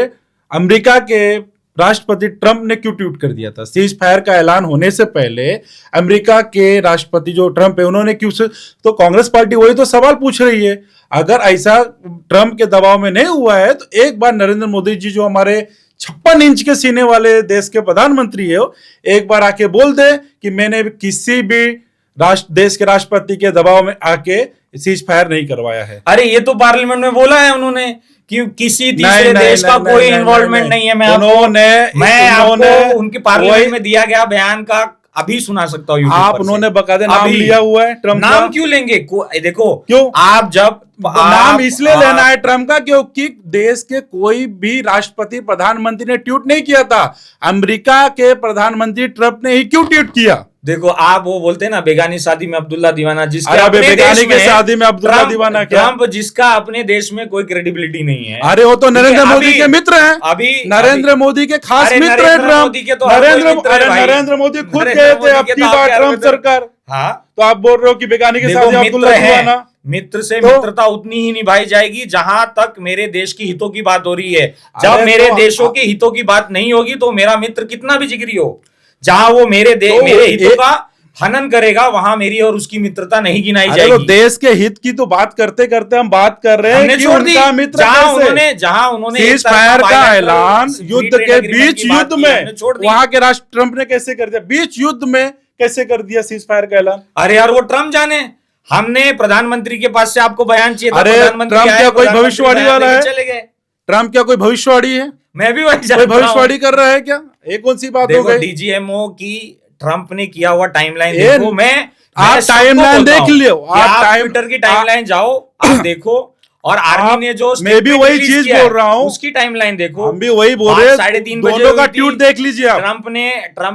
अमेरिका के राष्ट्रपति ट्रंप ने क्यों ट्वीट कर दिया था? सीज फायर का ऐलान होने से पहले अमेरिका के राष्ट्रपति जो ट्रंप है उन्होंने क्यों से, तो कांग्रेस पार्टी वही तो सवाल पूछ रही है। अगर ऐसा ट्रंप के दबाव में नहीं हुआ है तो एक बार नरेंद्र मोदी जी जो हमारे 56 इंच के सीने वाले देश के प्रधानमंत्री है, एक बार आके बोल दे कि मैंने किसी भी देश के राष्ट्रपति के दबाव में आके सीज फायर नहीं करवाया है। अरे ये तो पार्लियामेंट में बोला है उन्होंने कि किसी तीसरे देश का कोई इन्वॉल्वमेंट नहीं है। मैं आपको उनके पार्लियामेंट में दिया गया बयान का अभी सुना सकता हूँ। आप उन्होंने बकायदे नाम लिया हुआ है ट्रंप नाम क्यों लेंगे? देखो क्यों आप जब नाम इसलिए लेना है ट्रंप का क्योंकि देश के कोई भी राष्ट्रपति प्रधानमंत्री ने ट्वीट नहीं किया था, अमेरिका के प्रधानमंत्री ट्रंप ने ही क्यों ट्वीट किया? देखो आप वो बोलते हैं ना बेगानी शादी में अब्दुल्ला दीवाना, जिसका बेगानी के शादी में अब्दुल्ला दीवाना क्या? ट्रंप जिसका अपने देश में कोई क्रेडिबिलिटी नहीं है। अरे वो तो नरेंद्र मोदी के मित्र हैं, अभी नरेंद्र मोदी के खास मित्र हैं ट्रंप। नरेंद्र मोदी खुद गए थे अपनी बार ट्रंप सरकार। हाँ तो आप बोल रहे हो कि बेगानी के शादी अब्दुल्ला दीवाना? मित्र से मित्रता उतनी ही निभाई जाएगी जहां तक मेरे देश की हितों की बात हो रही है। जब मेरे देशों के हितों की बात नहीं होगी तो मेरा मित्र कितना भी जिगरी हो, जहां वो मेरे हितों का हनन करेगा वहां मेरी और उसकी मित्रता नहीं गिनाई जाएगी। तो देश के हित की तो बात करते करते हम बात कर रहे हैं कि उनका मित्र जहां उन्होंने सीज फायर का ऐलान युद्ध के बीच युद्ध में वहां के राष्ट्र ट्रंप ने कैसे कर दिया? बीच युद्ध में कैसे कर दिया सीज फायर का ऐलान? अरे यार वो ट्रंप जाने, हमने प्रधानमंत्री के पास से आपको बयान चाहिए था। अरे ट्रंप क्या कोई भविष्यवाणी वाला है? चले गए। ट्रंप क्या कोई भविष्यवाणी है? मैं भी वही कोई भविष्यवाणी कर रहा है क्या? एक कौन सी बात हो गई? डीजीएमओ की ट्रंप ने किया हुआ टाइमलाइन देखो। आप टाइमलाइन देख लियो, आप ट्विटर की टाइमलाइन जाओ, आप देखो। और आर्मी ने जो मैं भी वही चीज बोल रहा हूँ, उसकी टाइमलाइन देखो। हम भी वही बोल रहे हैं। 3:30 बजे दोनों का ट्वीट देख लीजिए आप। ट्रंप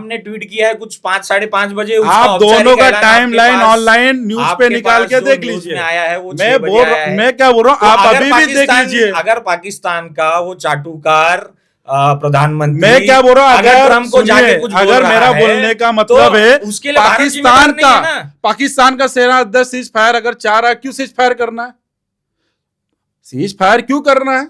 ने ट्वीट किया है कुछ 5-5:30 बजे। आप दोनों का टाइमलाइन ऑनलाइन न्यूज पे निकाल के देख लीजिए। आया है वो मैं क्या बोल रहा हूँ, आप अभी भी देख लीजिए। अगर पाकिस्तान का वो चाटुकार प्रधानमंत्री, मैं क्या बोल रहा हूँ, अगर ट्रंप को जाके कुछ अगर मेरा बोलने का मतलब है उसके लिए पाकिस्तान का सेना अध्यक्ष सीज फायर अगर चाह रहा है, क्यों सीज फायर करना है? सीज फायर क्यों करना है?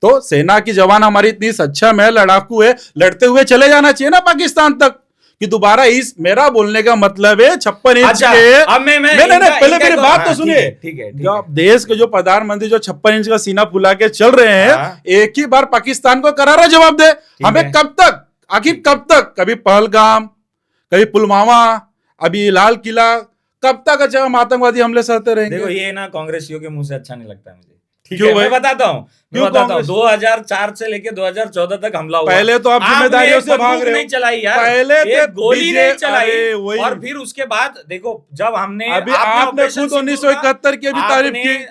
तो सेना की जवान हमारी इतनी सक्षम है, लड़ाकू है, लड़ते हुए चले जाना चाहिए ना पाकिस्तान तक, कि दोबारा इस मेरा बोलने का मतलब है 56 इंच के। पहले मेरी बात तो सुनिए। ठीक है। जो देश के जो प्रधानमंत्री जो 56 इंच का सीना फुला के चल रहे हैं, एक ही बार पाकिस्तान को करारा जवाब दे। हमें कब तक, आखिर कब तक? कभी पहलगाम, कभी पुलवामा, अभी लाल किला, कब तक अच्छा हम आतंकवादी हमले सहते रहेंगे? देखो ये ना कांग्रेसियों के मुंह से अच्छा नहीं लगता मुझे। क्यों? मैं बताता हूँ 2004 से लेके 2014 तक हमला हुआ। पहले तो आप जिम्मेदारियों से भाग रहे हो। नहीं चलाई यार, पहले एक गोली नहीं चलाई। और फिर उसके बाद देखो जब हमने आपने खुद 1971 की भी तारीफ की।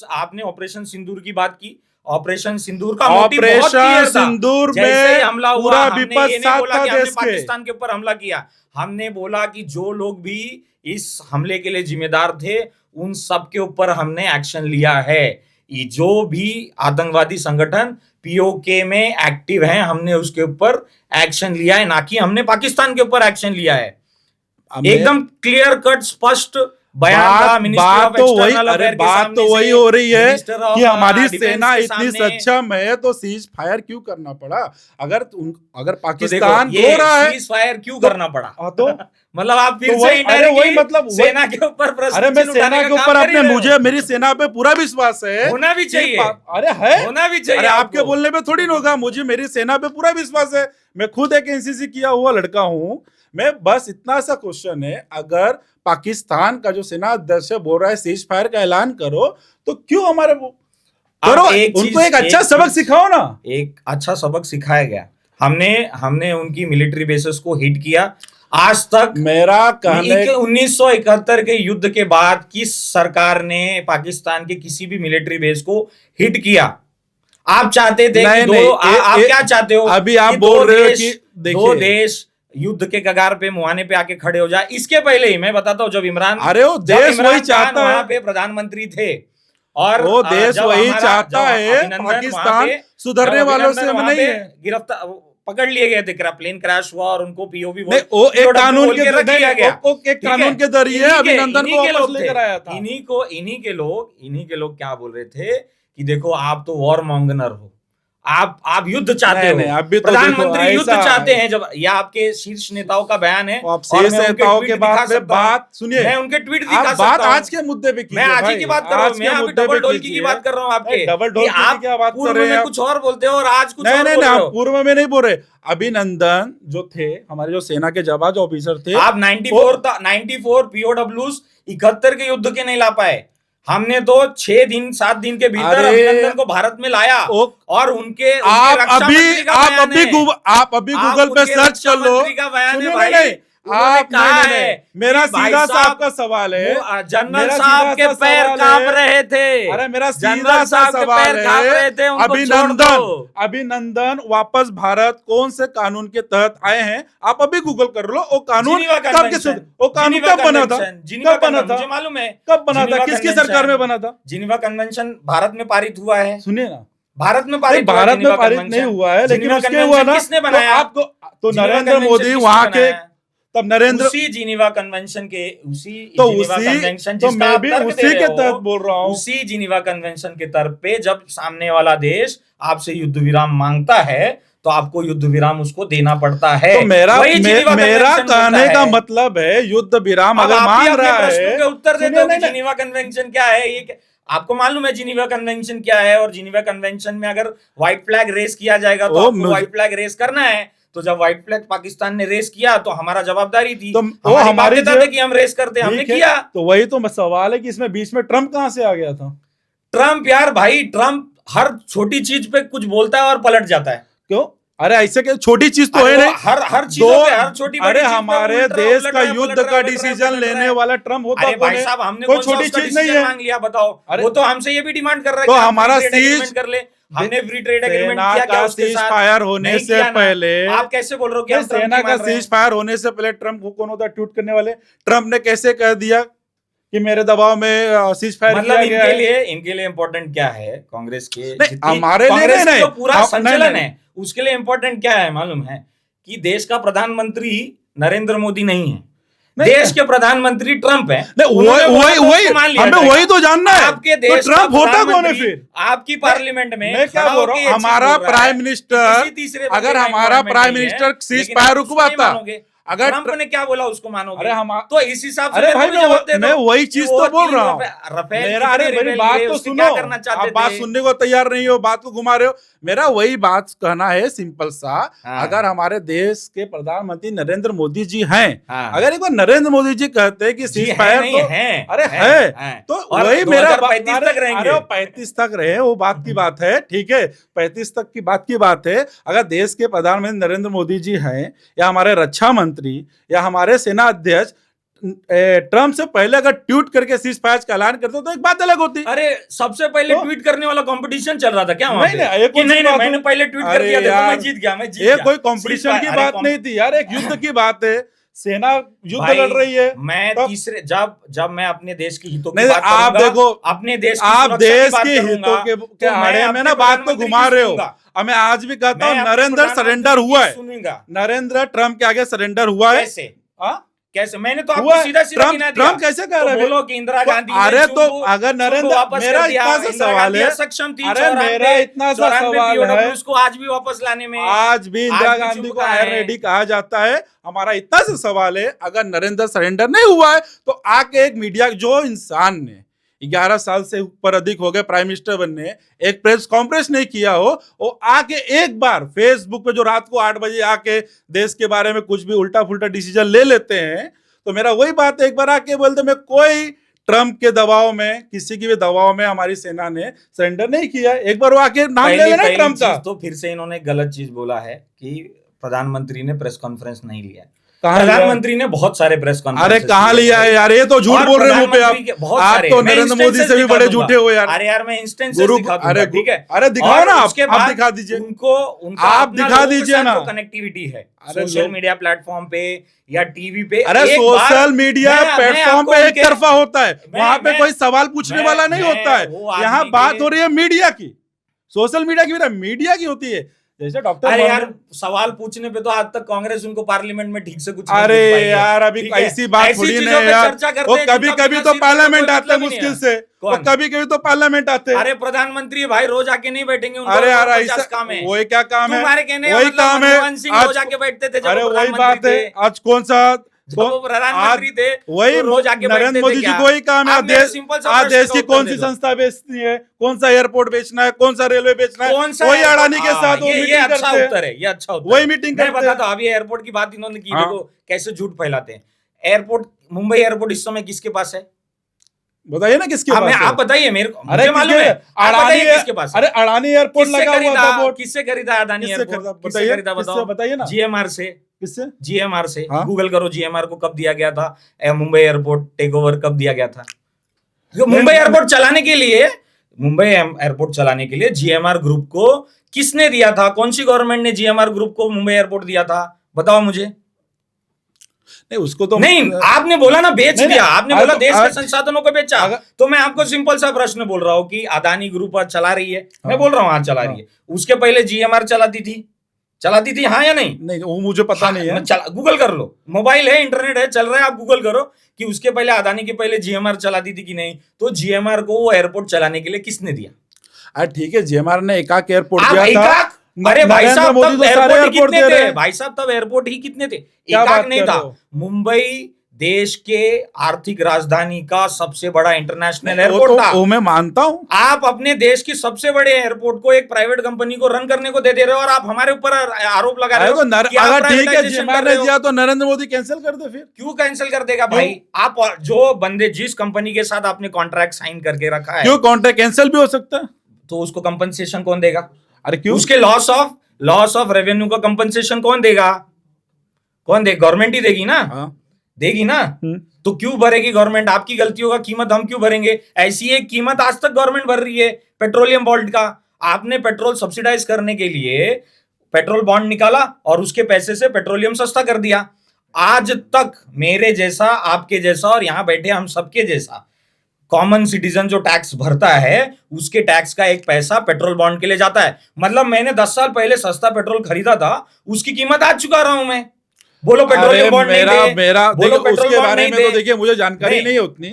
आपने ऑपरेशन सिंदूर की बात की। ऑपरेशन सिंदूर का ऑपरेशन सिंदूर में हमला हुआ, पूरा हमने ये नहीं बोला कि हमने देश पाकिस्तान के ऊपर हमला किया। हमने बोला कि जो लोग भी इस हमले के लिए जिम्मेदार थे उन सब के ऊपर हमने एक्शन लिया है। ये जो भी आतंकवादी संगठन पीओके में एक्टिव हैं, हमने उसके ऊपर एक्शन लिया है, ना कि हमने पाकिस्तान के ऊपर एक्शन लिया है। एकदम क्लियर कट स्पष्ट बात तो वही हो रही है कि हमारी सेना इतनी सक्षम है तो सीज फायर क्यों करना पड़ा? अगर पाकिस्तान ये सीज फायर क्यों करना पड़ा? तो मतलब आप फिर से वही मतलब सेना के ऊपर प्रश्न। अरे मैं सेना के ऊपर अपने मुझे मेरी सेना पे पूरा विश्वास है, होना भी चाहिए। अरे है, होना भी चाहिए। अरे आपके बोलने पे थोड़ी होगा, मुझे मेरी सेना पे पूरा विश्वास है। मैं खुद एक एनसीसी किया हुआ लड़का हूँ। मैं बस इतना सा क्वेश्चन है, अगर पाकिस्तान का जो सेना अध्यक्ष बोल रहा है सीज फायर का ऐलान करो, तो क्यों हमारे करो? उनको एक अच्छा सबक सिखाओ ना। एक अच्छा सबक सिखाया गया। हमने उनकी मिलिट्री बेसेस को हिट किया। आज तक मेरा कहने 1971 के युद्ध के बाद किस सरकार ने पाकिस्तान के किसी भी मिलिट्री बेस को हिट किया? आप चाहते थे नहीं, कि नहीं, आप क्या चाहते हो? अभी आप कि बोल रहे हो देश- कि दो देखिए, देश युद्ध के कगार पे मुहाने पे आके खड़े हो जाए। इसके पहले ही मैं बताता हूँ, अरे वो देश वही चाहता वहां है, पे प्रधानमंत्री थे और वो देश जब वही हमारा चाहता जब है, अभिनंदन वहां पाकिस्तान पे सुधरने जब वालों से अभिनंदन हम वहां नहीं पे है। गिरफ्तार पकड़ लिए गए थे, प्लेन क्रैश हुआ और उनको पीओवी नहीं, वो एक कानून के रख लिया गया। एक कानून के जरिए अभिनंदन को वापस लेकर आया था। इन्हीं के लोग क्या बोल रहे थे कि देखो आप तो वॉर मॉन्गनर हो, आप युद्ध चाहते नहीं, हो, नहीं, अभी तो प्रधानमंत्री देखो, युद्ध ऐसा चाहते है। हैं। जब यह आपके शीर्ष नेताओं का बयान है आप और शेष मैं उनके नेताओं ट्वीट के दिखा बात में सकता हूं, बात सुनिए, मैं उनके ट्वीट दिखा आप बात सकता हूं। आज के मुद्दे पे कीजिए मैं आज ही भाई, की बात कर रहा हूं, आज मैं के अभी मुद्दे डबल पे ढोलकी की कीजिए। बात कर रहा हूं आपके, डबल कि ढोलकी आप की क्या बात कर पूर्व रहे में हैं कुछ और बोलते हो और आज कुछ नहीं और नहीं बोल नहीं, रहे आप हो। पूर्व में नहीं बोल रहे। अभिनंदन जो थे, हमारे जो सेना के जवान जो ऑफिसर थे, आप 94 पीओडब्ल्यूज 71 के युद्ध के नहीं ला पाए। हमने तो 6 दिन 7 दिन के भीतर अरे अभिनंदन को भारत में लाया ओ- और उनके आप रक्षा मंत्री का बयान है। आप अभी गूगल पे उनके सर्च रक्षा कर लो। मंत्री का बयान है सुनिए, भाई, नहीं, उन्होंने आप कहा नहीं, नहीं, है नहीं, मेरा कि भाई सीधा सा साहब, आपका सवाल है, वो जनरल मेरा साहब सीधा के सा पैर सवाल कांप है। रहे थे, अरे मेरा सीधा जनरल सा साहब के सवाल पैर कांप रहे थे, है, उनको छोड़ दो। अभिनंदन वापस भारत कौन से कानून के तहत आए हैं? आप अभी गूगल कर लो। वो कानून जिनीवा कब कन्वेंशन, वो कानून जिनीवा कब बना था? कन्वेंशन, जिनीवा कब बना कन्वेंशन, था? मुझे मालूम है कब बना था? जिनीवा किसकी कन्वेंशन। सरकार में बना था? जिनीवा कन्वेंशन भारत में पारित हुआ है, सुनिए ना, भारत में नहीं, पारित हुआ भारत जिनीवा में पारित कन्वेंशन। नहीं हुआ है, लेकिन जिनीवा उसके कन्वेंशन हुआ ना, किसने तो बनाया? आपको तो जिनीवा नरेंद्र कन्वेंशन मोदी किसने वहां के, बनाया? तब नरेंद्र, उसी जिनीवा कन्वेंशन के तो जिनीवा उसी, कन्वेंशन तो जिसका मैं आप भी तर्क दे उसी रहे के हो, तहत बोल रहा हूँ। उसी जिनीवा कन्वेंशन के तर्क पे जब सामने वाला देश आपसे युद्ध विराम मांगता है तो आपको युद्ध विराम उसको देना पड़ता है। तो मेरा वही जिनीवा मेरा कन्वेंशन कहने बोलता का है। मतलब है, युद्ध विराम अब अगर आप ही मांग अपने रहा प्रश्नों है, के उत्तर देते सुनिए, हो कि नहीं, नहीं, जिनीवा कन्वेंशन क्या है। आपको मालूम है जिनीवा कन्वेंशन क्या है? और जिनीवा कन्वेंशन में अगर व्हाइट फ्लैग रेस किया जाएगा तो आपको व्हाइट फ्लैग रेस करना है। तो जब व्हाइट फ्लैग पाकिस्तान ने रेस किया तो हमारा जवाबदारी थी, तो वो हमारी हमारी बाध्यता थी कि हम रेस करते, हमने ठीक है, किया। तो वही तो सवाल है कि इसमें बीच में ट्रम्प कहां से आ गया था? ट्रम्प यार भाई, ट्रम्प हर छोटी चीज पे कुछ बोलता है और पलट जाता है। क्यों? अरे ऐसे क्या छोटी चीज तो अरे है वो नहीं, हर चीजों पे, हर छोटी बड़ी अरे चीज पे हमारे उलट रहा है, देश उलट का रहा है, युद्ध पलट रहा का है, पलट रहा है, डिसीजन पलट रहा लेने है। वाला ट्रम्प होता अरे कौन भाई है? साहब, हमने कोई कौन सा छोटी उसका चीज नहीं डिसीजन है। मांग लिया बताओ? अरे वो तो हमसे ये भी डिमांड कर रहा है तो कि हम हमारा फ्री ट्रेड सीज एग्रीमेंट कर ले। हमने फ्री ट्रेड एग्रीमेंट सेना किया क्या का उसके सीज साथ? फायर होने नहीं से किया ना। पहले, आप कैसे बोल रहे हो कि नहीं, हम ट्रम्प सेना की का मान रहे हैं? सीज फायर होने से पहले ट्रम्प को कौन होता ट्वीट करने वाले? ट्रम्प ने कैसे कह दिया कि मेरे दबाव में सीज फायर मतलब किया गया है? इनके लिए इम्पोर्टेंट क्या है? कांग्रेस के नहीं, हमारे लिए कांग्रेस नहीं, की जो पूरा नहीं, संचलन नहीं, है उसके लिए इम्पोर्टेंट क्या है मालूम है? कि देश का प्रधानमंत्री नरेंद्र मोदी नहीं है, नहीं, देश के प्रधानमंत्री ट्रम्प है। नहीं, वही हमें वही तो जानना है। आपके तो देश का ट्रम्प होता कौन है प्रधानमंत्री फिर? आपकी पार्लियामेंट में मैं क्या खड़ा बोल होके रहा ये हूँ, चीज हमारा बोल रहा है प्राइम कि मिनिस्टर, किसी तीसरे बंदे अगर का हमारा involvement प्राइम नहीं है, मिनिस्टर सीज लेकिन फायर आप उसको नहीं रुकवाता, मानोगे। अगर ट्रम्प ने क्या बोला उसको मानोगे? अरे हम तो इस हिसाब से अरे मेरे भाई को भी जवाब दे मैं दो वही कि चीज वो तो बोल 3 रहा हूँ। रफेल मेरा, अरे कितने मेरी रिबेल बात गिरे, तो उसके सुनो, क्या करना चाहते आप बात थे? सुनने को तैयार नहीं हो, बात को घुमा रहे हो। मेरा वही बात कहना है, सिंपल सा, हाँ। अगर हमारे देश के प्रधानमंत्री नरेंद्र मोदी जी हैं, हाँ। अगर एक बार नरेंद्र मोदी जी कहते हैं कि सीज फायर, नहीं तो है, अरे है, तो और वही मेरा 2035 तक रहेंगे। अरे 35 तक रहे, वो बात की बात है, ठीक है, 35 तक की बात है। अगर देश के प्रधानमंत्री नरेंद्र मोदी जी हैं, या हमारे रक्षा मंत्री, या हमारे सेना अध्यक्ष ट्रम्प से पहले अगर ट्वीट करके सीज फायर का ऐलान करते तो एक बात अलग होती। अरे सबसे पहले तो? ट्वीट करने वाला कंपटीशन चल रहा था क्या वहां पे? नहीं, एक कि नहीं बात मैंने पहले ट्वीट कर अरे दिया, देखो यार, मैं जीत गया, मैं जीत ये गया। कोई कंपटीशन की बात नहीं थी यार, एक युद्ध की बात है, सेना युद्ध भाई, लड़ रही है। मैं तो तीसरे जब मैं अपने देश की हितों की नहीं, बात आप करूंगा, देखो, अपने देश की आप सुरक्षा देश बात के करूंगा, हितों के तो आड़े में अपने ना बात को प्रधानमंत्री घुमा की रहे हो। सुनूंगा। मैं आज भी कहता मैं हूँ, अपने नरेंद्र प्रधानमंत्री सरेंडर की हुआ है, सुनूंगा। नरेंद्र ट्रम्प के आगे सरेंडर हुआ है। कैसे? हाँ? कैसे? मैंने तो हुआ आपको है। सीधा सीधा गिना दिया। ट्रम्प कैसे कह तो रहा है? बोलो कि इंदिरा तो गांधी ने अरे तो चुंबू- अगर चुंबू नरेंद्र, वापस मेरा कर दिया, इतना सा इंदिरा सवाल गांधी है, असक्षम थी, अरे मेरा इतना सा सवाल है, POW को आज भी वापस लाने में, आज भी इंदिरा आज भी गांधी को चुपका आयर है। रेडी कहा जाता है। हमारा इतना सा सवाल है, अगर नरेंद्र सरेंडर नहीं हुआ है तो आके एक मीडिया, जो इंसान ने 11 साल से ऊपर अधिक हो गए प्राइम मिनिस्टर बनने, एक प्रेस कॉन्फ्रेंस नहीं किया हो, वो आके एक बार फेसबुक पे जो रात को 8 बजे आके देश के बारे में कुछ भी उल्टा फुल्टा डिसीजन ले लेते हैं, तो मेरा वही बात है, एक बार आके बोलते मैं कोई ट्रम्प के दबाव में, किसी की भी दबाव में हमारी सेना ने सरेंडर नहीं किया। एक बार वो आके नाम ले लेना ट्रम्प का। तो फिर से इन्होंने गलत चीज बोला है कि प्रधानमंत्री ने प्रेस कॉन्फ्रेंस नहीं लिया। कहाँ लिया? प्रधानमंत्री ने बहुत सारे प्रेस कॉन्फ्रेंस। अरे कहाँ लिया है यार, ये तो झूठ बोल रहे हो मुंह पे आप तो नरेंद्र मोदी से भी बड़े झूठे हो यार। अरे यार मैं इंस्टेंसेस गुरु दिखा दूंगा, अरे ठीक है। अरे दिखाओ ना, उसके आप बाद दिखा दीजिए, उनको उनका आप अपना दिखा लोगों के दीजिए साथ ना। जो कनेक्टिविटी है अरे सोशल मीडिया प्लेटफॉर्म पे या टीवी पे। अरे एक सोशल बार मीडिया मैं प्लेटफॉर्म आपको पे एक उनके- तरफा होता है, वहां पे मैं- कोई सवाल पूछने वाला नहीं मैं होता है। वो आदमी यहाँ के- बात हो रही है मीडिया की, सोशल मीडिया की, मीडिया की होती है। जैसे डॉक्टर अरे यार सवाल पूछने पे तो आज तक कांग्रेस उनको पार्लियामेंट में ठीक से कुछ नहीं अरे पूछ पाई है, यार अभी ठीक है? ऐसी बात ऐसी थोड़ी चीजों नहीं पे यार, चर्चा करते वो हैं कभी जिनका कभी बिना तो सीट का पार्लियामेंट कोई आते हैं मतलब ही नहीं मुश्किल है। से, वो कौन? कभी कभी तो पार्लियामेंट आते हैं। अरे प्रधानमंत्री भाई रोज आके नहीं बैठेंगे, उनको अरे यार 50 ऐसा काम है। वही क्या काम है, तुम्हारे कहने का वही मतलब काम है। मनमोहन सिंह रोज आके बैठते थे जब अरे वो वही बात प्रधानमंत्री है, थे। आज कौन सा जब वो प्रधानमंत्री थे वही तो रोज आके नरेंद्र बैठते मोदी थे जी क्या? को वही काम है। आप मेरे सिंपल सा आज प्रश्न देश का की उत्तर कौन दे सी दो। संस्था बेचती है, कौन सा एयरपोर्ट बेचना है, कौन सा रेलवे बेचना है, कौन सा वही एयरपोर्ट? अडानी के साथ वो ये मीटिंग अच्छा करते हैं, उत्तर है, ये अच्छा उत्तर वही है। मीटिंग मैं करते बताता हैं। हूँ, अभी एयरपोर्ट की बात इन्होंने की, हाँ। देखो कैसे झूठ फैलाते हैं। एयरपोर्ट, मुंबई एयरपोर्ट इस समय किसके पास है? बताइए ना किसके हाँ, पास है? आप बताइए मेरे को, अरे मुझे मालूम है। आप अडानी बताइए किसके पास है? अरे अडानी एयरपोर्ट किससे लगा हुआ खरीदा? था बोर्ड, किससे खरीदा अडानी किससे एयरपोर्ट? खरीदा? किससे बताइए, खरीदा किससे बताओ? बताइए ना। जीएमआर से। किससे? जीएमआर से हाँ? गूगल करो, जीएमआर को कब दिया गया था, मुंबई एयरपोर्ट टेक ओवर कब दिया गया था? मुंबई एयरपोर्ट चलाने के लिए, मुंबई एयरपोर्ट चलाने के लिए जीएमआर ग्रुप को किसने दिया था? कौन सी गवर्नमेंट ने जीएमआर ग्रुप को मुंबई एयरपोर्ट दिया था? बताओ मुझे। नहीं उसको तो नहीं, आपने बोला ना बेच नहीं, दिया, नहीं, आपने बोला तो- देश के संसाधनों को बेचा। अगर- तो मैं आपको सिंपल सा प्रश्न बोल रहा हूं कि अदानी ग्रुप आज चला रही है, मैं हाँ। बोल रहा हूं आज चला रही है, उसके पहले जीएमआर चलाती थी हाँ या नहीं? नहीं वो मुझे पता नहीं है। गूगल कर लो, मोबाइल है, इंटरनेट है, चल रहा है, आप गूगल करो कि उसके पहले अदानी के पहले जीएमआर चलाती थी कि नहीं। तो जीएमआर को वो एयरपोर्ट चलाने के लिए किसने दिया? अरे ठीक है, जीएमआर ने एकाक एयरपोर्ट आप दिया था। एकाक? अरे भाई नरेंद्र साहब मोदी तब तो सारे एयरपोर्ट ही एयरपोर्ट कितने दे रहे थे? हैं। भाई साहब तब एयरपोर्ट ही कितने थे? क्या एकाक बात नहीं कर था। रहे हो? मुंबई देश के आर्थिक राजधानी का सबसे बड़ा इंटरनेशनल वो एयरपोर्ट तो था। वो मैं मानता हूँ। आप अपने देश की सबसे बड़े एयरपोर्ट को एक प्राइवेट कंपनी को रन करने को दे रहे हो और आप हमारे ऊपर आरोप लगा रहे अरे हो तो कि आप अगर ठीक है privatization जीएमआर कर ने रहे हो। दिया तो नरेंद्र मोदी कैंसिल कर दे फिर। क्यों कैंसिल कर देगा भाई? आप जो बंदे जिस कंपनी के साथ आपने कॉन्ट्रैक्ट साइन करके रखा है, क्यों कॉन्ट्रैक्ट कैंसिल भी हो सकता है? तो उसको कंपनसेशन कौन देगा? अरे क्यों? उसके लॉस ऑफ रेवेन्यू का कंपनसेशन कौन देगा? कौन देगा? गवर्नमेंट ही देगी ना, हाँ। देगी ना। तो क्यों भरेगी गवर्नमेंट? आपकी गलतियों का कीमत हम क्यों भरेंगे? ऐसी एक कीमत आज तक गवर्नमेंट भर रही है पेट्रोलियम बॉन्ड का। आपने पेट्रोल सब्सिडाइज करने के लिए पेट्रोल बॉन्ड निकाला और उसके पैसे से पेट्रोलियम सस्ता कर दिया। आज तक मेरे जैसा, आपके जैसा और यहां बैठे हम सबके जैसा कॉमन सिटीजन जो टैक्स भरता है, उसके टैक्स का एक पैसा पेट्रोल बॉन्ड के लिए जाता है। मतलब मैंने 10 साल पहले सस्ता पेट्रोल खरीदा था, उसकी कीमत आज चुका रहा हूं मैं। बोलो पेट्रोलियम बॉन्ड नहीं दे, मेरा बोलो देखिए पेट्रोल उसके बॉन्ड बारे नहीं में तो दे। देखिए मुझे जानकारी नहीं। नहीं है उतनी।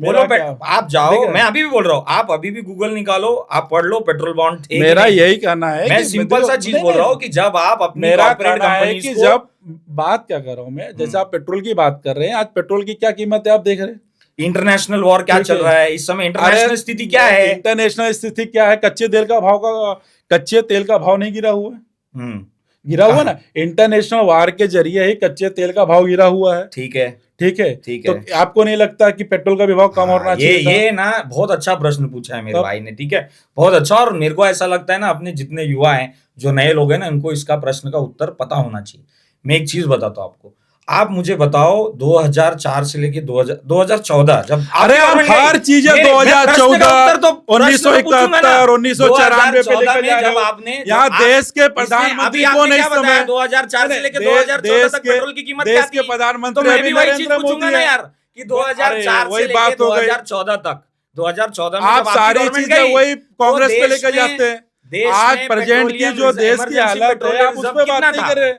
बोलो मेरा क्या- आप जाओ, देखिए, मैं अभी भी बोल रहा हूं, आप अभी भी गूगल निकालो, आप पढ़ लो पेट्रोल बॉन्ड थे कि मेरा नहीं। यही कहना है मैं कि सिंपल सा चीज नहीं, बोल नहीं, रहा हूं कि जब आप अपनी मेरा कॉर्पोरेट कहना है कंपनीज कि को, जब बात क्या कर रहा हूं मैं, जैसे आप पेट्रोल की बात कर रहे हैं, आज पेट्रोल की क्या कीमत है आप देख रहे हैं। इंटरनेशनल वॉर क्या ठीक चल है। रहा है इस समय, इंटरनेशनल अरे, स्थिति क्या है? इंटरनेशनल स्थिति क्या है? कच्चे तेल का भाव नहीं गिरा हुआ है। हम्म, गिरा हुआ ना, इंटरनेशनल वार के जरिए ही कच्चे तेल का भाव गिरा हुआ है। ठीक है, ठीक है, ठीक तो है। आपको नहीं लगता कि पेट्रोल का भी भाव कम होना ये चाहिए था? ये ना बहुत अच्छा प्रश्न पूछा है मेरे तब- भाई ने, ठीक है, बहुत अच्छा। और मेरे को ऐसा लगता है ना, अपने जितने युवा हैं, जो नए लोग हैं ना, उनको इसका प्रश्न का उत्तर पता होना चाहिए। मैं एक चीज बताता हूँ आपको, आप मुझे बताओ 2004 से लेके 2014 जब अरे आप हर चीजें 2014, 1971, 1994 पे लेकर जा रहे हो। यहाँ देश के प्रधानमंत्री को नहीं समय 2004 से लेके देश 2014 तक के- पेट्रोल की कीमत क्या देश थी? के प्रधानमंत्री तो मैं अभी भी वही चीज नरेंद्र पूछूंगा मोदी ना है। यार कि 2004 अरे, वही से बात लेके हो गई। 2014 तक, 2014 में आप जब आपकी सारी गवर्नमेंट चीजें गई, वही कांग्रेस तो पे देश लेकर में- जाते हैं। देश आज में प्रेजेंट की पेट्रोलियम जो देश की इमरजेंसी हालत है, पेट्रोलियम आप उस रिजर्व पे बात कितना नहीं था? कर रहे।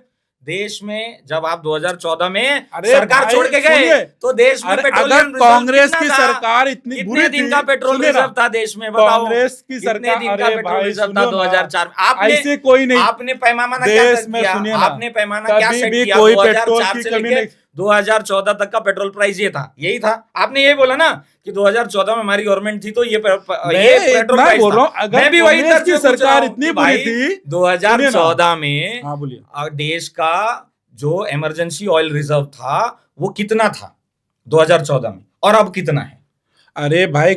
देश में जब आप 2014 में अरे सरकार भाई, छोड़ के गए, सुनिए, तो देश में अरे पेट्रोलियम अगर रिजर्व कांग्रेस कितना की था? सरकार इतनी कितने बुरी दिन थी, का पेट्रोल सुनिए ना, रिजर्व था देश में? बताओ, कांग्रेस की कितने सरकार, दिन का अरे पेट्रोल भाई रिजर्व था सुनियो ना, 2004 में? आपने ऐसे कोई नहीं, आपने पैमाना क्या देश सेट में किया? सुनिए ना, आपने पैमाना क्या कभी सेट भी किया? कोई 2004 पेट्रोल की से कमी लेके नहीं। 2014 तक का पेट्रोल प्राइस ये था, यही था। आपने ये बोला ना कि 2014 में हमारी गवर्नमेंट थी तो ये पेट्रोल प्राइस बोल रहा हूँ, था। अगर मैं भी वही कांग्रेस तर्क की से पूछ रहा सरकार हूँ इतनी कि बुरी भाई थी, 2014 में हाँ बोलिए, देश का जो इमरजेंसी ऑयल रिजर्व था वो कितना था 2014 में, और अब कितना है? अरे भाई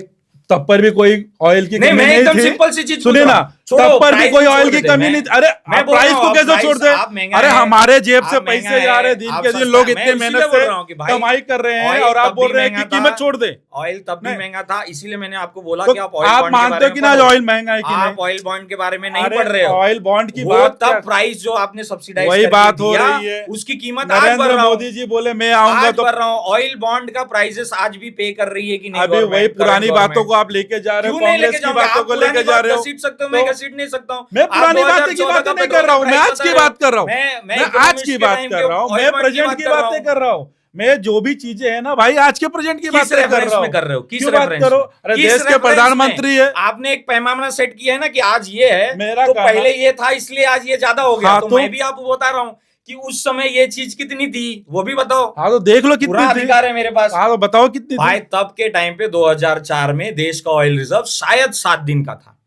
तब पर भी कोई ऑयल की नहीं, कमी मैं नहीं एकदम थी। सिंपल सी चीज सुनिए पूछ ना, रहा हूं। छोड़ो, तब पर भी प्राइस कोई छोड़ ऑयल की देते, कमी मैं- नहीं। अरे मैं बोल प्राइस रहा को हूँ, कैसे प्राइस छोड़ दे? आप महंगा अरे है, हमारे जेब से आप पैसे महंगा जा रहे है, हैं, दिन आप के दिन सस्ता लोग है। मैं इतने इसीलिए मेहनत बोल से रहा हूँ कि भाई कमाई कर रहे हैं ऑयल और आप तब बोल भी रहे हैं महंगा कि कीमत था, छोड़ दे। ऑयल तब भी नहीं। महंगा था, इसीलिए मैंने आपको बोला तो कि आप ऑयल आप बॉन्ड के मानते बारे हो में कि ना आज पढ़ो। ऑयल महंगा है कि आप नहीं? ऑयल बॉन्ड के बारे में नहीं अरे पढ़ रहे हो। ऑयल बॉन्ड की वो बात तब क्या? प्राइस जो आपने सब्सिडाइज वही करके बात हो दिया, रही है। उसकी कीमत आज नरेंद्र भर रहा हूँ, मोदी जी बोले मैं आऊंगा आज तो भर रहा हूँ। ऑयल बॉन्ड का प्राइसेस आज भी पे कर रही है कि नहीं अभी वही गवर्नमेंट, पुरानी करंट बातों को गवर्नमेंट? आप लेके जा रहे हो, क्यों नहीं लेके कांग्रेस की जाओगे? बातों आप को पुरानी लेके जा बात रहे हो। घसीट सकते हो, मैं तो घसीट नहीं सकता हूँ। मैं आप पुरानी बातें की 2014 बातें का नहीं पेट्रोल कर रहा हूँ, का मैं प्राइस आज बता की रहे हो। बात कर रहा हूँ, मैं मैं आज इकोनॉमिस्ट की के बात टाइम कर के रहा हूँ, ऑयल मैं बॉन्ड की प्रेजेंट बात की कर रहा बातें हूँ। कर रहा हूँ। मैं जो भी चीजें हैं ना भाई, आज के प्रेजेंट की किस बातें कर रेफरेंस रहा में हूँ। कर रहे हो? किस क्यों बात रेफरेंस करो? में? अरे किस देश के रेफरेंस प्रधानमंत्री में? है। आपने एक पैमाना सेट किया है ना कि आज ये है, मेरा तो कहना- पहले ये था इसलिए आज ये ज्यादा हो गया। हाँ, तो तो- मैं भी आपको बता रहा हूँ कि उस समय ये चीज कितनी थी, वो भी बताओ। हाँ तो देख लो पूरा कितनी थी। अधिकार है मेरे पास। हाँ तो बताओ कितनी भाई थी। तब के टाइम पे 2004 में देश का ऑयल रिजर्व शायद 7 दिन का था,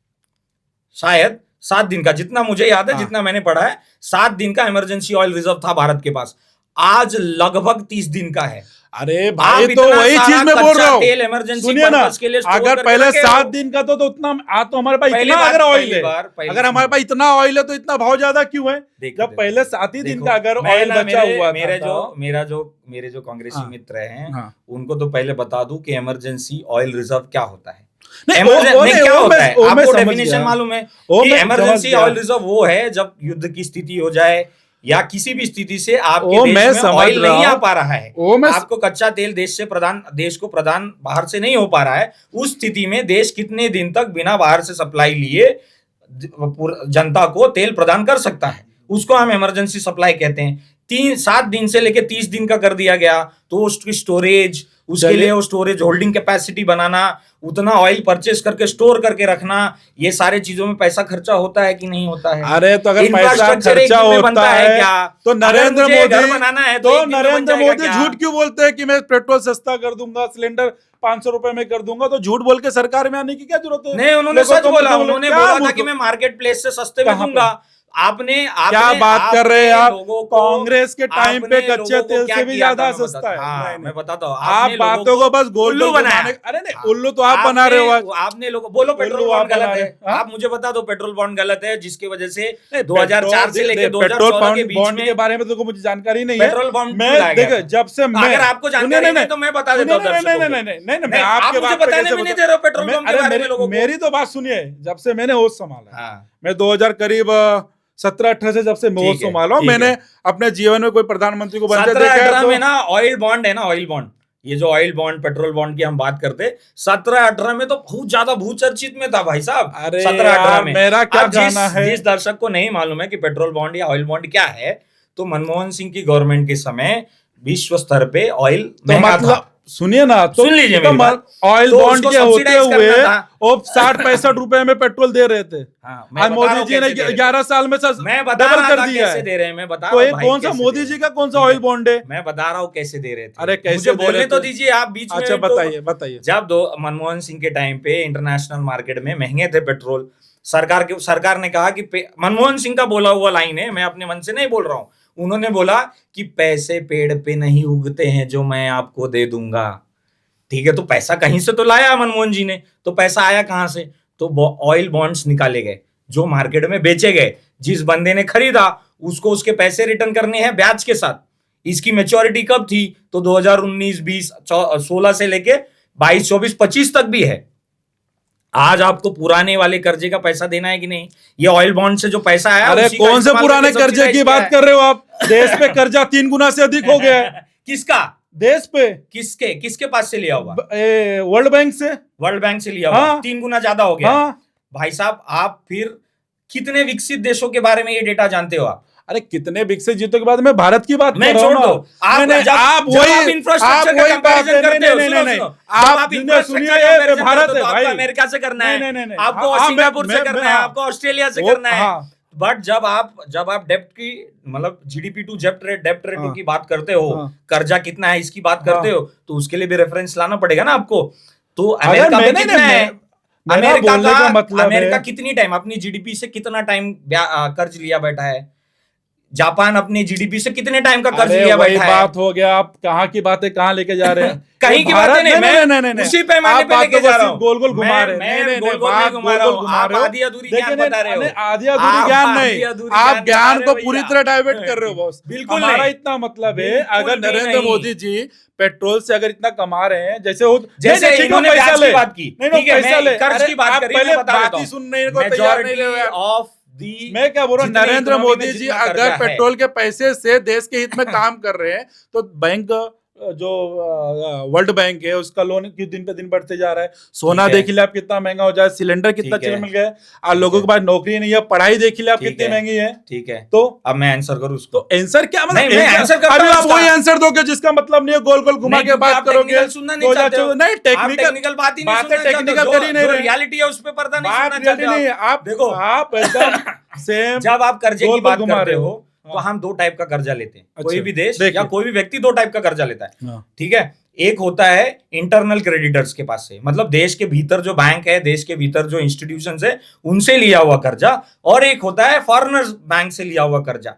शायद 7 दिन का, जितना मुझे याद है, हाँ। जितना मैंने पढ़ा है, 7 दिन का इमरजेंसी ऑयल रिजर्व था भारत के पास। आज लगभग 30 दिन का है। अरे आप भाई तो इतना वही सारा चीज मैं बोल कच्चा रहा हूँ। तेल इमरजेंसी सुनिए ना, पर्पस के लिए स्टोर अगर करके पहले रखे हो। 7 दिन का तो उतना तो हमारे पास पहली इतना बार- अगर ऑयल पहली है, बार- पहली अगर हमारे पास इतना ऑयल है तो इतना भाव ज्यादा क्यों है? देखो, जब देखो, पहले 7 ही दिन देखो, का अगर मैं ऑयल ना बचा मेरे हुआ मेरे था जो मेरे जो कांग्रेसी हाँ, मित्र हैं, हाँ। उनको तो पहले बता दूं कि इमरजेंसी ऑयल रिजर्व क्या होता है। नहीं, नहीं, क्या होता है? वो मैं आपको समझ डेफिनेशन गया। मालूम है वो कि मैं समझ इमरजेंसी गया। ऑयल रिजर्व वो है जब युद्ध की स्थिति हो जाए या किसी भी स्थिति से आपके वो देश मैं में समझ ऑयल रहा नहीं आ हूं। पा रहा है, वो मैं आपको कच्चा तेल देश को प्रदान बाहर से नहीं हो पा रहा है। उस स्थिति में देश कितने दिन तक बिना बाहर से सप्लाई लिए जनता को तेल प्रदान कर सकता है, उसको हम इमरजेंसी सप्लाई कहते हैं। 7 दिन से लेके 30 दिन का कर दिया गया, तो उसकी स्टोरेज, उसके चलिए। लिए वो स्टोरेज होल्डिंग कैपेसिटी बनाना, उतना ऑयल परचेस करके स्टोर करके रखना, ये सारे चीजों में पैसा खर्चा होता है कि नहीं होता है? अरे तो अगर पैसा इंफ्रास्ट्रक्चर एक खर्चा दिन में होता बनता है क्या? तो अगर नरेंद्र मुझे घर मोदी बनाना है तो एक दिन में बन नरेंद्र जाएगा मोदी क्या? झूठ क्यों बोलते हैं कि मैं पेट्रोल सस्ता कर दूंगा, सिलेंडर 500 रुपए में कर दूंगा? तो झूठ बोल के सरकार में आने की क्या जरूरत है? नहीं, उन्होंने लोगों सच को बोला, मतलब उन्होंने क्या बोला था मतलब- कि मैं मार्केट प्लेस से सस्ते में कहाँ पे? दूंगा। आपने क्या बात कर रहे हैं आप? लोगों को- कांग्रेस के टाइम पे आपने कच्चे लोगों को तेल क्या से भी किया था, ज्यादा मैं बताता- सस्ता है। हाँ, नहीं, नहीं। मैं बताता हूँ। आप आपने लोगों बातों को बस गोल उल्लू गोल बनाया। घुमाने- अरे नहीं, हाँ। उल्लू तो आप बना रहे हो आज। आपने लोगों बोलो पेट्रोल उल्लू बॉन्ड आप बना गलत है। रहे हो। हाँ? आप मुझे बता दो पेट्रोल बॉन्ड गलत है, जिसकी वजह से नहीं, 2004 से लेके पेट्रोल 2014 के बीच बॉन्ड में के बारे में तो मुझे जानकारी नहीं है। पेट्रोल बॉन्ड मैं क्यों लाया गया देखो था? जब से मैं अगर आपको जानकारी नहीं तो मैं बता देता हूँ दर्शकों को। मैं आप आपके मुझे बात पे बताने कैसे भी नहीं बता- दे रहे हो पेट्रोल मैं- बॉन्ड के अरे बारे में लोगों को। मेरी तो बात सुनिए, जब से मैंने होश संभाला, हाँ, मैं 2000 करीब 17-18 से जब से मैं होश ठीक है, संभाला हूं, ठीक मैंने है। अपने जीवन में कोई प्रधानमंत्री को बनते 17 देखा है 18 तो में ना ऑयल बॉन्ड है ना, ऑयल बॉन्ड, ये जो ऑयल बॉन्ड पेट्रोल बॉन्ड की हम बात करते 17-18 में तो बहुत ज्यादा भूचर्चित में था भाई साहब। अरे 17-18 यार, में मेरा क्या अब कहना है? जिस दर्शक को नहीं मालूम है कि पेट्रोल बॉन्ड या ऑयल बॉन्ड क्या है, तो मनमोहन सिंह की गवर्नमेंट के समय विश्व स्तर पे ऑयल तो महंगा मतलब था। सुनिए ना, तो सुन लीजिए तो मेरी बात। ऑयल तो बॉन्ड उसको के होते subsidize हुए करना था। वो 60-65 रुपए में पेट्रोल दे रहे थे। हाँ, मैं आज बता रहा मोदी हूँ जी ने कैसे दे रहे थे। 11 साल में मैं बता डबल रहा कर था दिया कैसे है। दे रहे हैं, मैं बता तो रहा ये हूँ भाई कौन सा कैसे मोदी दे जी रहे का हैं। कौन सा ठीक ऑयल है। बॉन्ड है? मैं बता रहा हूँ कैसे दे रहे थे। अरे कैसे मुझे दे बोलने रहे तो थे? दीजिए आप बीच में। अच्छा तो बताइए। जब मनमोहन सिंह के टाइम पे इंटरनेशनल मार्केट में महंगे थे पेट्रोल, सरकार ने कहा कि मनमोहन सिंह का बोला हुआ लाइन है, मैं अपने मन से नहीं बोल रहा हूँ। उन्होंने बोला कि पैसे पेड़ पे नहीं उगते हैं जो मैं आपको दे दूंगा। ठीक है, तो पैसा कहीं से तो लाया मनमोहन जी ने, तो पैसा आया कहां से? तो ऑयल बॉन्ड्स निकाले गए जो मार्केट में बेचे गए। जिस बंदे ने खरीदा उसको उसके पैसे रिटर्न करने हैं ब्याज के साथ। इसकी मैच्योरिटी कब थी? तो 2019, 20, 16 से लेके 22, 24, 25 तक भी है। आज आपको पुराने वाले कर्जे का पैसा देना है कि नहीं? ये ऑयल बॉन्ड से जो पैसा आया, अरे उसी का कौन से इस्तेमाल पुराने करके कर्जे subsidize की किया बात है। कर रहे हो आप? देश पे कर्जा 3 गुना से अधिक हो गया है। किसका? देश पे किसके पास से लिया हुआ? वर्ल्ड बैंक से। वर्ल्ड बैंक से लिया हुआ। हाँ। 3 गुना ज्यादा हो गया। हाँ। भाई साहब, आप फिर कितने विकसित देशों के बारे में ये डेटा जानते हो आप? अरे कितने विकसित जीतों के बाद मैं भारत की बात मैं कर रहा हूँ छोड़ ना। दो। आप नहीं, जब आप जब वही आप इंफ्रास्ट्रक्चर आप का वही बात कंपैरिजन करते हो, नहीं, सुनो, नहीं, सुनो, आप जब आप सुनिए, इंफ्रास्ट्रक्चर ये कंपैरिजन भारत करते है हो, तो भाई। आपको अमेरिका से करना है, नहीं। आपको हाँ, सिंगापुर से मैं- करना मैं- है, हाँ। आपको ऑस्ट्रेलिया से वो- करना है। हाँ। बट जब आप डेप्ट की मतलब जीडीपी टू डेप्ट रेटो हाँ। की बात करते हो, हाँ। कर्जा कितना है इसकी बात करते हाँ। हो, तो उसके लिए भी रेफरेंस लाना पड़ेगा ना आपको। तो अगर अमेरिका में मैंने- कितना है? मेरा अमेरिका बोलने का मतलब अमेरिका है- कितनी टाइम अपनी जीडीपी से कितना टाइम कर्ज लिया बैठा है? जापान अपने जीडीपी से कितने टाइम का कर्ज अरे लिया वही बैठा है। बात हो गया, आप कहाँ की बातें कहाँ लेके जा रहे हैं? कहीं की भारत- बातें नहीं, मैं उसी पैमाने आप पे लेके बातों को जा रहा सिर्फ हूँ। गोल गोल घुमा रहे हैं। मैं गोल गोल बात नहीं घुमा रहा गोल-गोल हूँ, घुमा आप रहे हो। आधी अधूरी देखिए, ज्ञान बता रहे हो। आधी अधूरी आप ज्ञान आधी नहीं, अधूरी आप ज्ञान ज्ञान बता को रहे हो पूरी भैया। तरह डाइवर्ट कर रहे हो बॉस। बिल्कुल हमारा नहीं। इतना मतलब है, बिल्कुल अगर भी नरेंद्र नहीं। मोदी जी पेट्रोल से अगर इतना कमा रहे हैं, जैसे वो जैसे नहीं, ठीक है, इन्होंने पैसा ब्याज ले। की बात की, नहीं, ठीक है, पैसा मैं ले। कर्ज अरे, की बात आप करी, पहले मैं बता बात देता ही हूँ। सुनने को तैयार नहीं रहे यार। ऑफ दी मैं क्या बोल रहा हूँ, जितने नरेंद्र इकोनॉमी में मोदी जी जितना अगर कर्जा है। पेट्रोल के पैसे से देश के हित में काम कर रहे हैं, तो बैंक जो वर्ल्ड बैंक है उसका लोन क्यों दिन पे दिन बढ़ते जा रहा है? सोना ठीक है। देख लिया आप कितना महंगा हो जाए, सिलेंडर कितना ठीक है। चल मिल गया है, और लोगों के पास नौकरी नहीं है, पढ़ाई देख लिया आप ठीक कितनी है। महंगी है। ठीक है, तो अब मैं आंसर करूँ उसको। तो आंसर क्या मतलब? नहीं, मैं answer करता अभी हूँ आप उसका। वही आंसर दोगे जिसका मतलब नहीं है, गोल गोल घुमा नहीं, के क्योंकि बात आप करोगे। technical सुनना नहीं चाहते हो। नहीं, आप टेक्निकल बात ही नहीं बातें सुनना चाहते टेक्निकल हो। कर ही नहीं जो रहे। रियलिटी है उस पे पर्दा नहीं बात सुनना चाहते नहीं, हो। आप देखो, आप एकदम सेम जब आप कर्जे की गोल-गोल बात घुमा करते रहे हो हो। तो हाँ। हम दो टाइप का कर्जा लेते हैं। कोई अच्छा, भी देश देखिए। या कोई भी व्यक्ति दो टाइप का कर्जा लेता है। हाँ। ठीक है, एक होता है इंटरनल क्रेडिटर्स के पास से, मतलब देश के भीतर जो बैंक है, देश के भीतर जो इंस्टीट्यूशंस है, उनसे लिया हुआ कर्जा, और एक होता है फॉरेनर्स बैंक से लिया हुआ कर्जा।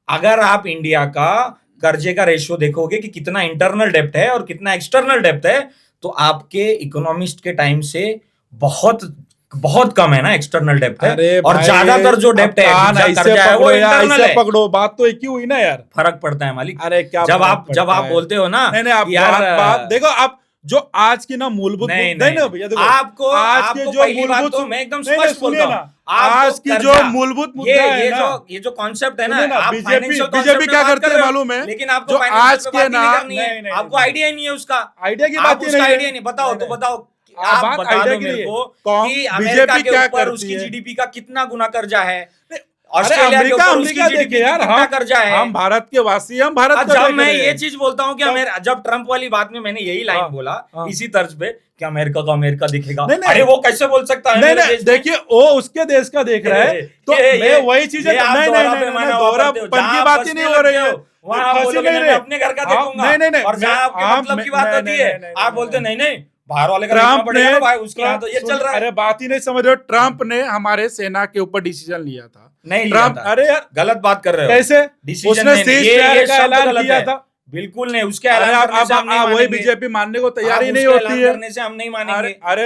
अगर आप इंडिया का कर्जे का रेशियो देखोगे कि कितना इंटरनल डेप्ट है और कितना एक्सटर्नल डेप्ट है, तो आपके इकोनॉमिस्ट के टाइम से बहुत बहुत कम है ना एक्सटर्नल डेप्ट है, अरे और भाई, ज्यादातर जो डेप्ट है, कान जो ऐसे कर्जा है, वो पकड़ो यार, इंटरनल ऐसे है। पकड़ो, बात तो एक ही हुई ना यार। फर्क पड़ता है मालिक। अरे क्या जब फर्क आप पड़ता है? बोलते हो ना, नहीं नहीं, आप कि यार बात देखो, आप जो आज की ना मूलभूत नहीं, नहीं नहीं, भैया, देखो आपको आज के जो पहली बात मूलभूत तो मैं एकदम नहीं, स्पष्ट सुनिए बोलता ना, हूं। आपको आज की जो कर्जा- मूलभूत मुद्दा है ना, ये जो कॉन्सेप्ट है ना, सुनिए ना, आप बीजेपी फाइनेंशियल बीजेपी क्या करते हैं मालूम है? लेकिन आपको जो फाइनेंशियल आज पे के बात ही नहीं ना, करनी है। नहीं, नहीं, आपको नहीं, आइडिया ही नहीं है उसका। आइडिया की आप बात ही उसका नहीं आइडिया है। नहीं, बताओ नहीं, तो नहीं। बताओ, आप आप बात बता आइडिया दो के मेरे लिए। को कौन- कि बीजेपी अमेरिका के क्या ऊपर करती उसकी है? जीडीपी का कितना गुना कर्जा है, अरे ऑस्ट्रेलिया के अमेरिका ऊपर उसकी अमेरिका जीडीपी देखे यार, कितना कर्जा है। हम भारत के वासी, हम भारत अब का जब देख मैं रहे ये हैं। चीज बोलता हूँ कि जब ट्रम्प वाली बात में मैंने यही लाइन हाँ, बोला, हाँ। इसी तर्ज पे कि अमेरिका का अमेरिका दिखेगा, नहीं, नहीं। अरे वो कैसे बोल सकता है नहीं मेरे नहीं, देश में? देखिए वो उसके देश का देख रहा है, तो मैं वही चीजें ये आप नहीं नहीं दोहरा नहीं पैमाना नहीं, वापरते हो। दोहरापन जहाँ की आप बात ही फंसने नहीं हो रही लगते है। हो, वहाँ आप फंसी बोलोगे नहीं नहीं, मैं रहे। अपने घर का हाँ, देखूंगा, नहीं नहीं नहीं, और जहाँ आपके आप- मतलब की बात नहीं, होती नहीं, है, नहीं, नहीं, आप नहीं, बोलते नहीं। नहीं बाहर वाले का देखना ट्रम्प पड़ेगा ने ना भाई, उसके यहाँ तो ये चल रहा है। अरे बात ही नहीं समझ रहे हो, ट्रम्प ने हमारे सेना के ऊपर डिसीजन लिया था। नहीं लिया ट्रम्प, था। अरे यार गलत बात कर रहे हो। कैसे? डिसीजन उसने नहीं, cease ये fire का शब्द ऐलान गलत किया है। था। बिल्कुल नहीं, उसके अरे ऐलान करने से हम नहीं वही मानेंगे। बीजेपी मानने को तैयार ही आप नहीं उसके होती ऐलान है। करने से हम नहीं मानेंगे। अरे अरे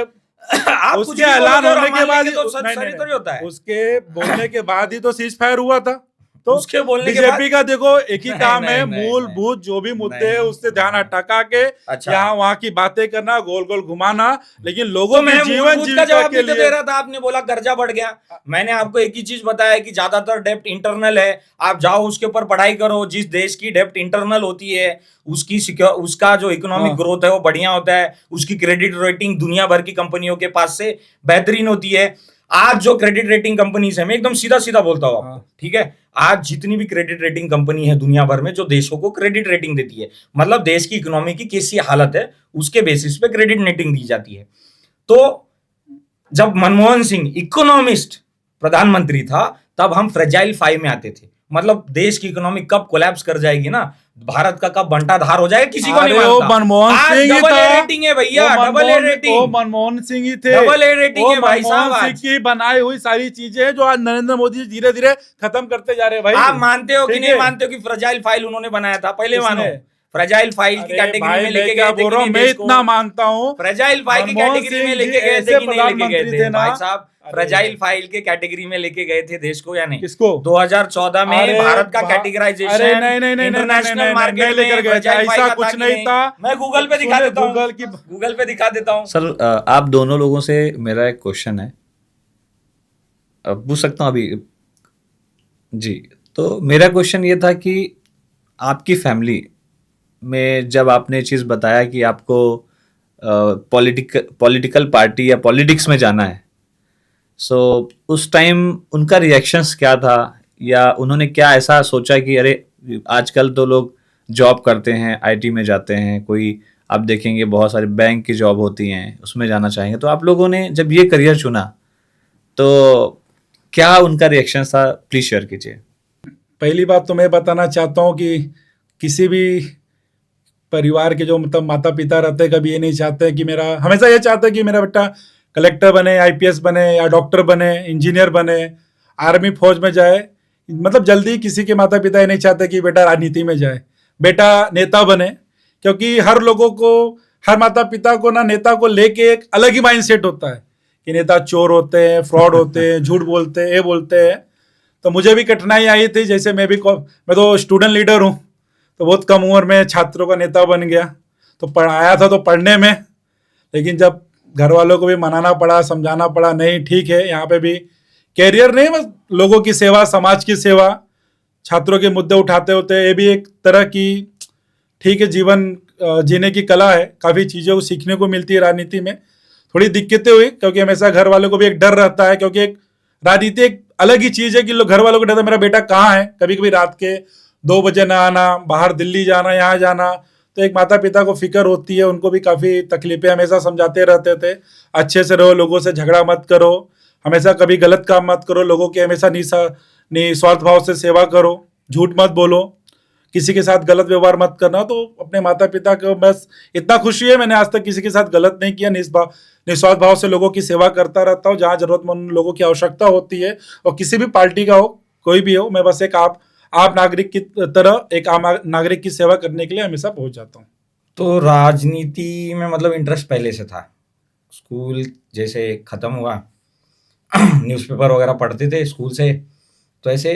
आप कुछ उसके भी ऐलान बोलोगे और होने हम के मान बाद लेंगे तो नहीं, सही नहीं, थोड़ी होता है। उसके बोलने के बाद ही तो सीज फायर हुआ था। तो उसके बोलने के बीजेपी का देखो एक ही नहीं, काम नहीं, है, नहीं, मूलभूत जो भी मुद्दे नहीं, है उससे ध्यान हटा के अच्छा। यहाँ वहाँ की बातें करना, गोल गोल घुमाना, लेकिन तो लोगों मैं के जीवन मूलभूत का जीविका जवाब के नहीं तो लिए दे रहा था, आपने बोला कर्जा बढ़ गया। मैंने आपको एक ही चीज बताया कि ज्यादातर डेप्ट इंटरनल है, आप जाओ उसके ऊपर पढ़ाई करो। जिस देश की डेप्ट इंटरनल होती है उसका जो इकोनॉमिक हाँ। ग्रोथ है वो बढ़िया होता है, उसकी क्रेडिट रेटिंग दुनिया भर की कंपनियों के पास से बेहतरीन होती है। आज जो क्रेडिट रेटिंग कंपनीज है, मैं एकदम सीधा सीधा बोलता हूँ आपको, हाँ। ठीक है, आज जितनी भी क्रेडिट रेटिंग कंपनी है दुनिया भर में जो देशों को क्रेडिट रेटिंग देती है, मतलब देश की इकोनॉमी की कैसी हालत है उसके बेसिस पे क्रेडिट रेटिंग दी जाती है। तो जब मनमोहन सिंह इकोनॉमिस्ट प्रधानमंत्री था तब हम फ्रेजाइल 5 में आते थे, मतलब देश की इकोनॉमी कब कोलैप्स कर जाएगी ना, भारत का कब बंटाधार हो जाएगा किसी को नहीं अरे वो मानता। मनमोहन आज सिंह ही डबल ए था। रेटिंग है भैया, वो डबल ए मनमोहन- वो रेटिंग, मनमोहन सिंह ही थे। डबल ए रेटिंग वो है भाई साहब। मनमोहन सिंह आज की बनाई हुई सारी चीजें हैं जो आज नरेंद्र मोदी जी धीरे धीरे खत्म करते जा रहे हैं भाई। आप मानते हो कि ठीक नहीं है। मानते हो कि फ्रेजाइल फाइल उन्होंने बनाया था? पहले किसने? मानो, फ्रेजाइल फाइल की अरे कैटेगरी भाई, में लेके मैं क्या गए थे बोल कि रहा नहीं हूँ, मैं देश को? इतना मानता हूँ। फ्रेजाइल फाइल की मनमोहन कैटेगरी में सिंह लेके जी गए थे ऐसे कि नहीं लेके गए प्रधानमंत्री थे थे ना। भाई साहब? अरे फ्रेजाइल फाइल के कैटेगरी में लेके गए थे देश को या नहीं? किसको? 2014 में अरे भारत का बा- कैटेगराइजेशन अरे नहीं, नहीं, नहीं, नहीं, इंटरनेशनल नहीं, मार्केट नहीं लेकर में गए थे, फ्रेजाइल ऐसा फाइल का कुछ था कि नहीं था। मैं गूगल पे दिखा सुने, देता हूँ, गूगल की गूगल पे दिखा देता हूँ। सर आप दोनों लोगों से मेरा एक क्वेश्चन है, पूछ सकता हूँ अभी? जी, तो मेरा क्वेश्चन ये था कि आपकी फैमिली में जब आपने ये चीज़ बताया कि आपको पॉलिटिकल पार्टी या पॉलिटिक्स में जाना है, सो उस टाइम उनका रिएक्शंस क्या था, या उन्होंने क्या ऐसा सोचा कि अरे आजकल तो लोग जॉब करते हैं, आईटी में जाते हैं, कोई आप देखेंगे बहुत सारे बैंक की जॉब होती हैं उसमें जाना चाहेंगे, तो आप लोगों ने जब ये करियर चुना तो क्या उनका रिएक्शन था, प्लीज शेयर कीजिए। पहली बात तो मैं बताना चाहता हूँ कि किसी भी परिवार के जो मतलब माता पिता रहते हैं कभी ये नहीं चाहते कि मेरा, हमेशा ये चाहते हैं कि मेरा बेटा कलेक्टर बने, आईपीएस बने, या डॉक्टर बने, इंजीनियर बने, आर्मी फौज में जाए। मतलब जल्दी किसी के माता पिता ये नहीं चाहते कि बेटा राजनीति में जाए, बेटा नेता बने, क्योंकि हर माता पिता को ना नेता को लेके एक अलग ही माइंडसेट होता है कि नेता चोर होते हैं, फ्रॉड होते हैं, झूठ बोलते हैं, ये बोलते हैं। तो मुझे भी कठिनाई आई थी, जैसे मैं तो स्टूडेंट लीडर हूँ, तो बहुत कम उम्र में छात्रों का नेता बन गया। तो पढ़ाया था तो पढ़ने में, लेकिन जब घर वालों को भी मनाना पड़ा, समझाना पड़ा, नहीं ठीक है, यहाँ पे भी कैरियर नहीं, बस लोगों की सेवा, समाज की सेवा, छात्रों के मुद्दे उठाते होते, ये भी एक तरह की ठीक है जीवन जीने की कला है। काफ़ी चीज़ों को सीखने को मिलती है राजनीति में। थोड़ी दिक्कतें हुई क्योंकि हमेशा घर वालों को भी एक डर रहता है, क्योंकि एक राजनीति एक अलग ही चीज़ है कि लोग घर वालों को डर है मेरा बेटा कहाँ है, कभी कभी रात के 2 बजे ना आना, बाहर दिल्ली जाना, यहाँ जाना, तो एक माता पिता को फिक्र होती है। उनको भी काफ़ी तकलीफें, हमेशा समझाते रहते थे अच्छे से रहो, लोगों से झगड़ा मत करो, हमेशा कभी गलत काम मत करो, लोगों की हमेशा निस्वार्थ भाव से सेवा करो, झूठ मत बोलो, किसी के साथ गलत व्यवहार मत करना। तो अपने माता पिता को बस इतना खुशी है, मैंने आज तक किसी के साथ गलत नहीं किया, निस्वार्थ भाव से लोगों की सेवा करता रहता हूँ। जहाँ जरूरतमंद लोगों की आवश्यकता होती है, और किसी भी पार्टी का हो, कोई भी हो, मैं बस एक आप नागरिक की तरह एक आम नागरिक की सेवा करने के लिए हमेशा पहुंच जाता हूँ। तो राजनीति में मतलब इंटरेस्ट पहले से था, स्कूल जैसे खत्म हुआ न्यूज़पेपर वगैरह पढ़ते थे स्कूल से, तो ऐसे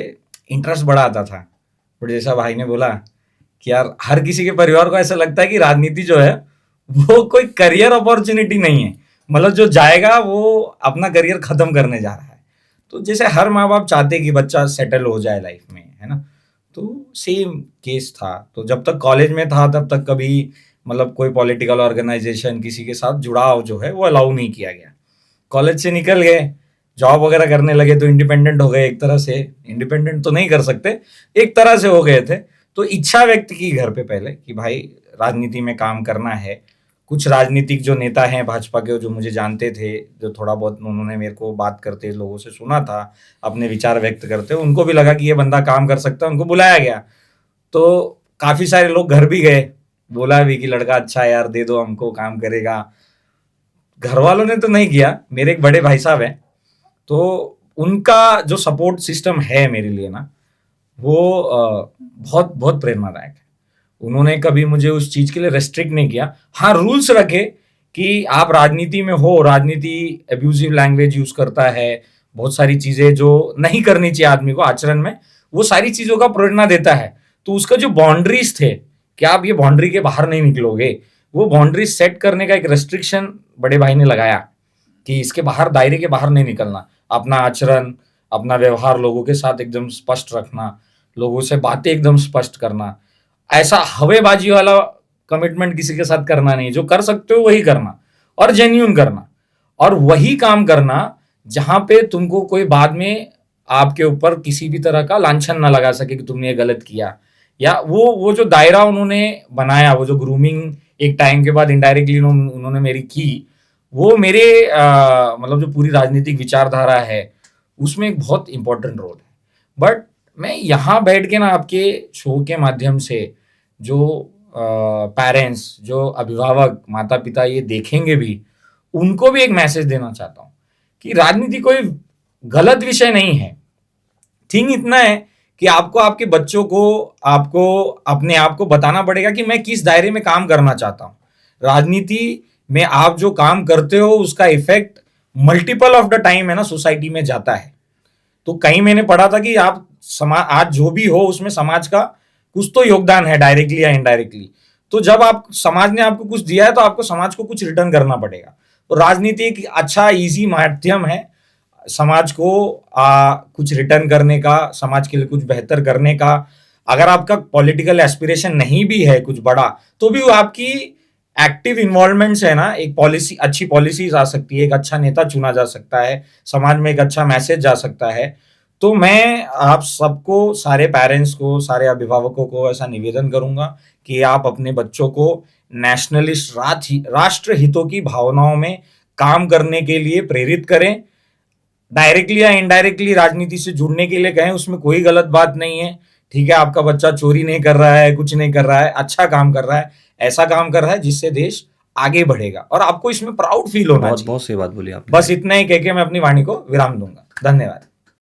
इंटरेस्ट बड़ा आता था। बट जैसा भाई ने बोला कि यार हर किसी के परिवार को ऐसा लगता है कि राजनीति जो है वो कोई करियर अपॉर्चुनिटी नहीं है, मतलब जो जाएगा वो अपना करियर खत्म करने जा रहा है। तो जैसे हर माँ बाप चाहते कि बच्चा सेटल हो जाए लाइफ में, है ना, तो सेम केस था। तो जब तक कॉलेज में था तब तक कभी मतलब कोई पॉलिटिकल ऑर्गेनाइजेशन, किसी के साथ जुड़ाव जो है वो अलाउ नहीं किया गया। कॉलेज से निकल गए, जॉब वगैरह करने लगे, तो इंडिपेंडेंट हो गए एक तरह से। इंडिपेंडेंट तो नहीं कर सकते, एक तरह से हो गए थे। तो इच्छा व्यक्त की घर पे पहले कि भाई राजनीति में काम करना है। कुछ राजनीतिक जो नेता हैं भाजपा के, जो मुझे जानते थे, जो थोड़ा बहुत उन्होंने मेरे को बात करते लोगों से सुना था, अपने विचार व्यक्त करते, उनको भी लगा कि ये बंदा काम कर सकता है, उनको बुलाया गया। तो काफ़ी सारे लोग घर भी गए, बोला भी कि लड़का अच्छा है यार, दे दो हमको, काम करेगा। घर वालों ने तो नहीं किया, मेरे एक बड़े भाई साहब हैं, तो उनका जो सपोर्ट सिस्टम है मेरे लिए ना, वो बहुत बहुत प्रेरणादायक है। उन्होंने कभी मुझे उस चीज़ के लिए रेस्ट्रिक्ट नहीं किया। हाँ, रूल्स रखे कि आप राजनीति में हो, राजनीति एब्यूजिव लैंग्वेज यूज़ करता है, बहुत सारी चीज़ें जो नहीं करनी चाहिए आदमी को आचरण में, वो सारी चीज़ों का प्रेरणा देता है। तो उसका जो बाउंड्रीज थे कि आप ये बाउंड्री के बाहर नहीं निकलोगे, वो बाउंड्रीज सेट करने का एक रेस्ट्रिक्शन बड़े भाई ने लगाया कि इसके बाहर, दायरे के बाहर नहीं निकलना, अपना आचरण, अपना व्यवहार लोगों के साथ एकदम स्पष्ट रखना, लोगों से बातें एकदम स्पष्ट करना, ऐसा हवेबाजी वाला कमिटमेंट किसी के साथ करना नहीं, जो कर सकते हो वही करना, और जेन्यून करना, और वही काम करना जहां पे तुमको कोई बाद में आपके ऊपर किसी भी तरह का लांछन ना लगा सके कि तुमने ये गलत किया। या वो जो दायरा उन्होंने बनाया, वो जो ग्रूमिंग एक टाइम के बाद इनडायरेक्टली उन्होंने मेरी की, वो मेरे मतलब जो पूरी राजनीतिक विचारधारा है उसमें एक बहुत इंपॉर्टेंट रोल है। बट मैं यहाँ बैठ के ना आपके शो के माध्यम से जो पेरेंट्स, जो अभिभावक, माता पिता ये देखेंगे भी, उनको भी एक मैसेज देना चाहता हूँ कि राजनीति कोई गलत विषय नहीं है। थिंग इतना है कि आपको आपके बच्चों को, आपको अपने आप को बताना पड़ेगा कि मैं किस दायरे में काम करना चाहता हूँ। राजनीति में आप जो काम करते हो उसका effect multiple of the time है ना सोसाइटी में जाता है। तो कहीं मैंने पढ़ा था कि आप समाज, आज जो भी हो उसमें समाज का कुछ तो योगदान है, डायरेक्टली या इनडायरेक्टली। तो जब आप, समाज ने आपको कुछ दिया है तो आपको समाज को कुछ रिटर्न करना पड़ेगा। तो राजनीति एक अच्छा इजी माध्यम है समाज को कुछ रिटर्न करने का, समाज के लिए कुछ बेहतर करने का। अगर आपका पॉलिटिकल एस्पिरेशन नहीं भी है कुछ बड़ा, तो भी आपकी एक्टिव इन्वॉल्वमेंट से है ना, एक पॉलिसी, अच्छी पॉलिसीज आ सकती है, एक अच्छा नेता चुना जा सकता है, समाज में एक अच्छा मैसेज जा सकता है। तो मैं आप सबको, सारे पेरेंट्स को, सारे अभिभावकों को ऐसा निवेदन करूंगा कि आप अपने बच्चों को नेशनलिस्ट, राष्ट्र हितों की भावनाओं में काम करने के लिए प्रेरित करें। डायरेक्टली या इनडायरेक्टली राजनीति से जुड़ने के लिए कहें, उसमें कोई गलत बात नहीं है। ठीक है, आपका बच्चा चोरी नहीं कर रहा है, कुछ नहीं कर रहा है, अच्छा काम कर रहा है, ऐसा काम कर रहा है जिससे देश आगे बढ़ेगा, और आपको इसमें प्राउड फील होना चाहिए। बहुत सही बात बोली आपने। बस इतना ही कह के मैं अपनी वाणी को विराम दूंगा। धन्यवाद।